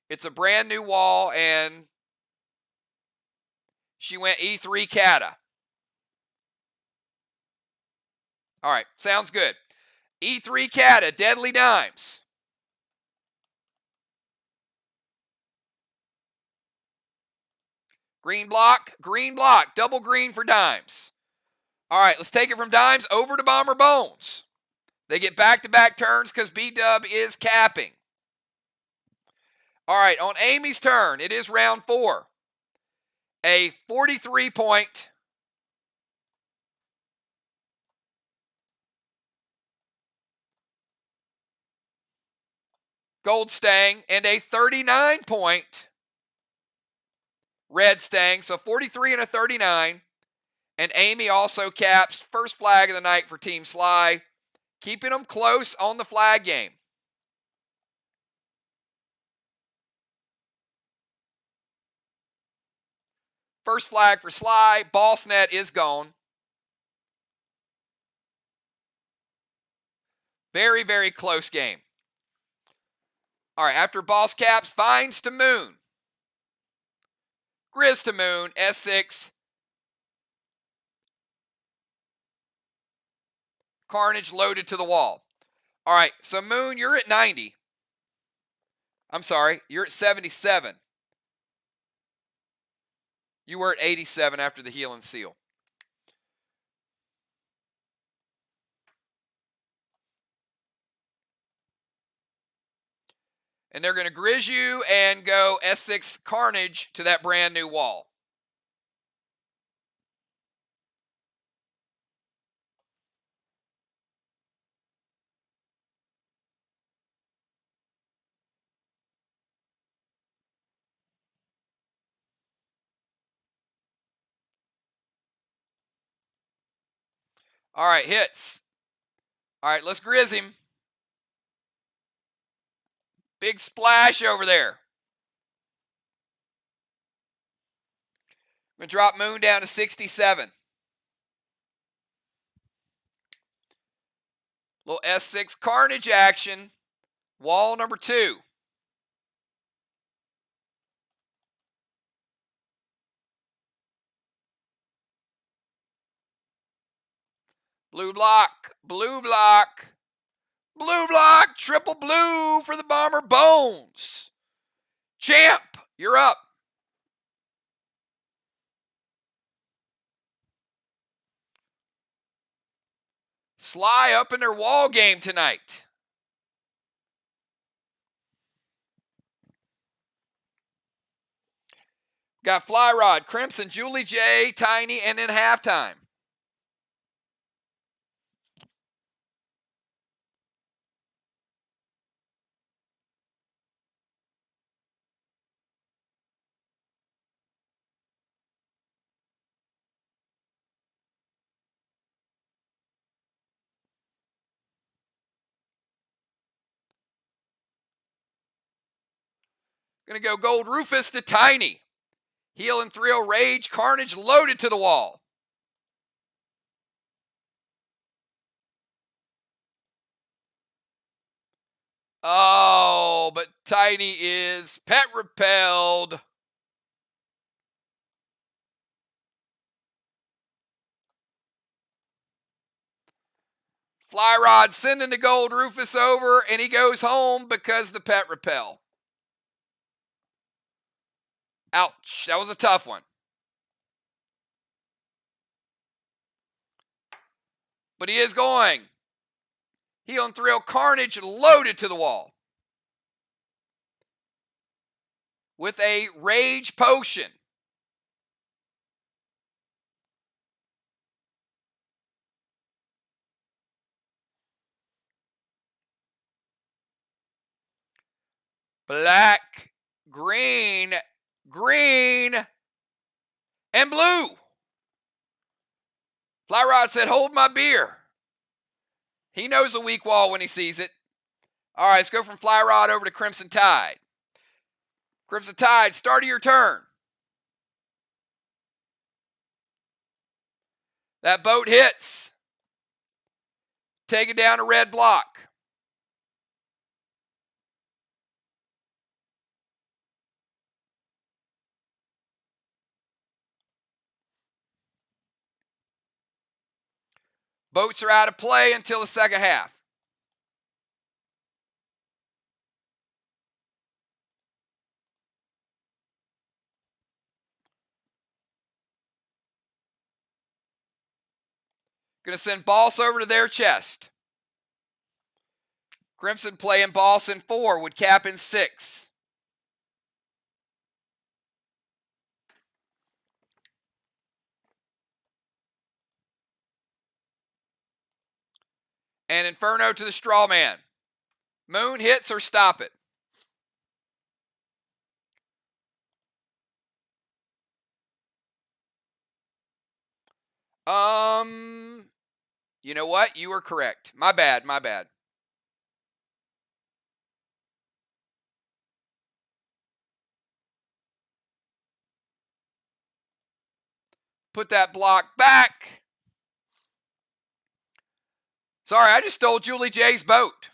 It's a brand new wall, and she went E3 Kata. All right, sounds good. E3 Kata, Deadly Dimes. Green block, double green for dimes. All right, let's take it from dimes over to Bomber Bones. They get back-to-back turns because B-Dub is capping. All right, on Amy's turn, it is round 4. A 43-point gold stang and a 39-point red stang. So 43 and a 39. And Amy also caps first flag of the night for Team Sly, keeping them close on the flag game. First flag for Sly. Boss net is gone. Very, very close game. All right, after boss caps, Vines to Moon. Grizz to Moon, S6. Carnage loaded to the wall. All right, so Moon, you're at 90. I'm sorry, you're at 77. You were at 87 after the heal and seal. And they're going to grizz you and go S6 Carnage to that brand new wall. All right, hits. All right, let's grizz him. Big splash over there. I'm going to drop Moon down to 67. Little S6 Carnage action. Wall number 2. Blue block, blue block, blue block, triple blue for the Bomber Bones. Champ, you're up. Sly up in their wall game tonight. Got Fly Rod, Crimson, Julie J, Tiny, and then halftime. Gonna go Gold Rufus to Tiny. Heal and Thrill, Rage, Carnage loaded to the wall. Oh, but Tiny is pet repelled. Fly Rod sending the Gold Rufus over, and he goes home because the pet repel. Ouch, that was a tough one. But he is going. Heal and Thrill, Carnage loaded to the wall. With a Rage Potion. Black, green, green, and blue. Fly Rod said, hold my beer. He knows a weak wall when he sees it. All right, let's go from Fly Rod over to Crimson Tide. Crimson Tide, start of your turn. That boat hits. Take it down a red block. Boats are out of play until the second half. Going to send Boss over to their chest. Crimson playing Boss in 4 with cap in 6. And Inferno to the straw man. Moon hits or stop it. You know what? You were correct. My bad. Put that block back. Sorry, I just stole Julie J's boat.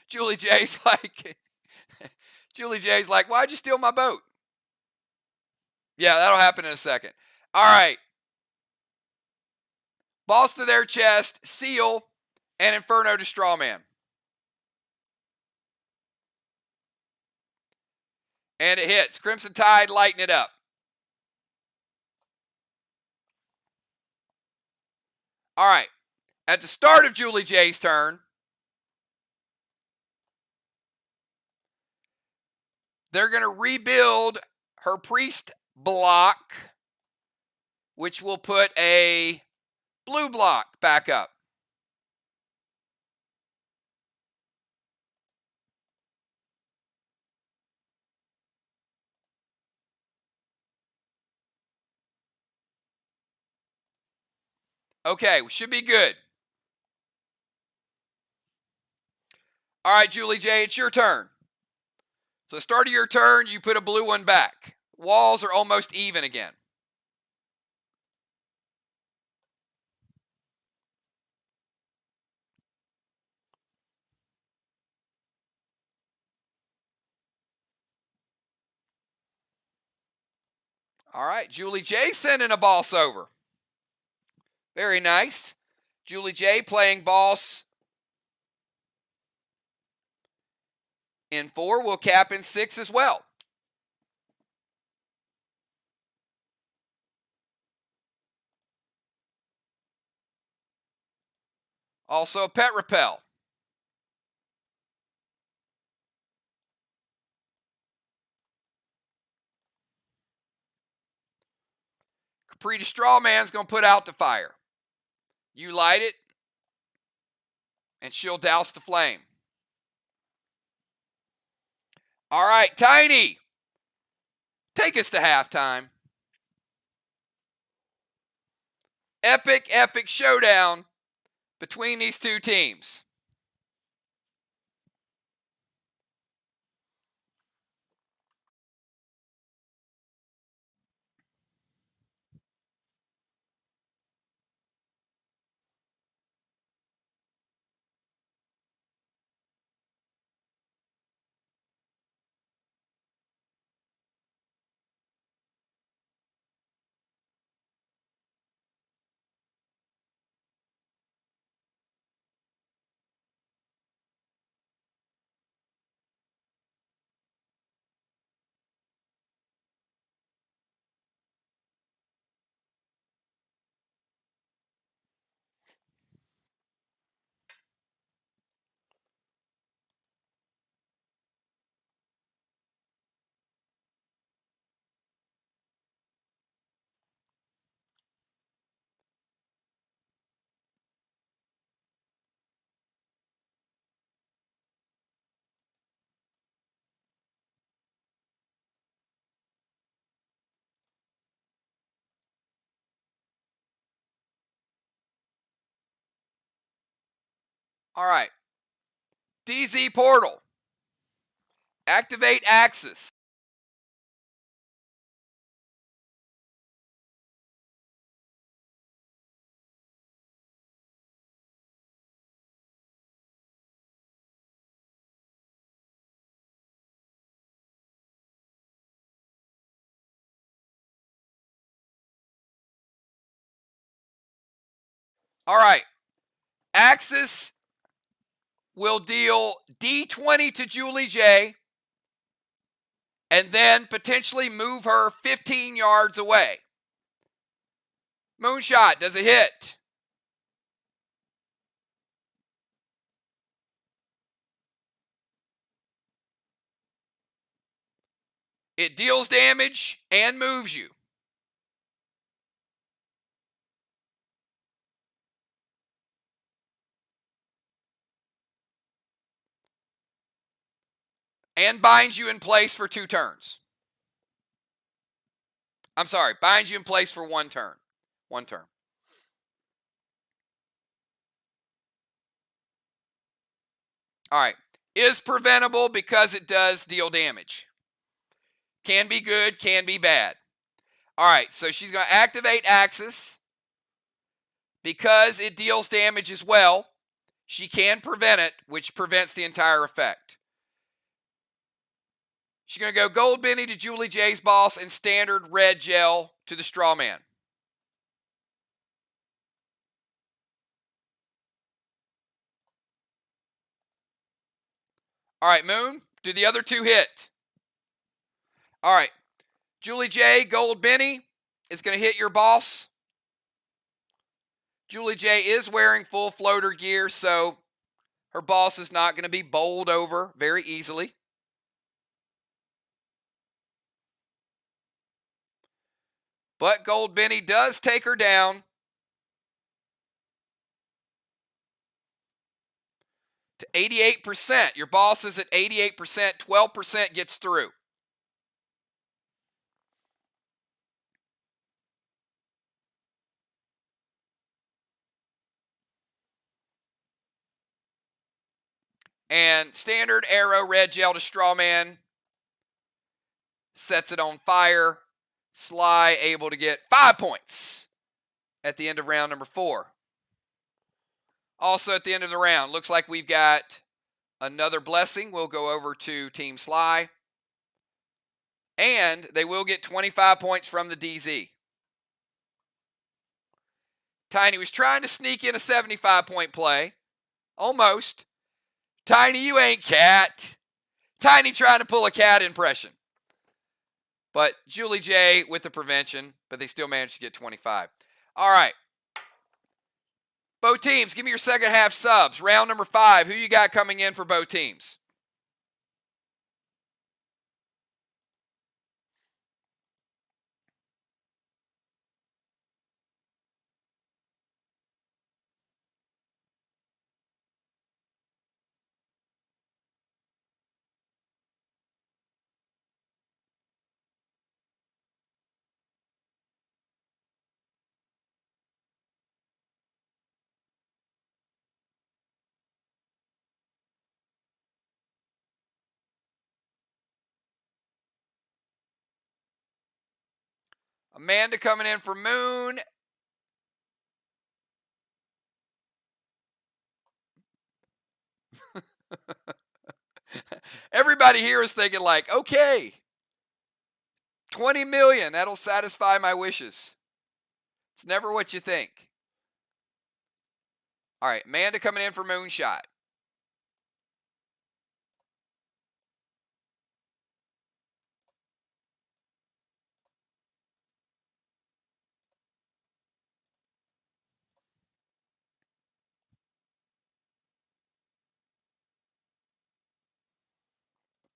Julie J's like, why'd you steal my boat? Yeah, that'll happen in a second. All right. Boss to their chest, Seal, and Inferno to Strawman. And it hits. Crimson Tide, lighten it up. All right. At the start of Julie J's turn, they're going to rebuild her priest block, which will put a blue block back up. Okay, we should be good. All right, Julie J, it's your turn. So start of your turn, you put a blue one back. Walls are almost even again. All right, Julie J sending a boss over. Very nice. Julie J playing boss in 4. Will cap in 6 as well. Also a pet repel. Capri to Straw Man's going to put out the fire. You light it, and she'll douse the flame. All right, Tiny, take us to halftime. Epic showdown between these two teams. All right. DZ portal. Activate axis. All right. Axis will deal D20 to Julie J and then potentially move her 15 yards away. Moonshot, does it hit? It deals damage and moves you. And binds you in place for 2 turns. I'm sorry, binds you in place for 1 turn. 1 turn. All right. Is preventable because it does deal damage. Can be good, can be bad. All right, so she's going to activate Axis. Because it deals damage as well, she can prevent it, which prevents the entire effect. She's going to go Gold Benny to Julie J's boss and standard red gel to the straw man. All right, Moon, do the other 2 hit? All right, Julie J, Gold Benny is going to hit your boss. Julie J is wearing full floater gear, so her boss is not going to be bowled over very easily. But Gold Benny does take her down to 88%. Your boss is at 88%. 12% gets through. And standard arrow red gel to Strawman. Sets it on fire. Sly able to get 5 points at the end of round number 4. Also at the end of the round, looks like we've got another blessing. We'll go over to Team Sly. And they will get 25 points from the DZ. Tiny was trying to sneak in a 75-point play. Almost. Tiny, you ain't cat. Tiny trying to pull a cat impression. But Julie J with the prevention, but they still managed to get 25. All right. Both teams, give me your second half subs. Round number 5, who you got coming in for both teams? Amanda coming in for Moon. Everybody here is thinking like, okay, 20 million, that'll satisfy my wishes. It's never what you think. All right, Amanda coming in for Moonshot.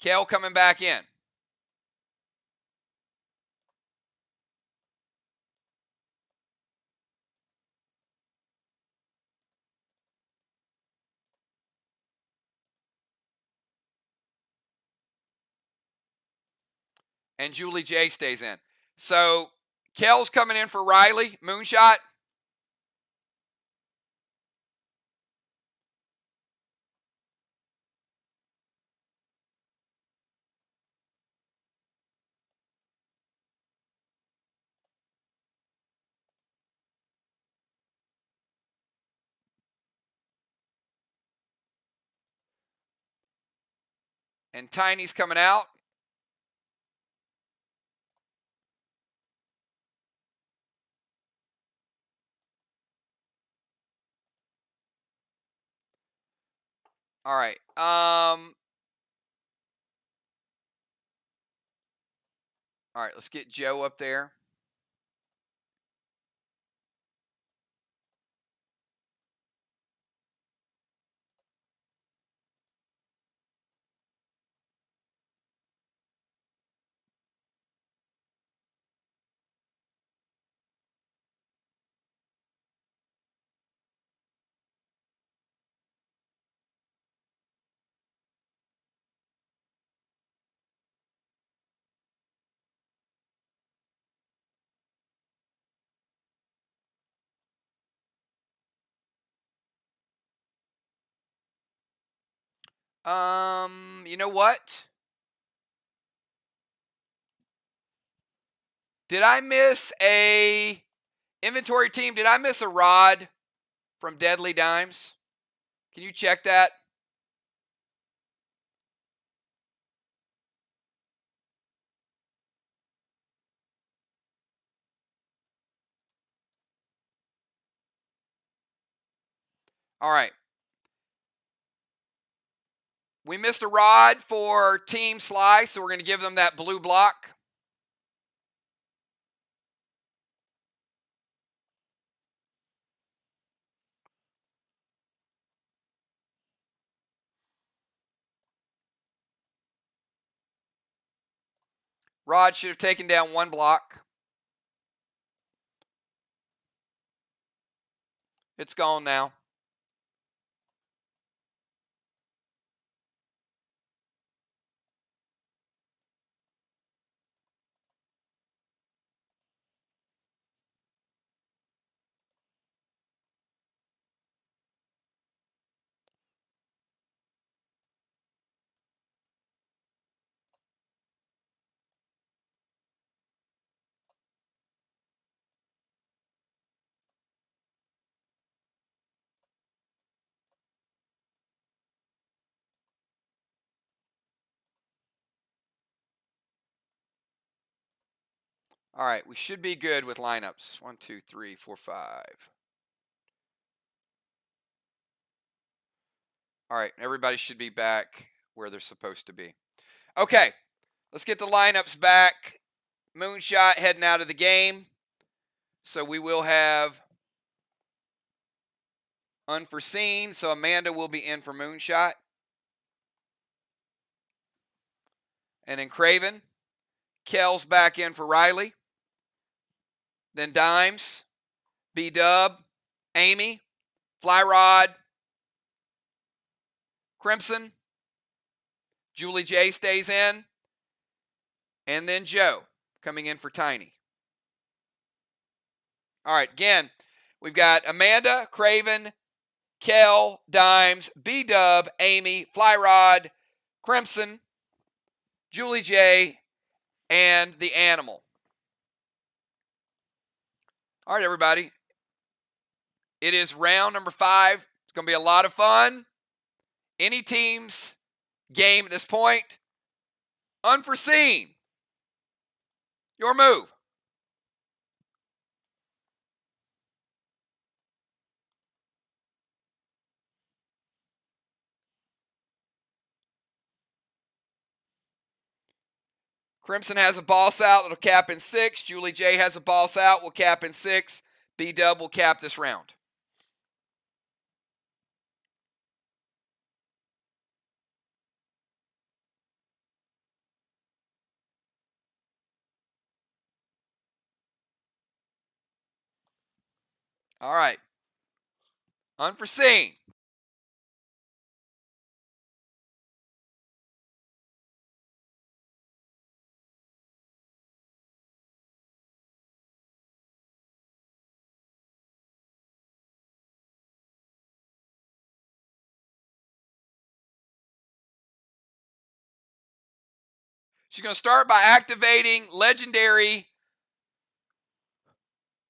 Kel coming back in. And Julie J stays in. So Kel's coming in for Riley, Moonshot. And Tiny's coming out. All right. All right, let's get Joe up there. You know what? Did I miss a inventory team? Did I miss a rod from Deadly Dimes? Can you check that? All right. We missed a rod for Team SLY, so we're going to give them that blue block. Rod should have taken down one block. It's gone now. All right, we should be good with lineups. 1, 2, 3, 4, 5. All right, everybody should be back where they're supposed to be. Okay, let's get the lineups back. Moonshot heading out of the game. So we will have unforeseen. So Amanda will be in for Moonshot. And then Craven. Kel's back in for Riley. Then Dimes, B-Dub, Amy, Fly Rod, Crimson, Julie J stays in, and then Joe coming in for Tiny. All right, again, we've got Amanda, Craven, Kel, Dimes, B-Dub, Amy, Fly Rod, Crimson, Julie J, and the Animal. All right, everybody. It is round number 5. It's going to be a lot of fun. Any team's game at this point. Unforeseen. Your move. Crimson has a boss out that'll cap in 6. Julie J has a boss out, will cap in 6. B-Dub will cap this round. All right. Unforeseen. She's going to start by activating Legendary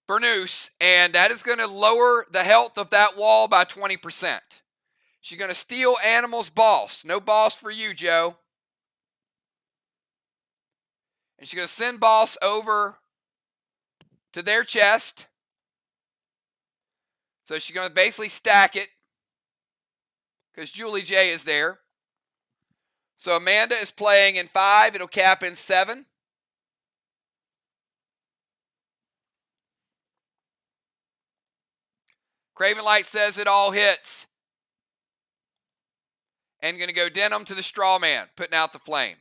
Burnoose, and that is going to lower the health of that wall by 20%. She's going to steal Animal's boss. No boss for you, Joe. And she's going to send boss over to their chest. So she's going to basically stack it because Julie J is there. So Amanda is playing in 5. It'll cap in 7. Craven Light says it all hits. And going to go Denim to the straw man, putting out the flame.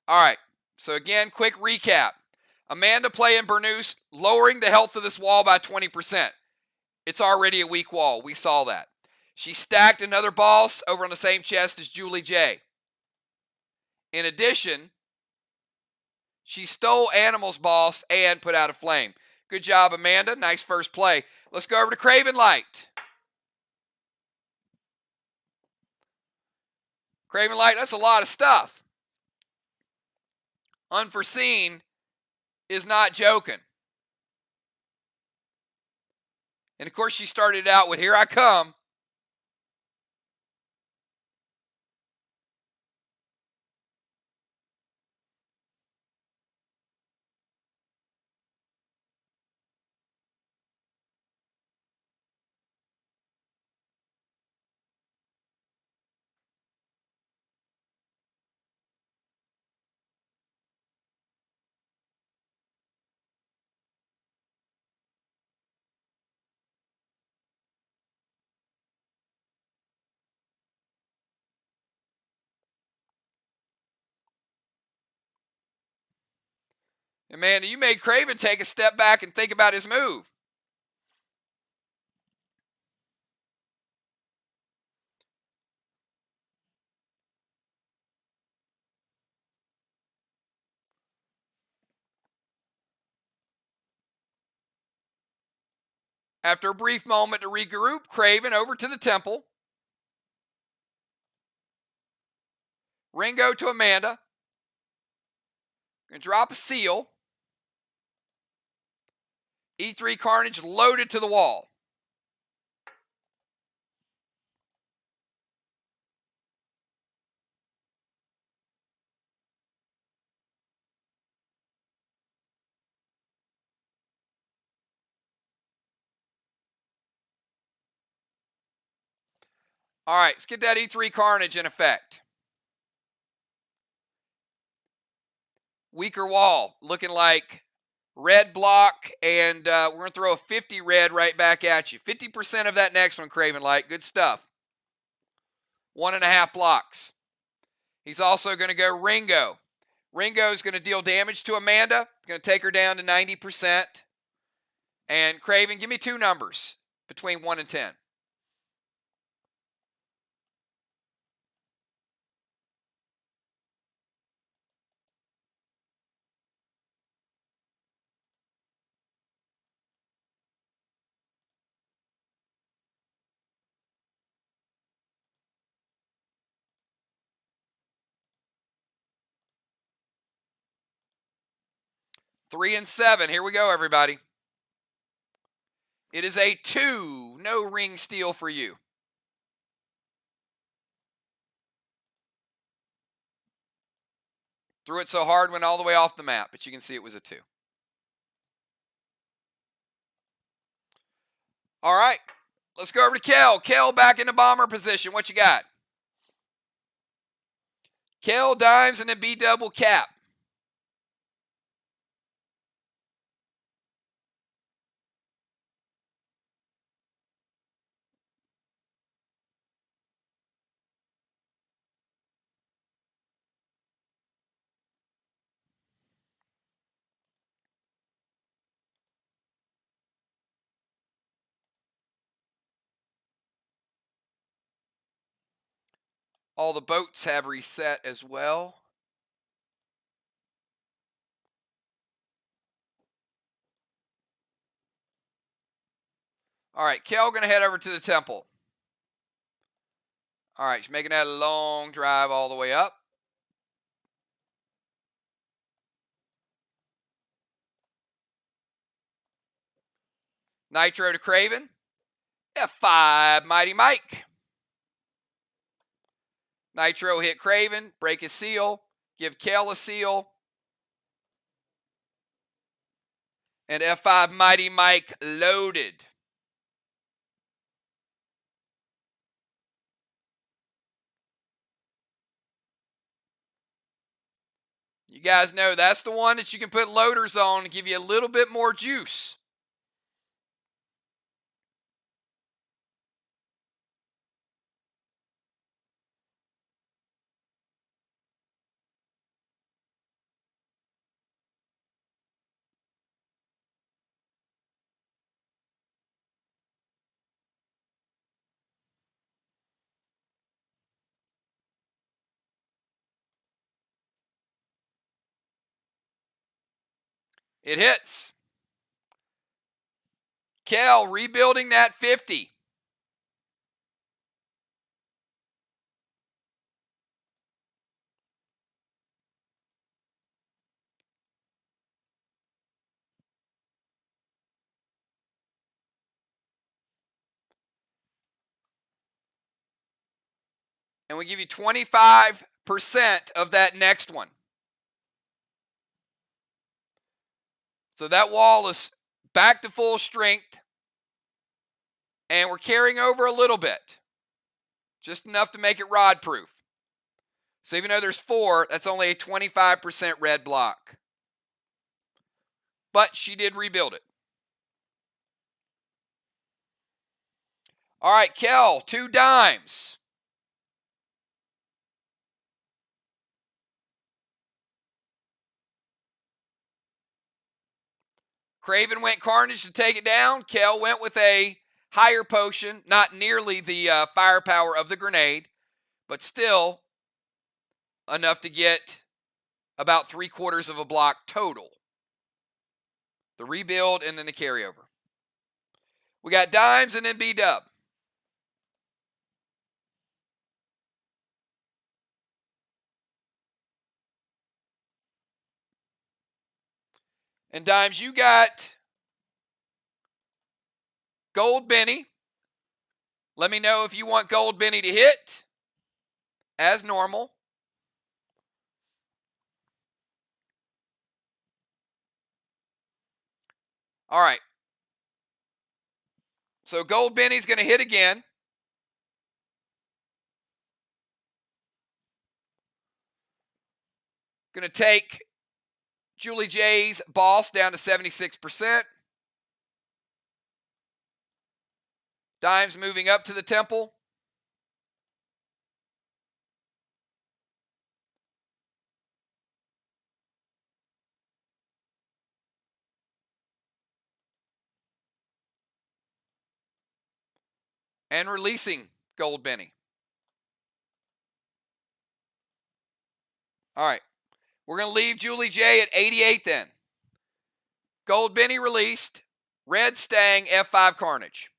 All right. So again, quick recap. Amanda playing Bernous, lowering the health of this wall by 20%. It's already a weak wall. We saw that. She stacked another boss over on the same chest as Julie J. In addition, she stole Animal's boss and put out a flame. Good job, Amanda. Nice first play. Let's go over to Craven Light. Craven Light, that's a lot of stuff. Unforeseen is not joking. And of course, she started out with Here I Come. Amanda, you made Craven take a step back and think about his move. After a brief moment to regroup, Craven over to the temple. Ringo to Amanda. Gonna drop a seal. E3 Carnage loaded to the wall. All right, let's get that E3 Carnage in effect. Weaker wall, looking like red block, and we're going to throw a 50 red right back at you. 50% of that next one, Craven Light. Good stuff. 1.5 blocks. He's also going to go Ringo. Ringo is going to deal damage to Amanda. Going to take her down to 90%. And Craven, give me 2 numbers between 1 and 10. Three and 7. Here we go, everybody. It is a 2. No ring steal for you. Threw it so hard, went all the way off the map, but you can see it was a 2. All right, let's go over to Kel. Kel back in the bomber position. What you got? Kel dimes and then B double cap. All the boats have reset as well. All right, Kel going to head over to the temple. All right, she's making that a long drive all the way up. Nitro to Craven. F5, Mighty Mike. Nitro hit Craven, break his seal, give Kel a seal. And F5 Mighty Mike loaded. You guys know that's the one that you can put loaders on and give you a little bit more juice. It hits. Kel rebuilding that 50. And we give you 25% of that next one. So that wall is back to full strength. And we're carrying over a little bit. Just enough to make it rod proof. So even though there's 4, that's only a 25% red block. But she did rebuild it. All right, Kel, 2 dimes. Craven went Carnage to take it down. Kel went with a higher potion, not nearly the firepower of the grenade, but still enough to get about 3/4 of a block total. The rebuild and then the carryover. We got dimes and then B-dub. And dimes, you got Gold Benny. Let me know if you want Gold Benny to hit as normal. All right. So Gold Benny's going to hit again. Going to take Julie J's boss down to 76%. Dimes moving up to the temple. And releasing Gold Benny. All right. We're going to leave Julie J at 88 then. Gold Benny released. Red Stang, F5 Carnage.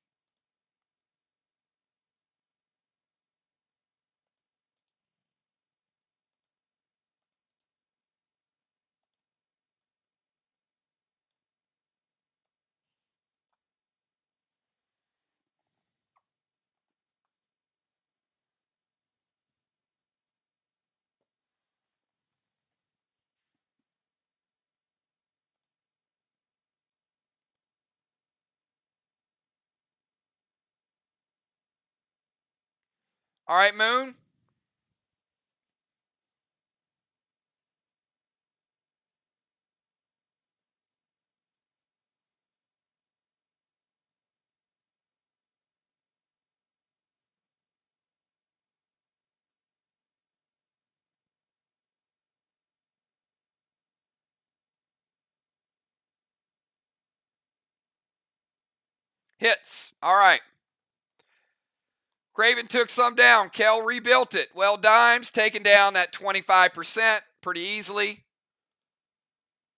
All right, Moon. Hits. All right. Craven took some down. Kel rebuilt it. Well, dimes taking down that 25% pretty easily.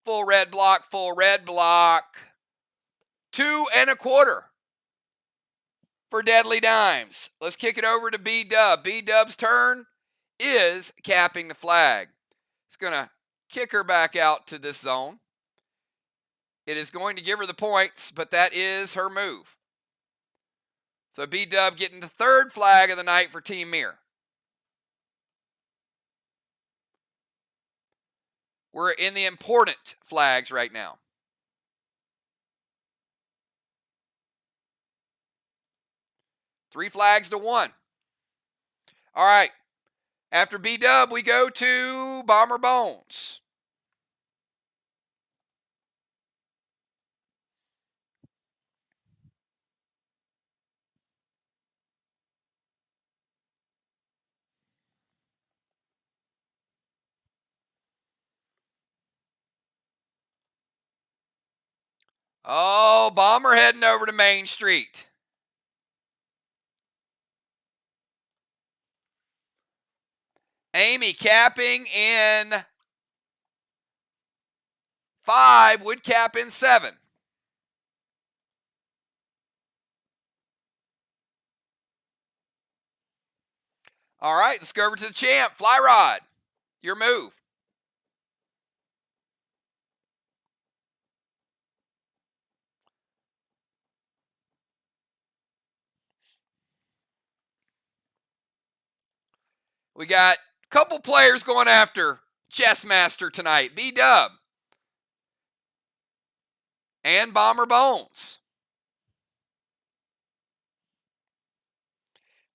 Full red block, full red block. 2 1/4 for Deadly Dimes. Let's kick it over to B-dub. B-dub's turn is capping the flag. It's going to kick her back out to this zone. It is going to give her the points, but that is her move. So B-dub getting the 3rd flag of the night for Team MIR. We're in the important flags right now. 3 flags to 1. All right. After B-Dub, we go to Bomber Bones. Oh, Bomber heading over to Main Street. Amy capping in 5, would cap in 7. All right, let's go over to the champ. Fly Rod, your move. We got a couple players going after Chessmaster tonight. B-Dub and Bomber Bones.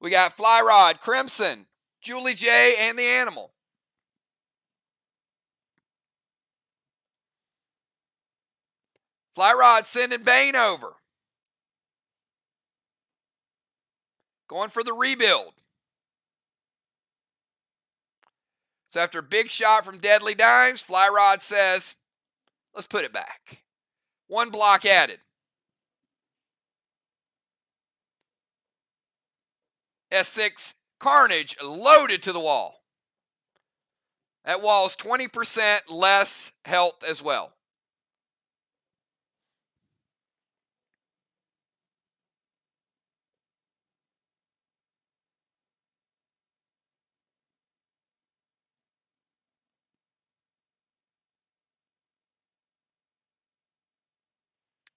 We got Fly Rod, Crimson, Julie J, and the Animal. Fly Rod sending Bane over. Going for the rebuild. So after a big shot from Deadly Dimes, Fly Rod says, let's put it back. 1 block added. S6 Carnage loaded to the wall. That wall is 20% less health as well.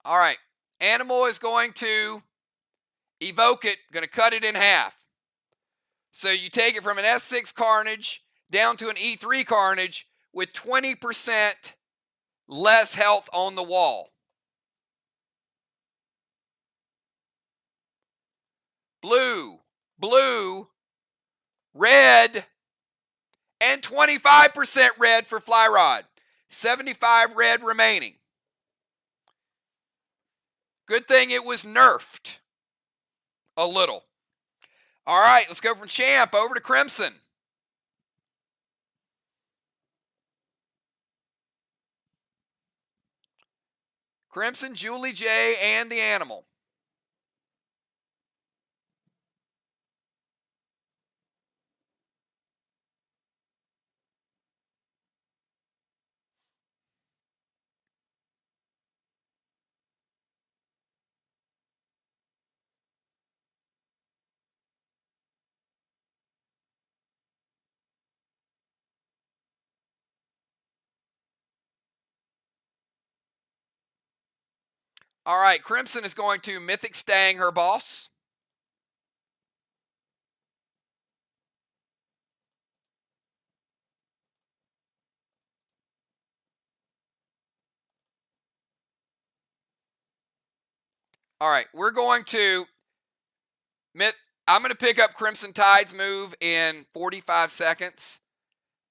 All right. Animal is going to evoke it, going to cut it in half. So you take it from an S6 Carnage down to an E3 Carnage with 20% less health on the wall. Blue, blue, red, and 25% red for Fly Rod. 75 red remaining. Good thing it was nerfed a little. All right, let's go from Champ over to Crimson. Crimson, Julie J, and the Animal. All right, Crimson is going to Mythic Stang her boss. All right, we're going to I'm going to pick up Crimson Tide's move in 45 seconds.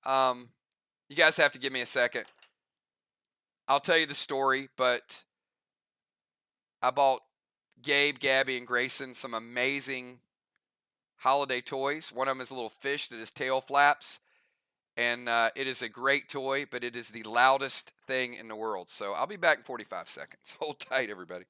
You guys have to give me a second. I'll tell you the story, but I bought Gabe, Gabby, and Grayson some amazing holiday toys. One of them is a little fish that his tail flaps, and it is a great toy, but it is the loudest thing in the world. So I'll be back in 45 seconds. Hold tight, everybody.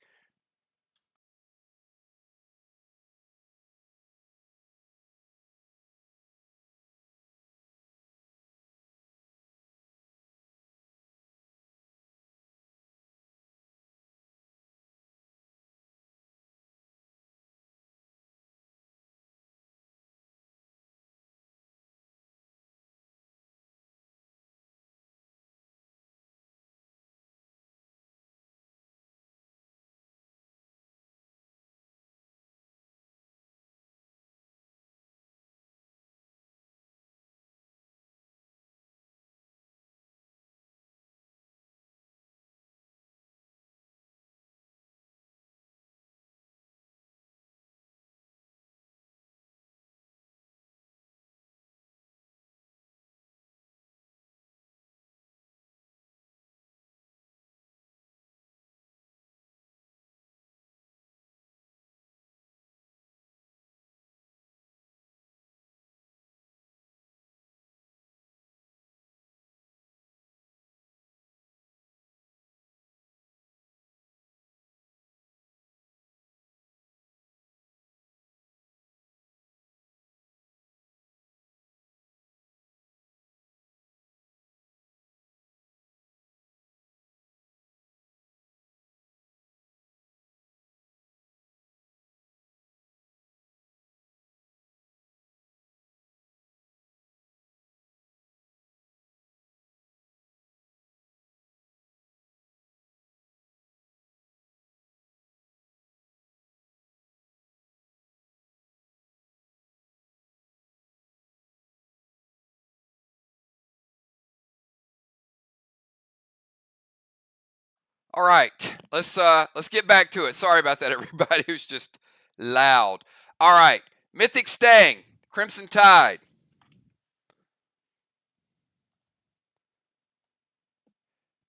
All right, let's get back to it. Sorry about that, everybody. It was just loud. All right, Mythic Stang, Crimson Tide.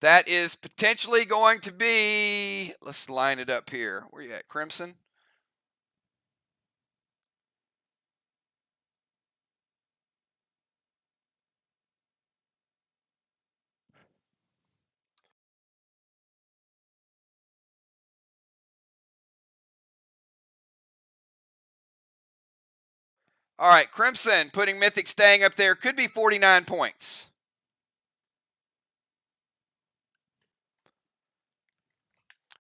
That is potentially going to be, let's line it up here. Where you at, Crimson? All right, Crimson putting Mythic Stang up there. Could be 49 points.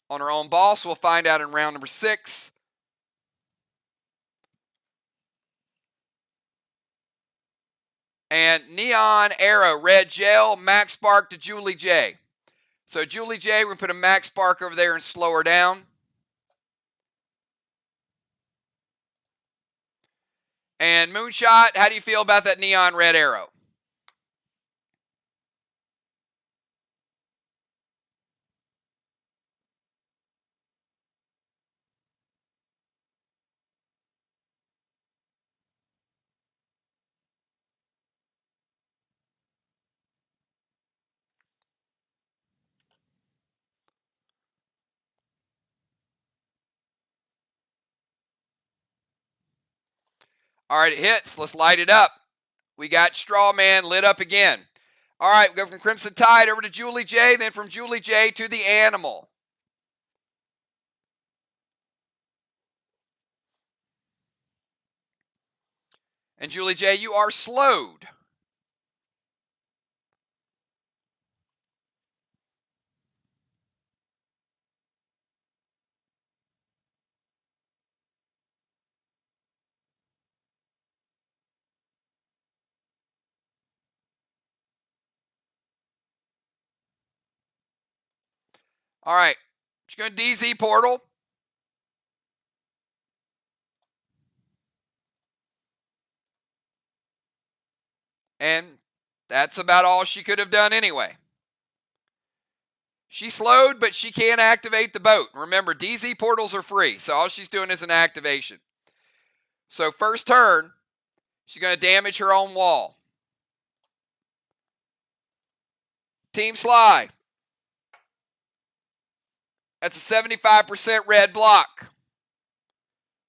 On her own boss, we'll find out in round number 6. And Neon Arrow, Red Gel, Max Spark to Julie J. So Julie J, we're going to put a Max Spark over there and slow her down. And Moonshot, how do you feel about that Neon Red Arrow? All right, it hits. Let's light it up. We got Strawman lit up again. All right, we go from Crimson Tide over to Julie J, then from Julie J to the Animal. And Julie J, you are slowed. All right, she's going to DZ Portal. And that's about all she could have done anyway. She slowed, but she can't activate the boat. Remember, DZ portals are free, so all she's doing is an activation. So first turn, she's going to damage her own wall. Team Sly. That's a 75% red block.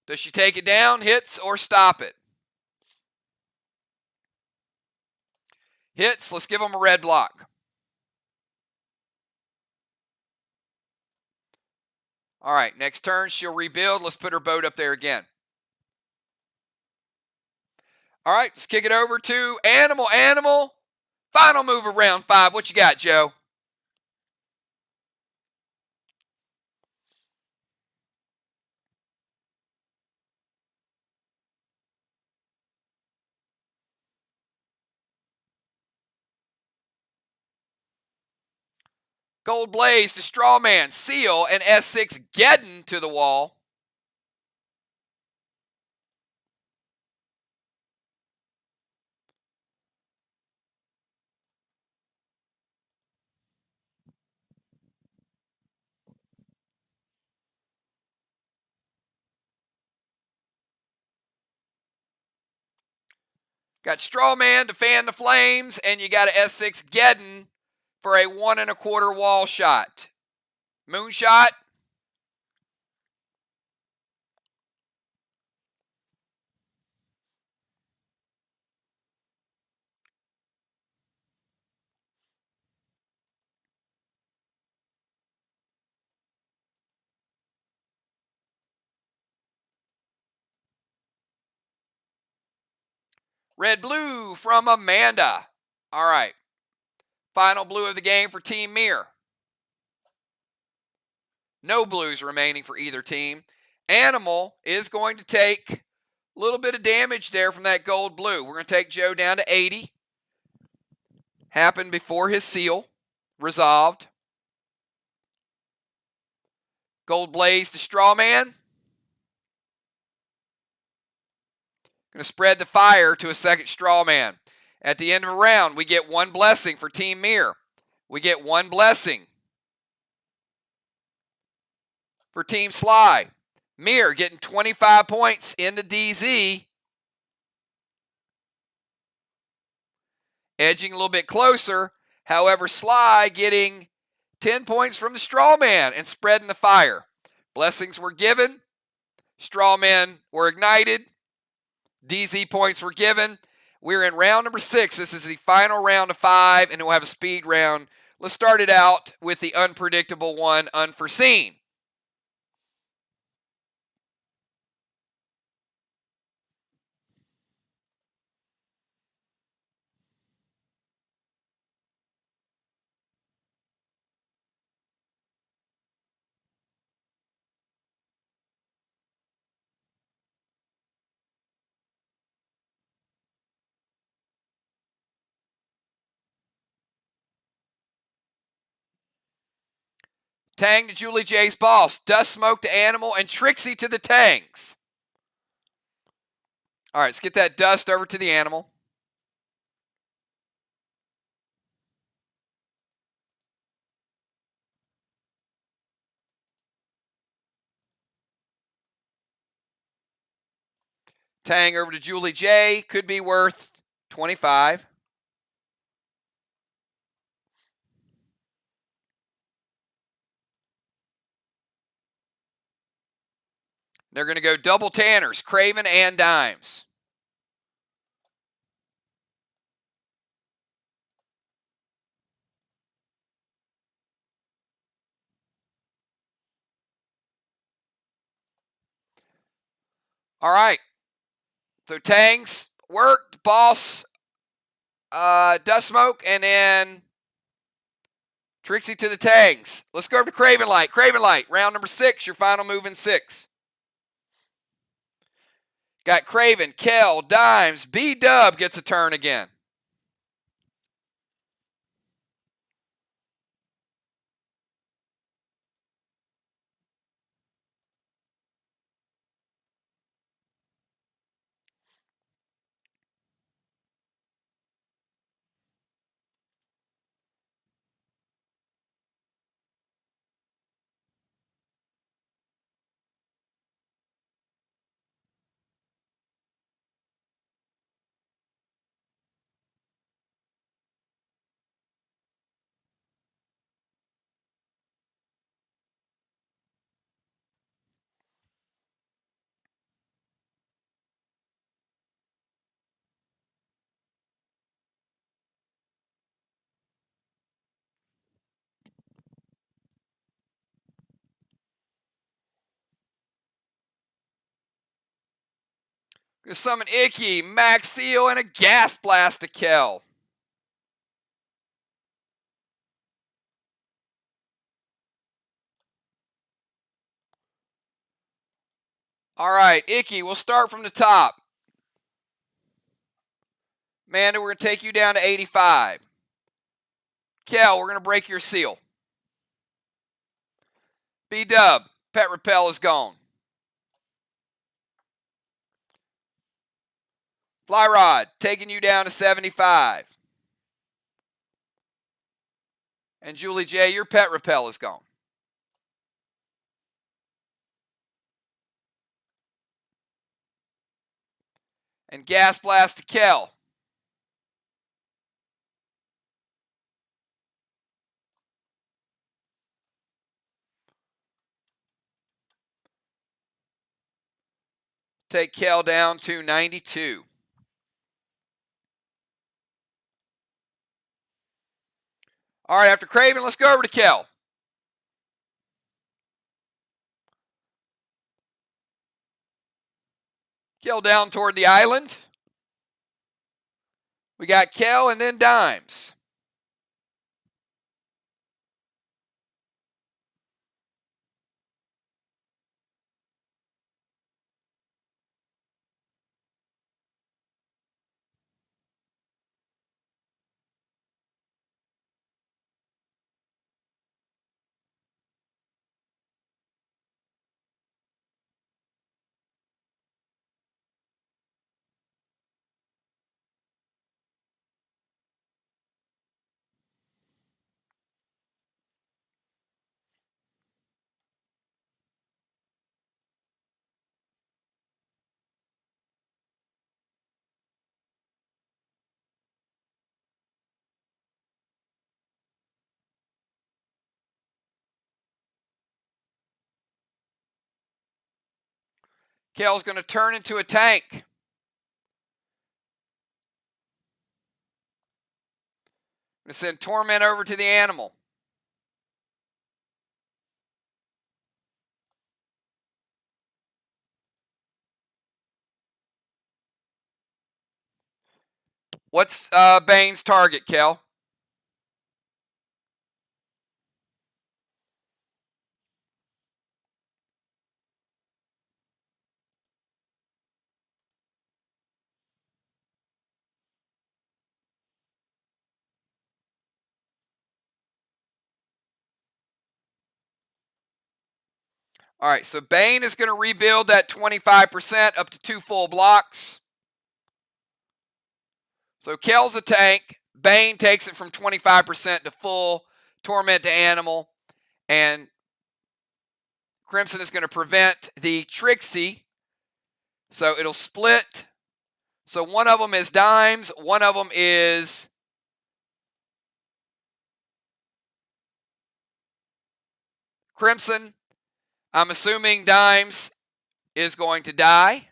Does she take it down, hits, or stop it? Hits, let's give them a red block. All right, next turn, she'll rebuild. Let's put her boat up there again. All right, let's kick it over to Animal. Animal, final move of round 5. What you got, Joe? Gold Blaze to Strawman, Seal, and S6 Geddon to the wall. Got Strawman to fan the flames, and you got a S6 Geddon for a 1 1/4 wall shot. Moonshot. Red blue from Amanda. All right. Final blue of the game for Team MIR. No blues remaining for either team. Animal is going to take a little bit of damage there from that gold blue. We're going to take Joe down to 80. Happened before his seal. Resolved. Gold Blaze to Strawman. Going to spread the fire to a second Strawman. At the end of a round, we get 1 blessing for Team MIR. We get 1 blessing. for Team SLY. MIR getting 25 points in the DZ. Edging a little bit closer. However, SLY getting 10 points from the Strawman and spreading the fire. Blessings were given. Strawmen were ignited. DZ points were given. We're in round number 6. This is the final round of 5, and we'll have a speed round. Let's start it out with the unpredictable one, unforeseen. Tang to Julie J's boss. Dust Smoke to Animal, and Trixie to the Tangs. All right, let's get that dust over to the Animal. Tang over to Julie J. Could be worth 25. They're going to go double Tanners, Craven and Dimes. All right. So Tangs worked, boss, Dust Smoke, and then Trixie to the Tangs. Let's go over to Craven Light. Craven Light, round number 6, your final move in 6. Got Craven, Kel, Dimes, B-Dub gets a turn again. Gonna summon Icky, Max Seal, and a Gas Blast to Kel. All right, Icky, we'll start from the top. Amanda, we're going to take you down to 85. Kel, we're going to break your seal. B-Dub, Pet Repel is gone. Fly Rod, taking you down to 75. And Julie J, your Pet Repel is gone. And Gas Blast to Kel. Take Kel down to 92. All right, after Craven, let's go over to Kel. Kel down toward the island. We got Kel and then Dimes. Kel's going to turn into a tank. I'm going to send Torment over to the animal. What's Bane's target, Kel? All right, so Bane is going to rebuild that 25% up to 2 full blocks. So Kel's a tank. Bane takes it from 25% to full. Torment to animal. And Crimson is going to prevent the Trixie. So it'll split. So one of them is Dimes. One of them is Crimson. I'm assuming Dimes is going to die.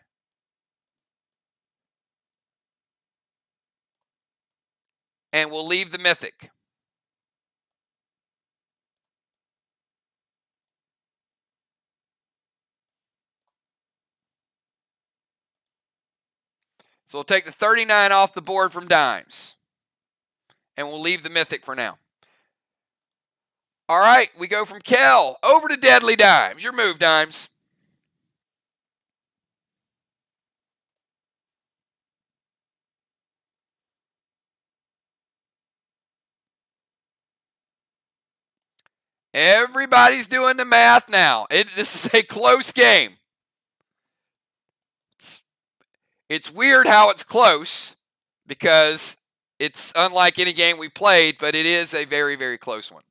And we'll leave the Mythic. So we'll take the 39 off the board from Dimes. And we'll leave the Mythic for now. All right, we go from Kel over to Deadly Dimes. Your move, Dimes. Everybody's doing the math now. This is a close game. It's weird how it's close because it's unlike any game we played, but it is a very, very close one.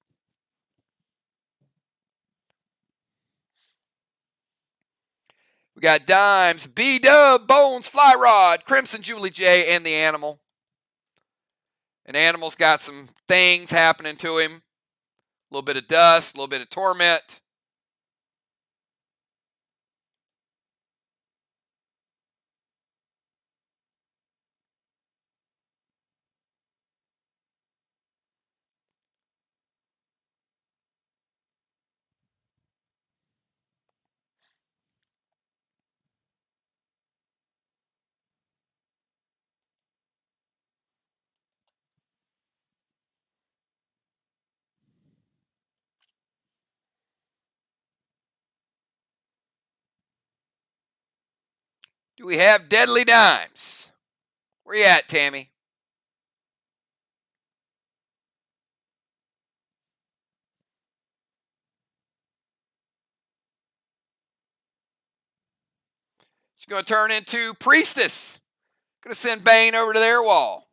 We got Dimes, B-Dub, Bones, Fly Rod, Crimson, Julie J, and the Animal. And Animal's got some things happening to him. A little bit of dust, a little bit of torment. Do we have Deadly Dimes? Where you at, Tammy? She's going to turn into Priestess. Going to send Bane over to their wall.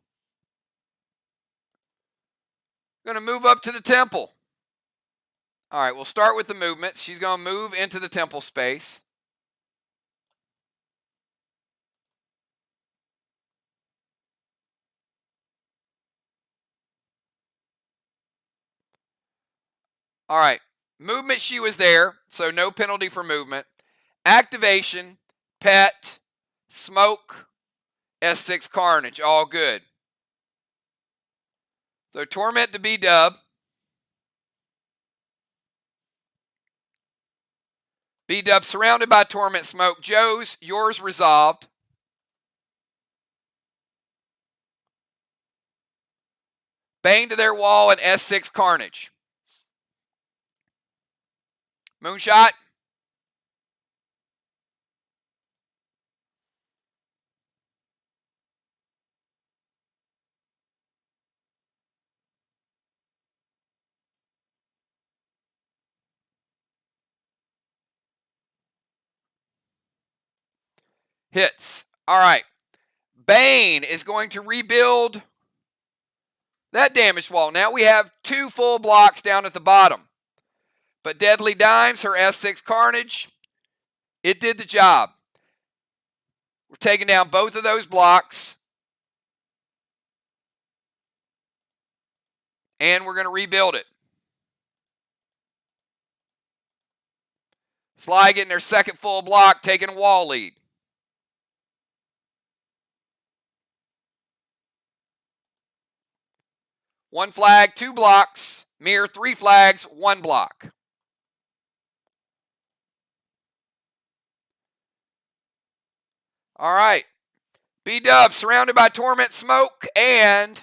Going to move up to the temple. All right, we'll start with the movement. She's going to move into the temple space. All right, movement, she was there, so no penalty for movement. Activation, pet, smoke, S6 Carnage, all good. So Torment to B-Dub. B-Dub surrounded by Torment Smoke. Joe's, yours resolved. Bane to their wall and S6 Carnage. Moonshot. Hits. All right. Bane is going to rebuild that damaged wall. Now we have 2 full blocks down at the bottom. But Deadly Dimes, her S6 Carnage, it did the job. We're taking down both of those blocks. And we're going to rebuild it. SLY getting their second full block, taking a wall lead. One flag, 2 blocks. MIR, 3 flags, 1 block. All right. B-Dub surrounded by torment smoke and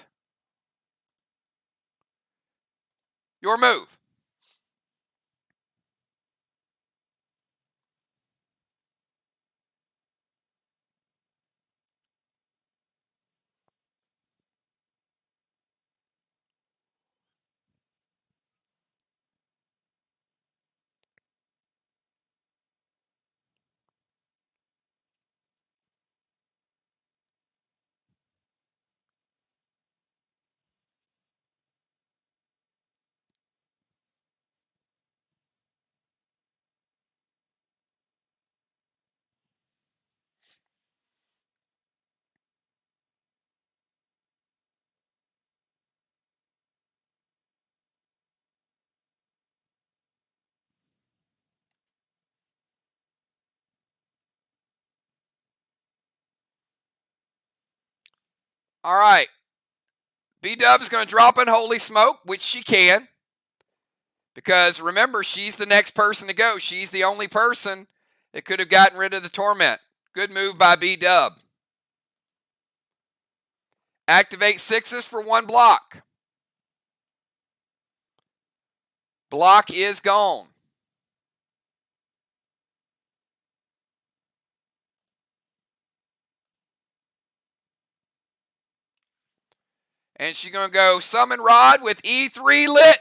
your move. All right. B-Dub is going to drop in Holy Smoke, which she can. Because remember, she's the next person to go. She's the only person that could have gotten rid of the torment. Good move by B-Dub. Activate 6s for 1 block. Block is gone. And she's going to go Summon Rod with E3 lit.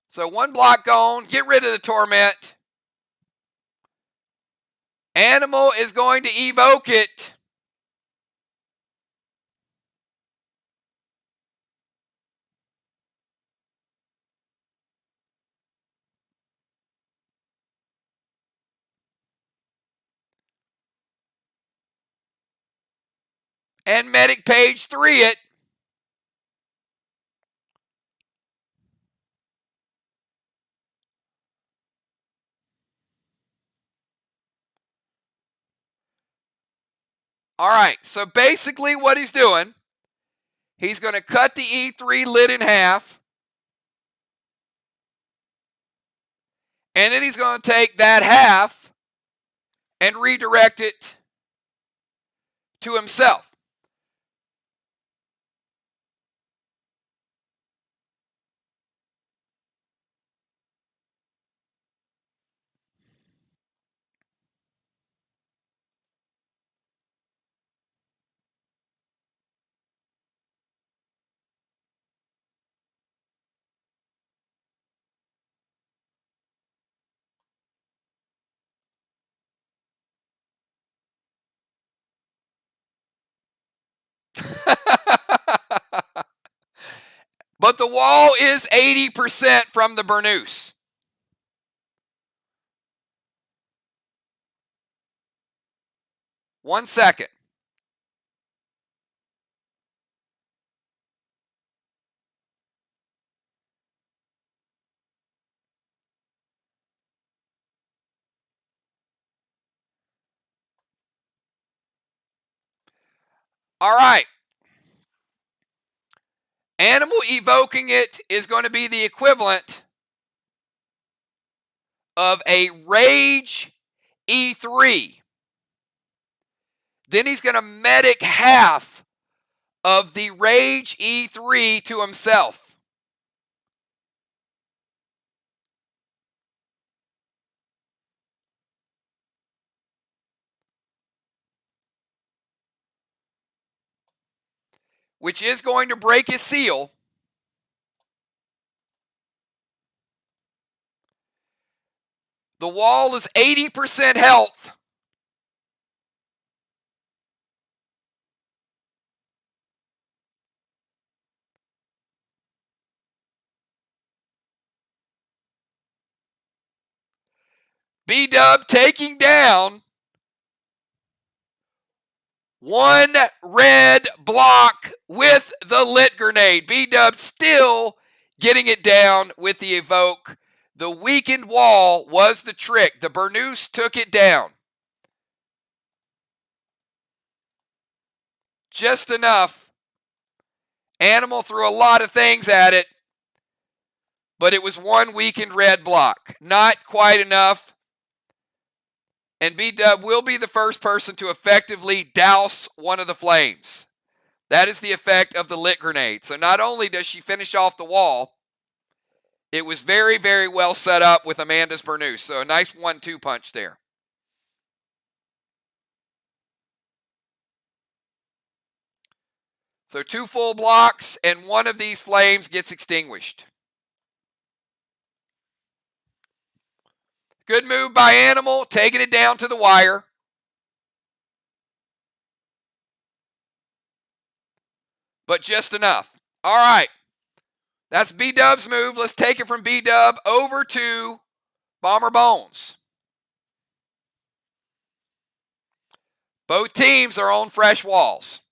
So 1 block gone. Get rid of the torment. Animal is going to evoke it. And Medic Page 3 it. All right, so basically what he's doing, he's going to cut the E3 lit in half. And then he's going to take that half and redirect it to himself. But the wall is 80% from the Burnous. One second. All right. Animal evoking it is going to be the equivalent of a Rage E3. Then he's going to medic half of the Rage E3 to himself. Which is going to break his seal. The wall is 80% health. B-Dub taking down One red block with the lit grenade. B-Dub still getting it down with the evoke. The weakened wall was the trick. The Burnous took it down. Just enough. Animal threw a lot of things at it, but it was one weakened red block. Not quite enough. And B-Dub will be the first person to effectively douse one of the flames. That is the effect of the lit grenade. So not only does she finish off the wall, it was very, very well set up with Amanda's Burnous. So a nice 1-2 punch there. So 2 full blocks, and one of these flames gets extinguished. Good move by Animal, taking it down to the wire. But just enough. All right. That's B-Dub's move. Let's take it from B-Dub over to Bomber Bones. Both teams are on fresh walls.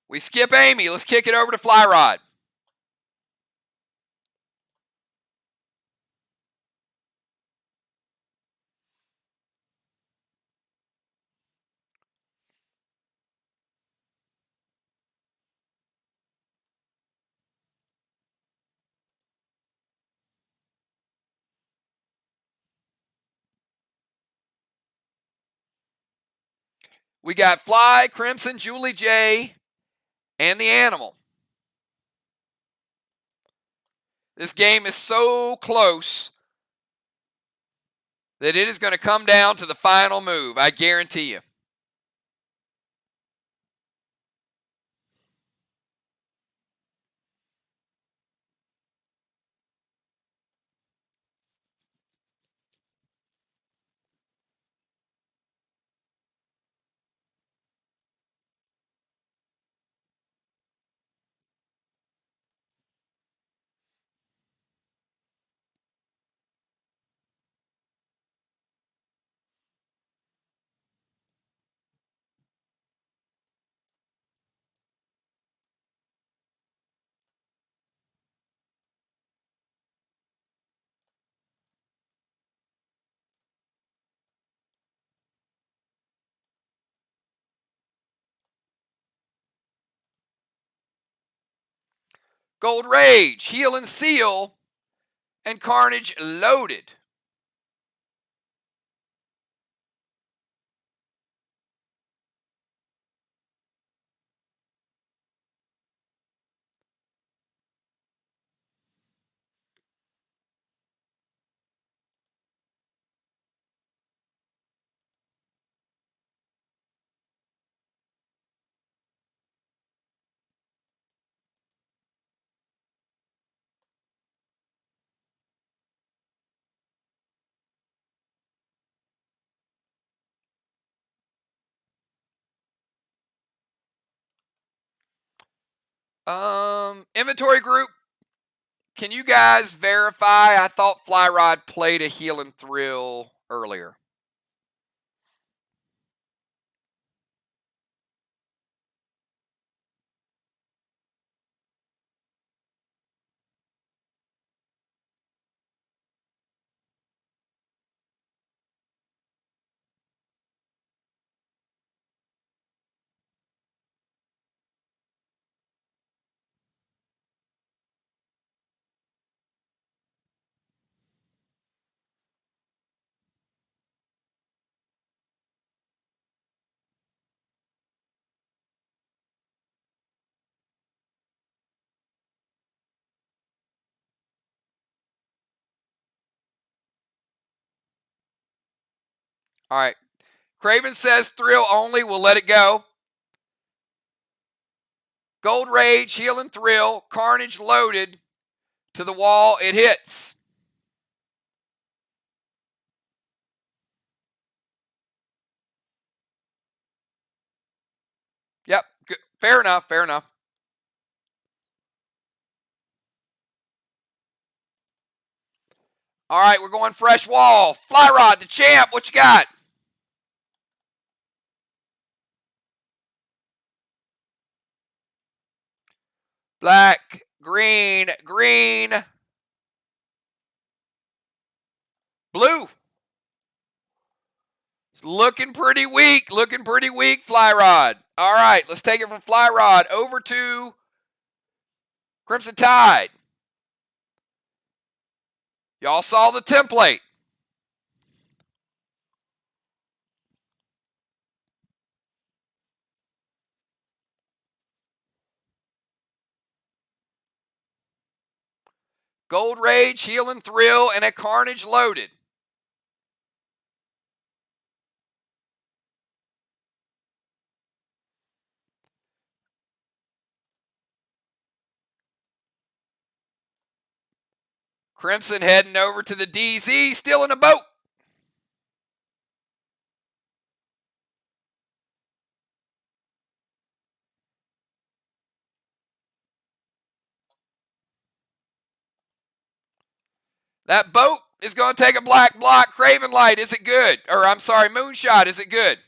We skip Amy. Let's kick it over to Fly Rod. We got Fly, Crimson, Julie J, and the Animal. This game is so close that it is going to come down to the final move. I guarantee you. Gold Rage, Heal and Seal, and Carnage loaded. Inventory group, can you guys verify? I thought Fly Rod played a Heal and Thrill earlier. All right. Craven says thrill only. We'll let it go. Gold Rage, Heal and Thrill, Carnage loaded. To the wall, it hits. Yep, good. Fair enough, fair enough. All right, we're going fresh wall. Fly Rod, the champ, what you got? Black, green, green, blue. It's looking pretty weak, Fly Rod. All right, let's take it from Fly Rod over to Crimson Tide. Y'all saw the template. Gold Rage, Heal and Thrill, and a Carnage loaded. Crimson heading over to the DZ, still in a boat. That boat is going to take a black block. Craven Light, is it good? Or I'm sorry, Moonshot, is it good?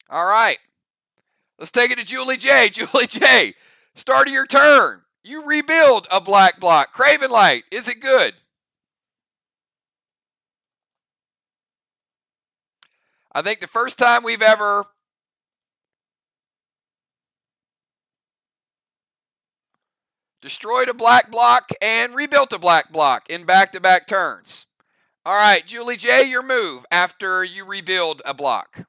All right. Let's take it to Julie J. Julie J, start of your turn. You rebuild a black block. Craven Light, is it good? I think the first time we've ever destroyed a black block and rebuilt a black block in back-to-back turns. All right, Julie J, your move after you rebuild a block.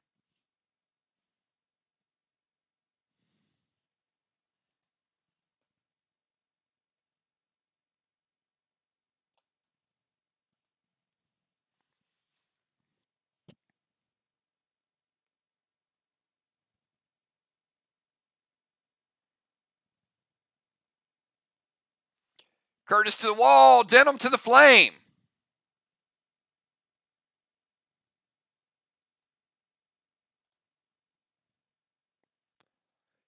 Curtis to the wall, Denim to the flame.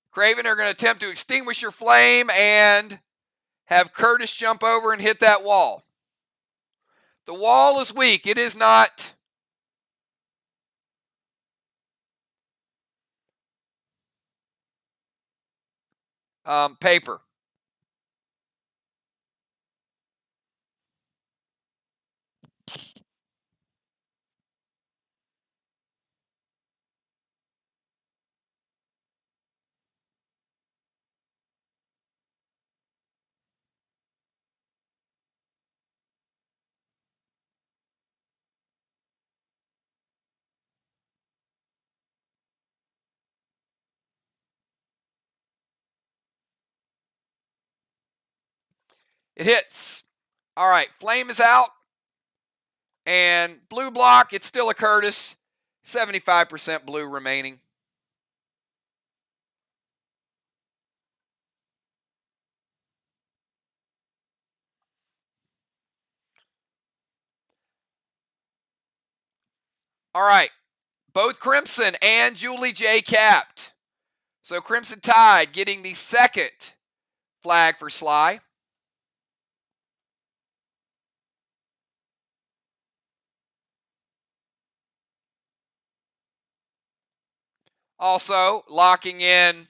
Craven are going to attempt to extinguish your flame and have Curtis jump over and hit that wall. The wall is weak. It is not paper. It hits. All right, flame is out. And blue block, it's still a Curtis. 75% blue remaining. All right, both Crimson and Julie J capped. So Crimson Tide getting the second flag for Sly. Also locking in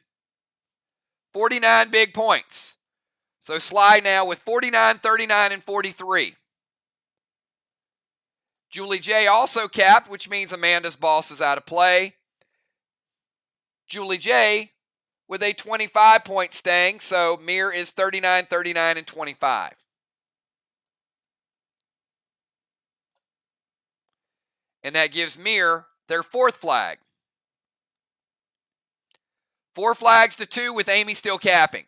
49 big points. So Sly now with 49, 39, and 43. Julie J also capped, which means Amanda's boss is out of play. Julie J with a 25-point stang, so MIR is 39, 39, and 25. And that gives MIR their fourth flag. 4 flags to 2 with Amy still capping.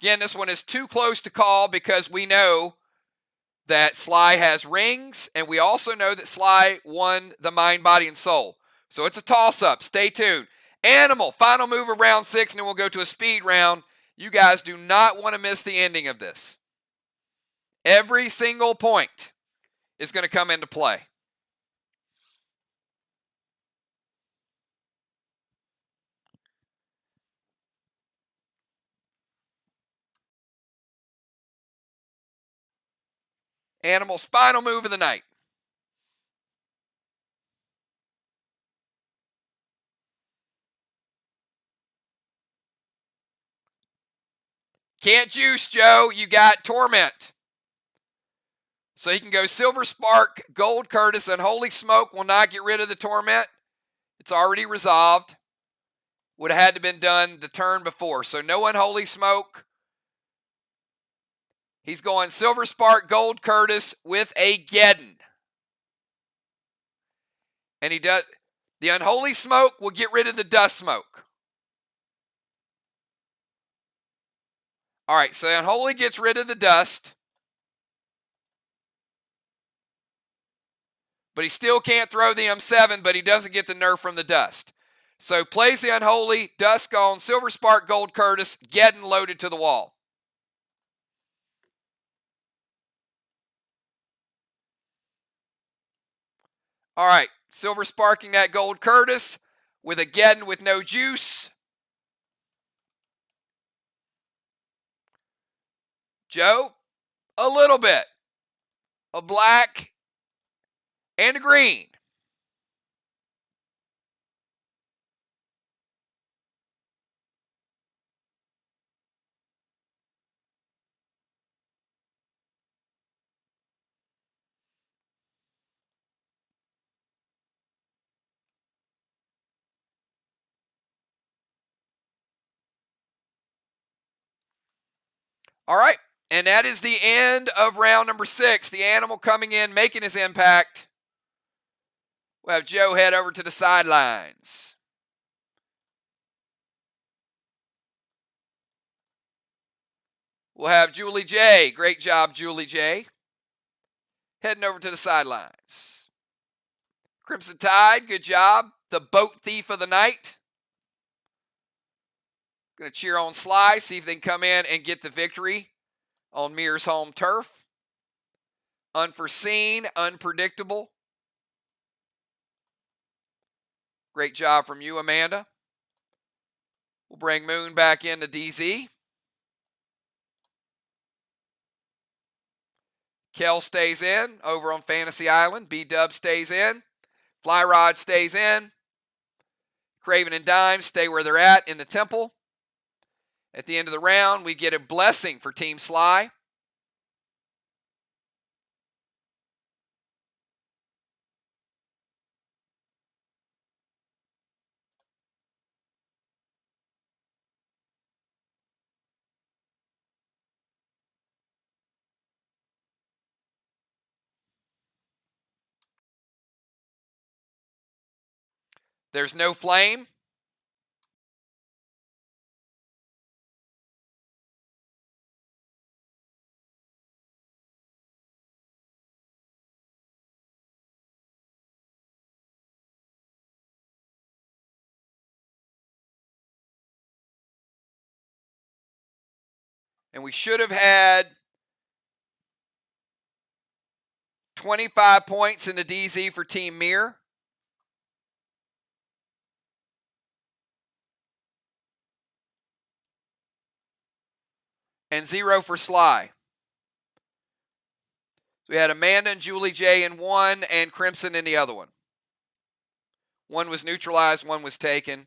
Again, this one is too close to call because we know that Sly has rings, and we also know that Sly won the Mind, Body, and Soul. So it's a toss-up. Stay tuned. Animal, final move of round 6, and then we'll go to a speed round. You guys do not want to miss the ending of this. Every single point is going to come into play. Animal's final move of the night. Can't juice, Joe. You got Torment. So he can go Silver Spark, Gold Curtis, Unholy Smoke will not get rid of the Torment. It's already resolved. Would have had to have been done the turn before. So no Unholy Smoke. He's going Silver Spark, Gold Curtis with a Geddon. And he does. The Unholy Smoke will get rid of the Dust Smoke. All right, so Unholy gets rid of the dust. But he still can't throw the M7, but he doesn't get the nerf from the dust. So plays the Unholy, dust gone, Silver Spark, Gold Curtis, Geddon loaded to the wall. All right, Silver Sparking that Gold Curtis with a Geddon with no juice. Joe, a little bit. A black and a green. All right, and that is the end of round number 6. The Animal coming in, making his impact. We'll have Joe head over to the sidelines. We'll have Julie J. Great job, Julie J. Heading over to the sidelines. Crimson Tide, good job. The boat thief of the night. Going to cheer on Sly, see if they can come in and get the victory on MIR's home turf. Unforeseen, unpredictable. Great job from you, Amanda. We'll bring Moon back into DZ. Kel stays in over on Fantasy Island. B-Dub stays in. Fly Rod stays in. Craven and Dime stay where they're at in the temple. At the end of the round, we get a blessing for Team Sly. There's no flame. And we should have had 25 points in the DZ for Team MIR. And 0 for Sly. So we had Amanda and Julie J in one and Crimson in the other one. One was neutralized, one was taken.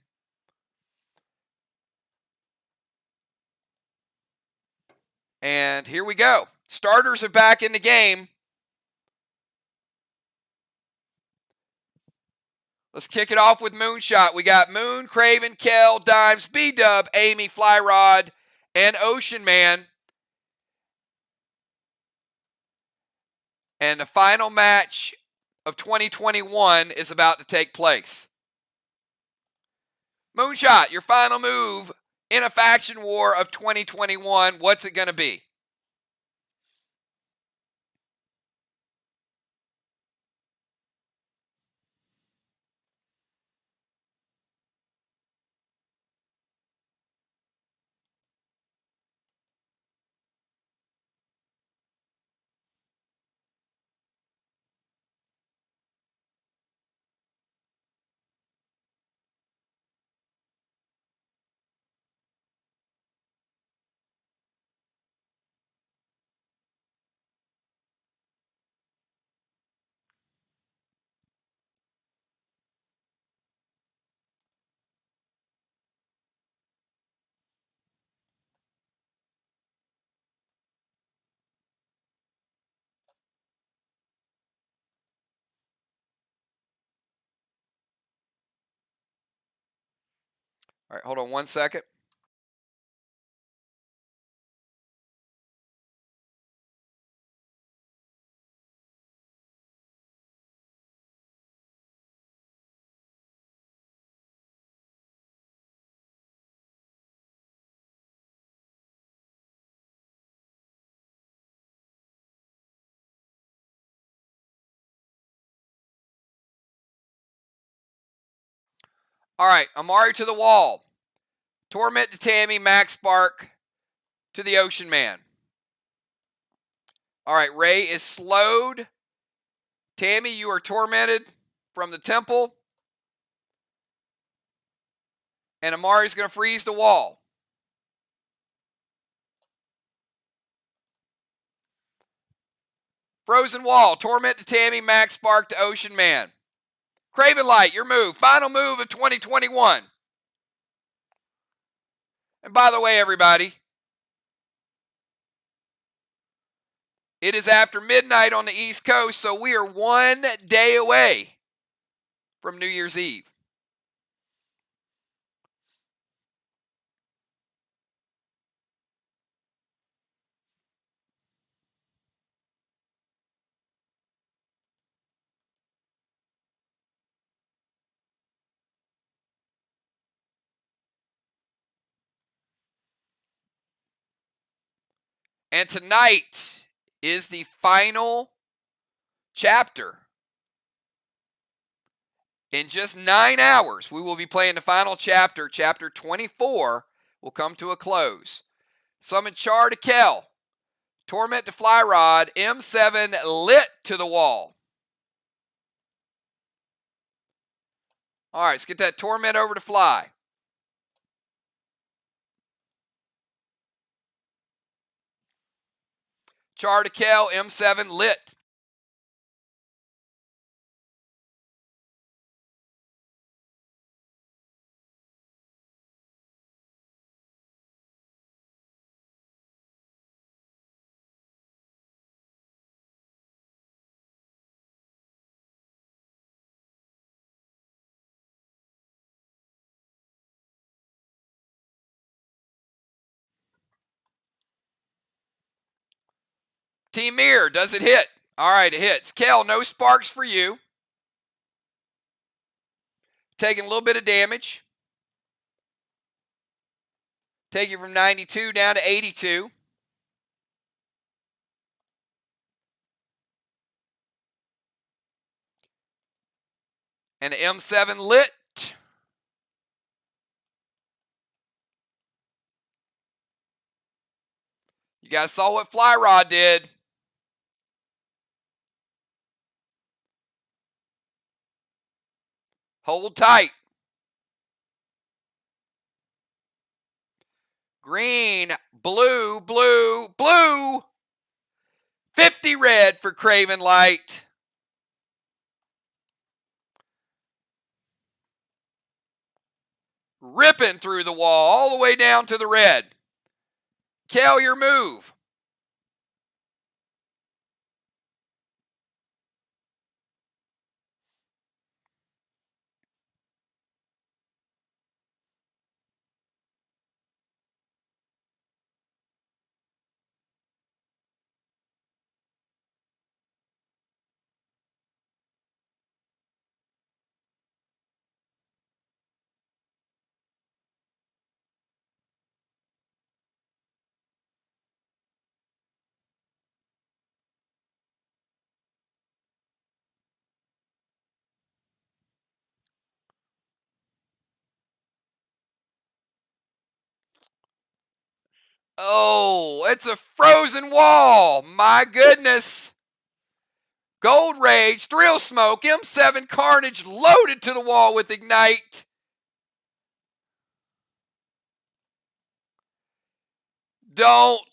And here we go. Starters are back in the game. Let's kick it off with Moonshot. We got Moon, Craven, Kel, Dimes, B-Dub, Amy, Fly Rod, and Ocean Man. And the final match of 2021 is about to take place. Moonshot, your final move in a faction war of 2021. What's it going to be? All right, hold on 1 second. All right, Amari to the wall. Torment to Tammy, Max Spark to the Ocean Man. All right, Ray is slowed. Tammy, you are tormented from the temple. And Amari's going to freeze the wall. Frozen wall. Torment to Tammy, Max Spark to Ocean Man. Craven Light, your move. Final move of 2021. And by the way, everybody, it is after midnight on the East Coast, so we are 1 day away from New Year's Eve. And tonight is the final chapter. In just 9 hours, we will be playing the final chapter. Chapter 24 will come to a close. Summon Char to Kel. Torment to Fly Rod. M7 lit to the wall. All right, let's get that Torment over to Fly. Char to Kel. M7 lit. Team MIR, does it hit? All right, it hits. Kel, no sparks for you. Taking a little bit of damage. Taking from 92 down to 82. And the M7 lit. You guys saw what Fly Rod did. Hold tight. Green, blue, blue, blue. 50 red for Craven Light. Ripping through the wall all the way down to the red. Kel, your move. Oh, it's a frozen wall. My goodness. Gold Rage, Thrill Smoke, M7 Carnage loaded to the wall with Ignite. Don't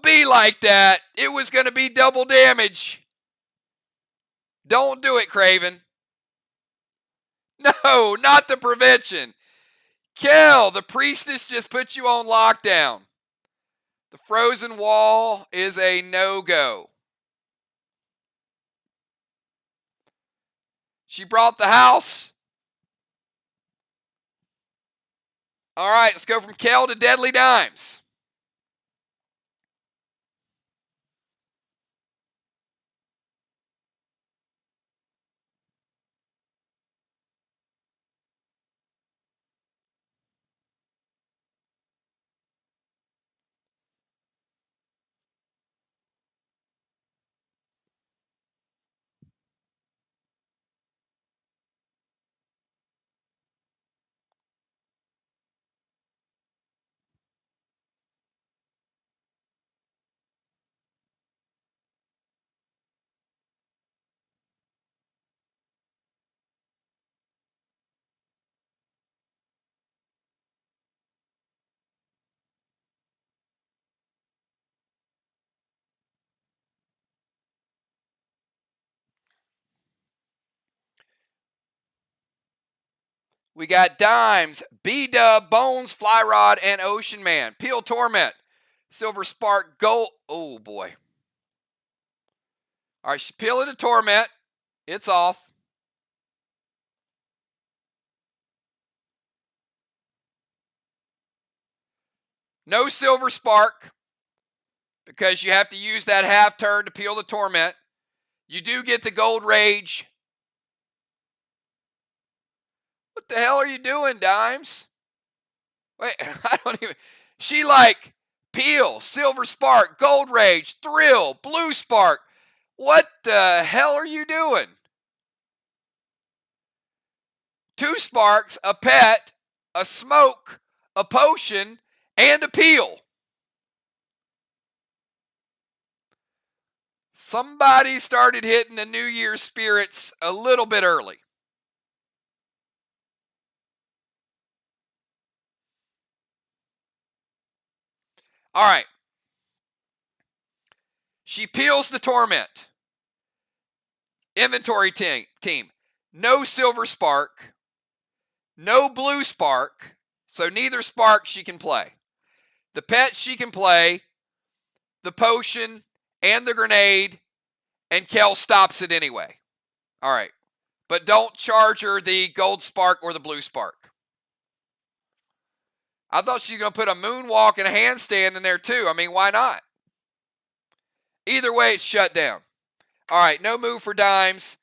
be like that. It was going to be double damage. Don't do it, Craven. No, not the prevention. Kel, the priestess just put you on lockdown. The frozen wall is a no-go. She brought the house. All right, let's go from Kel to Deadly Dimes. We got Dimes, B-Dub, Bones, Fly Rod, and Ocean Man. Peel Torment, Silver Spark, Gold. Oh, boy. All right, she's peeling the Torment. It's off. No Silver Spark because you have to use that half turn to peel the Torment. You do get the Gold Rage. What the hell are you doing, Dimes? Wait, I don't even. She like Peel, Silver Spark, Gold Rage, Thrill, Blue Spark. What the hell are you doing? 2 sparks, a pet, a smoke, a potion, and a peel. Somebody started hitting the New Year's spirits a little bit early. All right. She peels the Torment. Inventory team. No Silver Spark. No Blue Spark. So neither spark she can play. The pet she can play. The potion and the grenade. And Kel stops it anyway. All right. But don't charge her the gold spark or the blue spark. I thought she was going to put a moonwalk and a handstand in there too. I mean, why not? Either way, it's shut down. All right, no move for Dimes.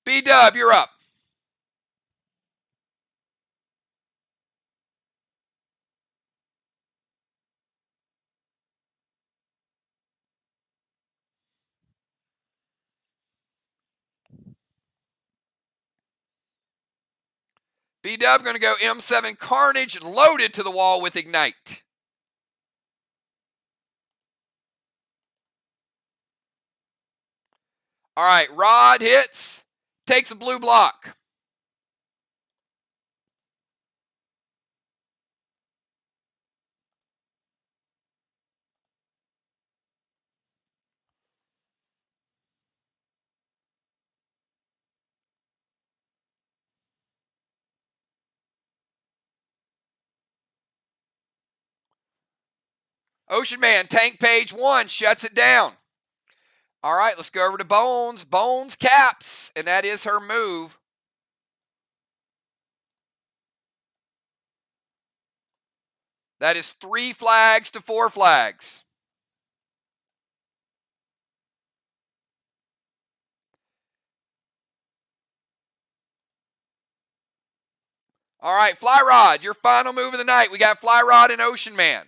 B-Dub, you're up. B-Dub going to go M7 Carnage loaded to the wall with Ignite. All right, Rod hits, takes a blue block. Ocean Man, tank page 1, shuts it down. All right, let's go over to Bones. Bones caps, and that is her move. That is 3 flags to 4 flags. All right, Fly Rod, your final move of the night. We got Fly Rod and Ocean Man.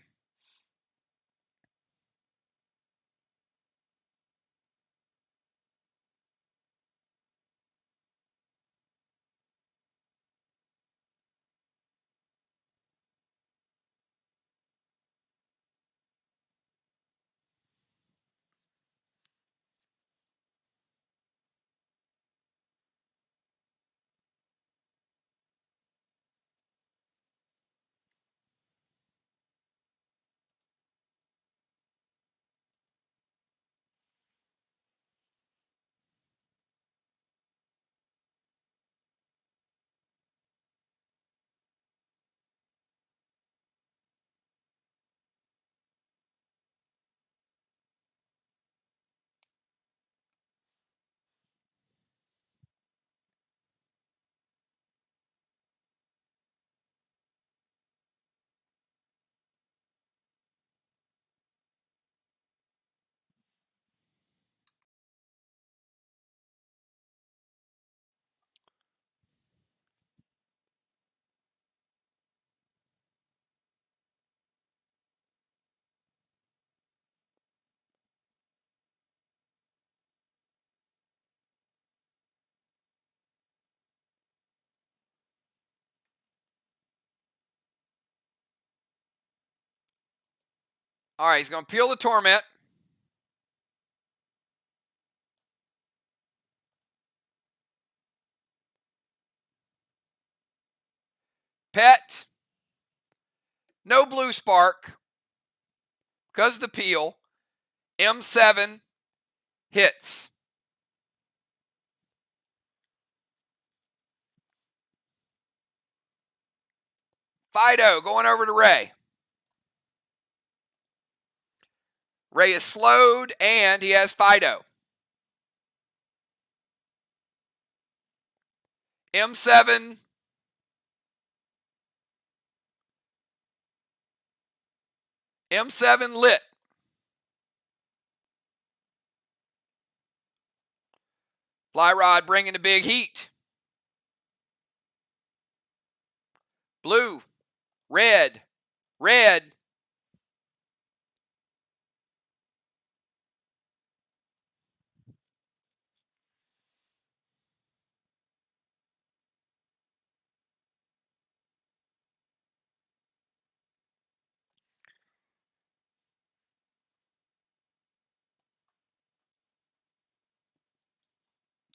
All right, he's going to peel the Torment. Pet. No blue spark. Because of the peel. M7 hits. Fido going over to Ray. Ray is slowed, and he has Fido. M7. M7 lit. Fly Rod bringing the big heat. Blue. Red. Red.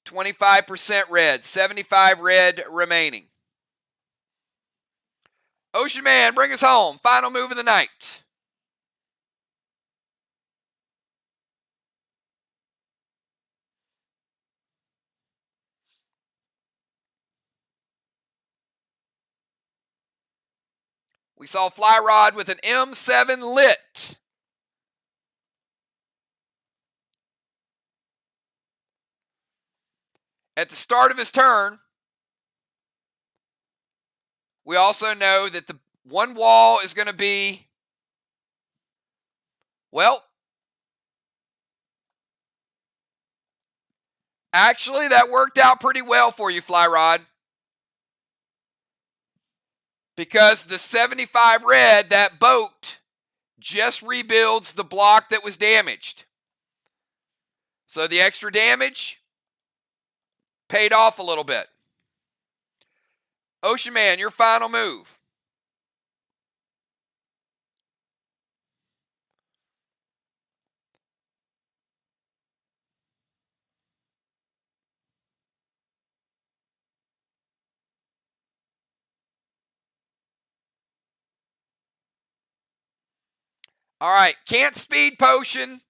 %25 red, 75 red remaining. Ocean Man, bring us home. Final move of the night. We saw Fly Rod with an M7 lit. At the start of his turn, we also know that the one wall is going to be, well, actually that worked out pretty well for you, Fly Rod. Because the 75 red, that boat, just rebuilds the block that was damaged. So the extra damage paid off a little bit. Ocean Man, your final move. All right, can't speed potion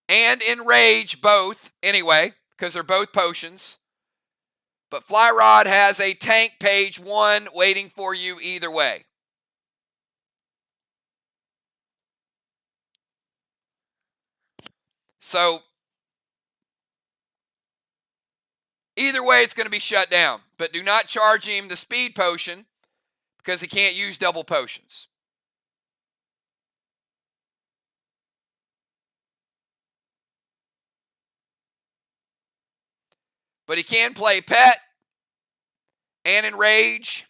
and enrage both anyway, because they're both potions. But Fly Rod has a tank page 1 waiting for you either way. So either way, it's going to be shut down. But do not charge him the speed potion because he can't use double potions. But he can play Pet and Enrage.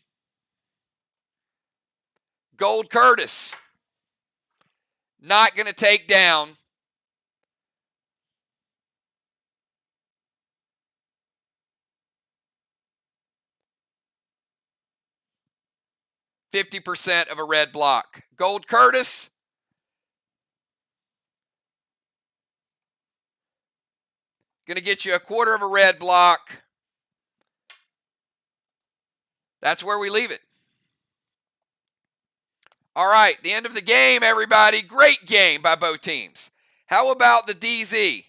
Gold Curtis. Not going to take down %50 of a red block. Gold Curtis. Going to get you a quarter of a red block. That's where we leave it. All right, the end of the game, everybody. Great game by both teams. How about the DZ?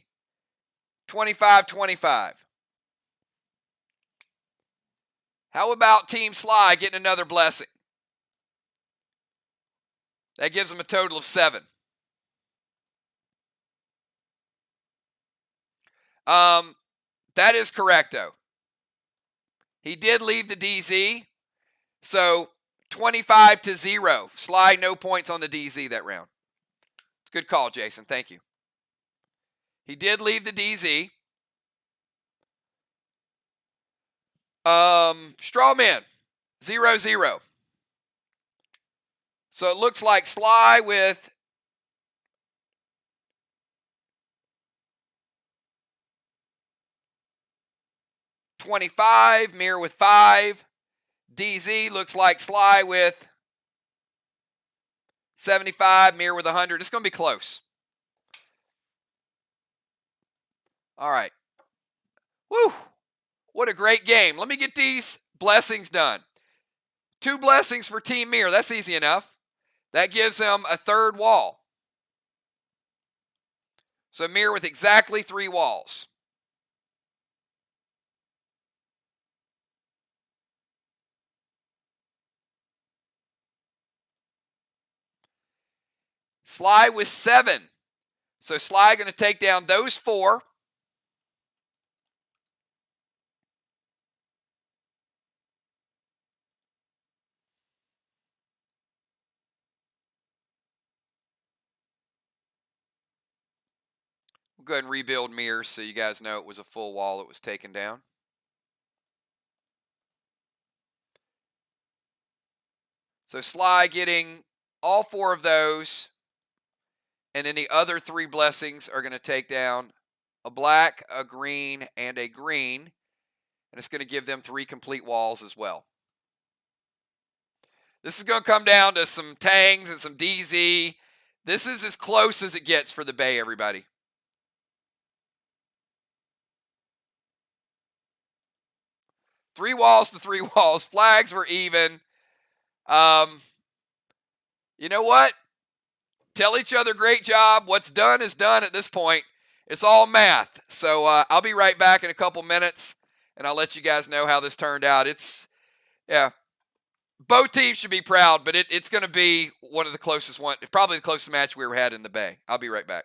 25-25. How about Team Sly getting another blessing? That gives them a total of 7. That is correct, though. He did leave the DZ, so 25-0. Sly, no points on the DZ that round. It's a good call, Jason. Thank you. He did leave the DZ. Strawman, 0-0. So it looks like Sly with $25, MIR with 5. DZ looks like Sly with 75, MIR with 100. It's going to be close. All right. Woo! What a great game. Let me get these blessings done. 2 blessings for Team MIR. That's easy enough. That gives them a 3rd wall. So MIR with exactly 3 walls. SLY with 7. So SLY going to take down those 4. We'll go ahead and rebuild MIR so you guys know it was a full wall that was taken down. So SLY getting all 4 of those. And then the other 3 blessings are going to take down a black, a green, and a green. And it's going to give them 3 complete walls as well. This is going to come down to some Tangs and some DZ. This is as close as it gets for the Bay, everybody. Three walls to 3 walls. Flags were even. You know what? Tell each other great job. What's done is done at this point. It's all math. So I'll be right back in a couple minutes, and I'll let you guys know how this turned out. Yeah. Both teams should be proud, but it's going to be one of the closest one, probably the closest match we ever had in the Bay. I'll be right back.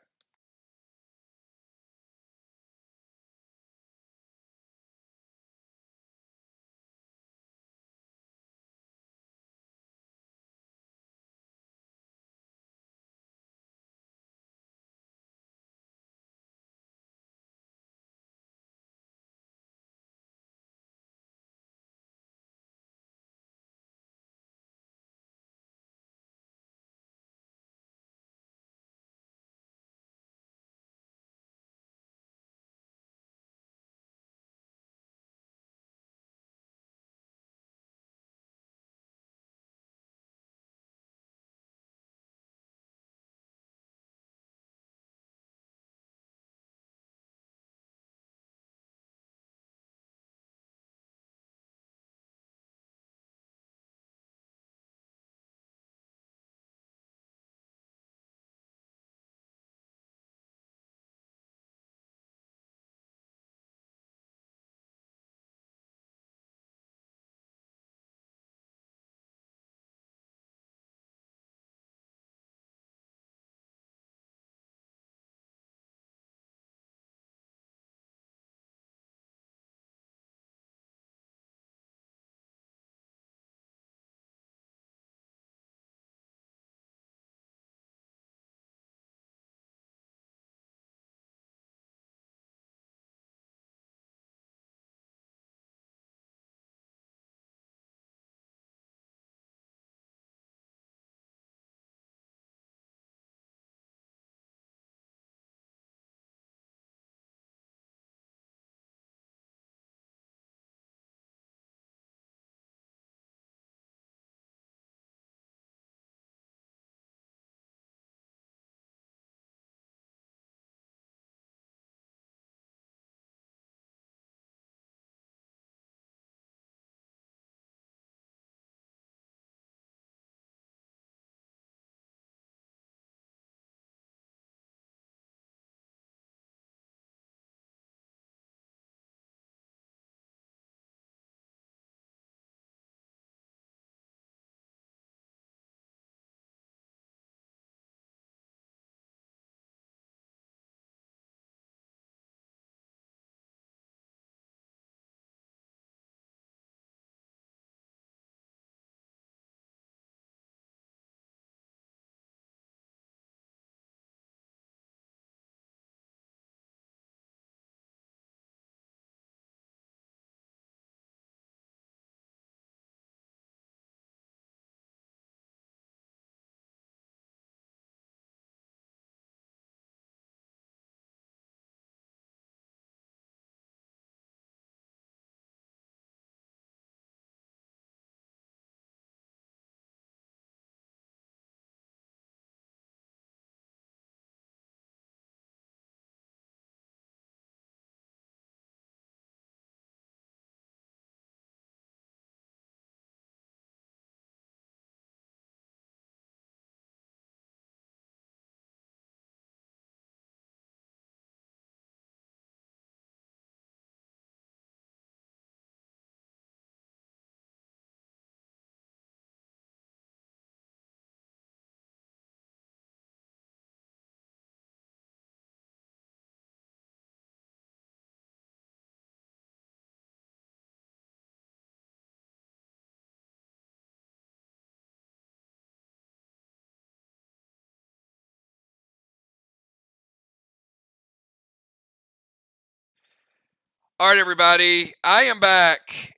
All right, everybody. I am back,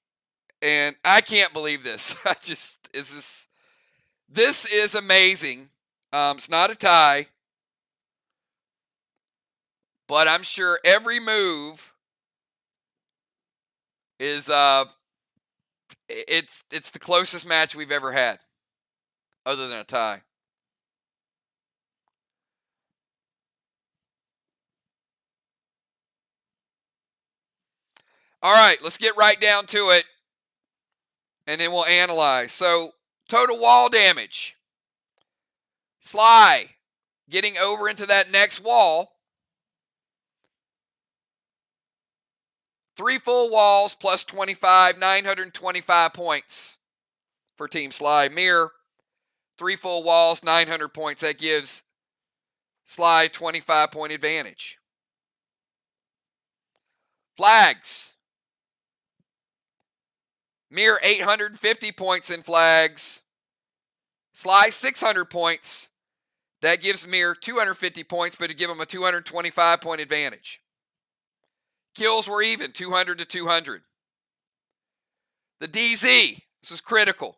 and I can't believe this. This is amazing. It's not a tie, but I'm sure every move is it's the closest match we've ever had, other than a tie. All right, let's get right down to it, and then we'll analyze. So, total wall damage. Sly getting over into that next wall. 3 full walls plus 25, 925 points for Team Sly. MIR, 3 full walls, 900 points. That gives Sly 25-point advantage. Flags. MIR 850 points in flags. Sly 600 points. That gives MIR 250 points, but to give him a 225-point advantage. Kills were even, 200 to 200. The DZ, this was critical.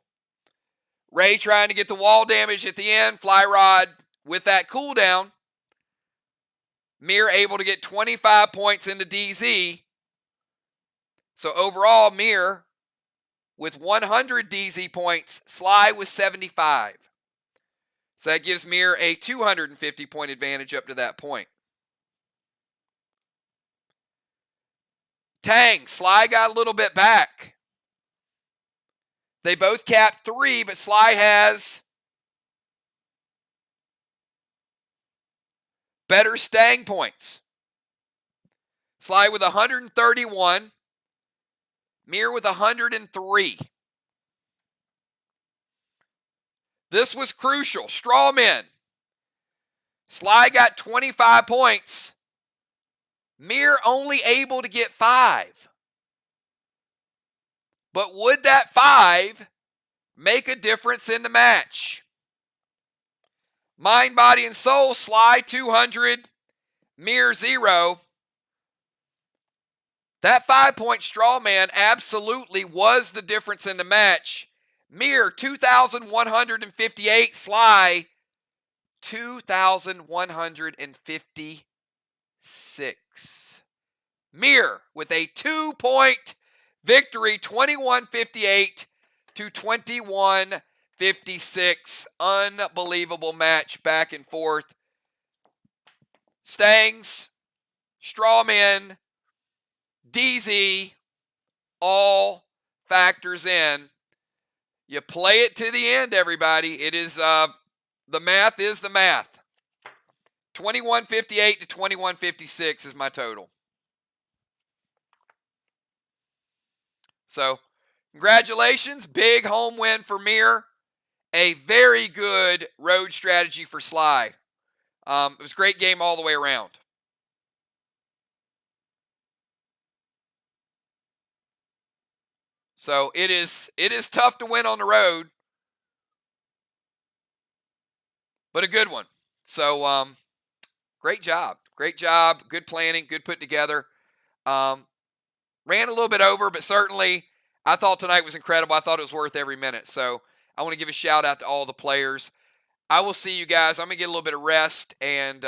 Ray trying to get the wall damage at the end. Fly Rod with that cooldown. MIR able to get 25 points into DZ. So overall, MIR with 100 DZ points, Sly with 75. So that gives MIR a 250-point advantage up to that point. Tang, Sly got a little bit back. They both capped 3, but Sly has better stang points. Sly with 131. MIR with 103. This was crucial. Strawmen. Sly got 25 points. MIR only able to get 5. But would that 5 make a difference in the match? Mind, Body, and Soul, Sly 200, MIR 0. That 5-point strawman absolutely was the difference in the match. MIR 2,158, Sly 2,156. MIR with a 2-point victory, 2158 to 2156. Unbelievable match, back and forth. Stangs, strawmen, DZ, all factors in. You play it to the end, everybody. It is the math is the math. 2158 to 2156 is my total. So, congratulations. Big home win for MIR. A very good road strategy for Sly. It was a great game all the way around. So it is tough to win on the road, but a good one. So great job, good planning, good put together. Ran a little bit over, but certainly I thought tonight was incredible. I thought it was worth every minute. So I want to give a shout out to all the players. I will see you guys. I'm gonna get a little bit of rest, and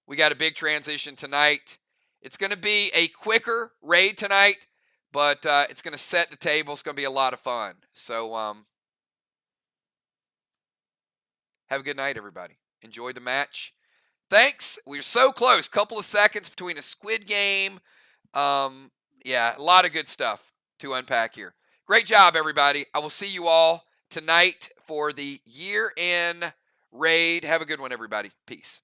we got a big transition tonight. It's going to be a quicker raid tonight, but it's going to set the table. It's going to be a lot of fun. So have a good night, everybody. Enjoy the match. Thanks. We're so close. Couple of seconds between a Squid Game. Yeah, a lot of good stuff to unpack here. Great job, everybody. I will see you all tonight for the year-end raid. Have a good one, everybody. Peace.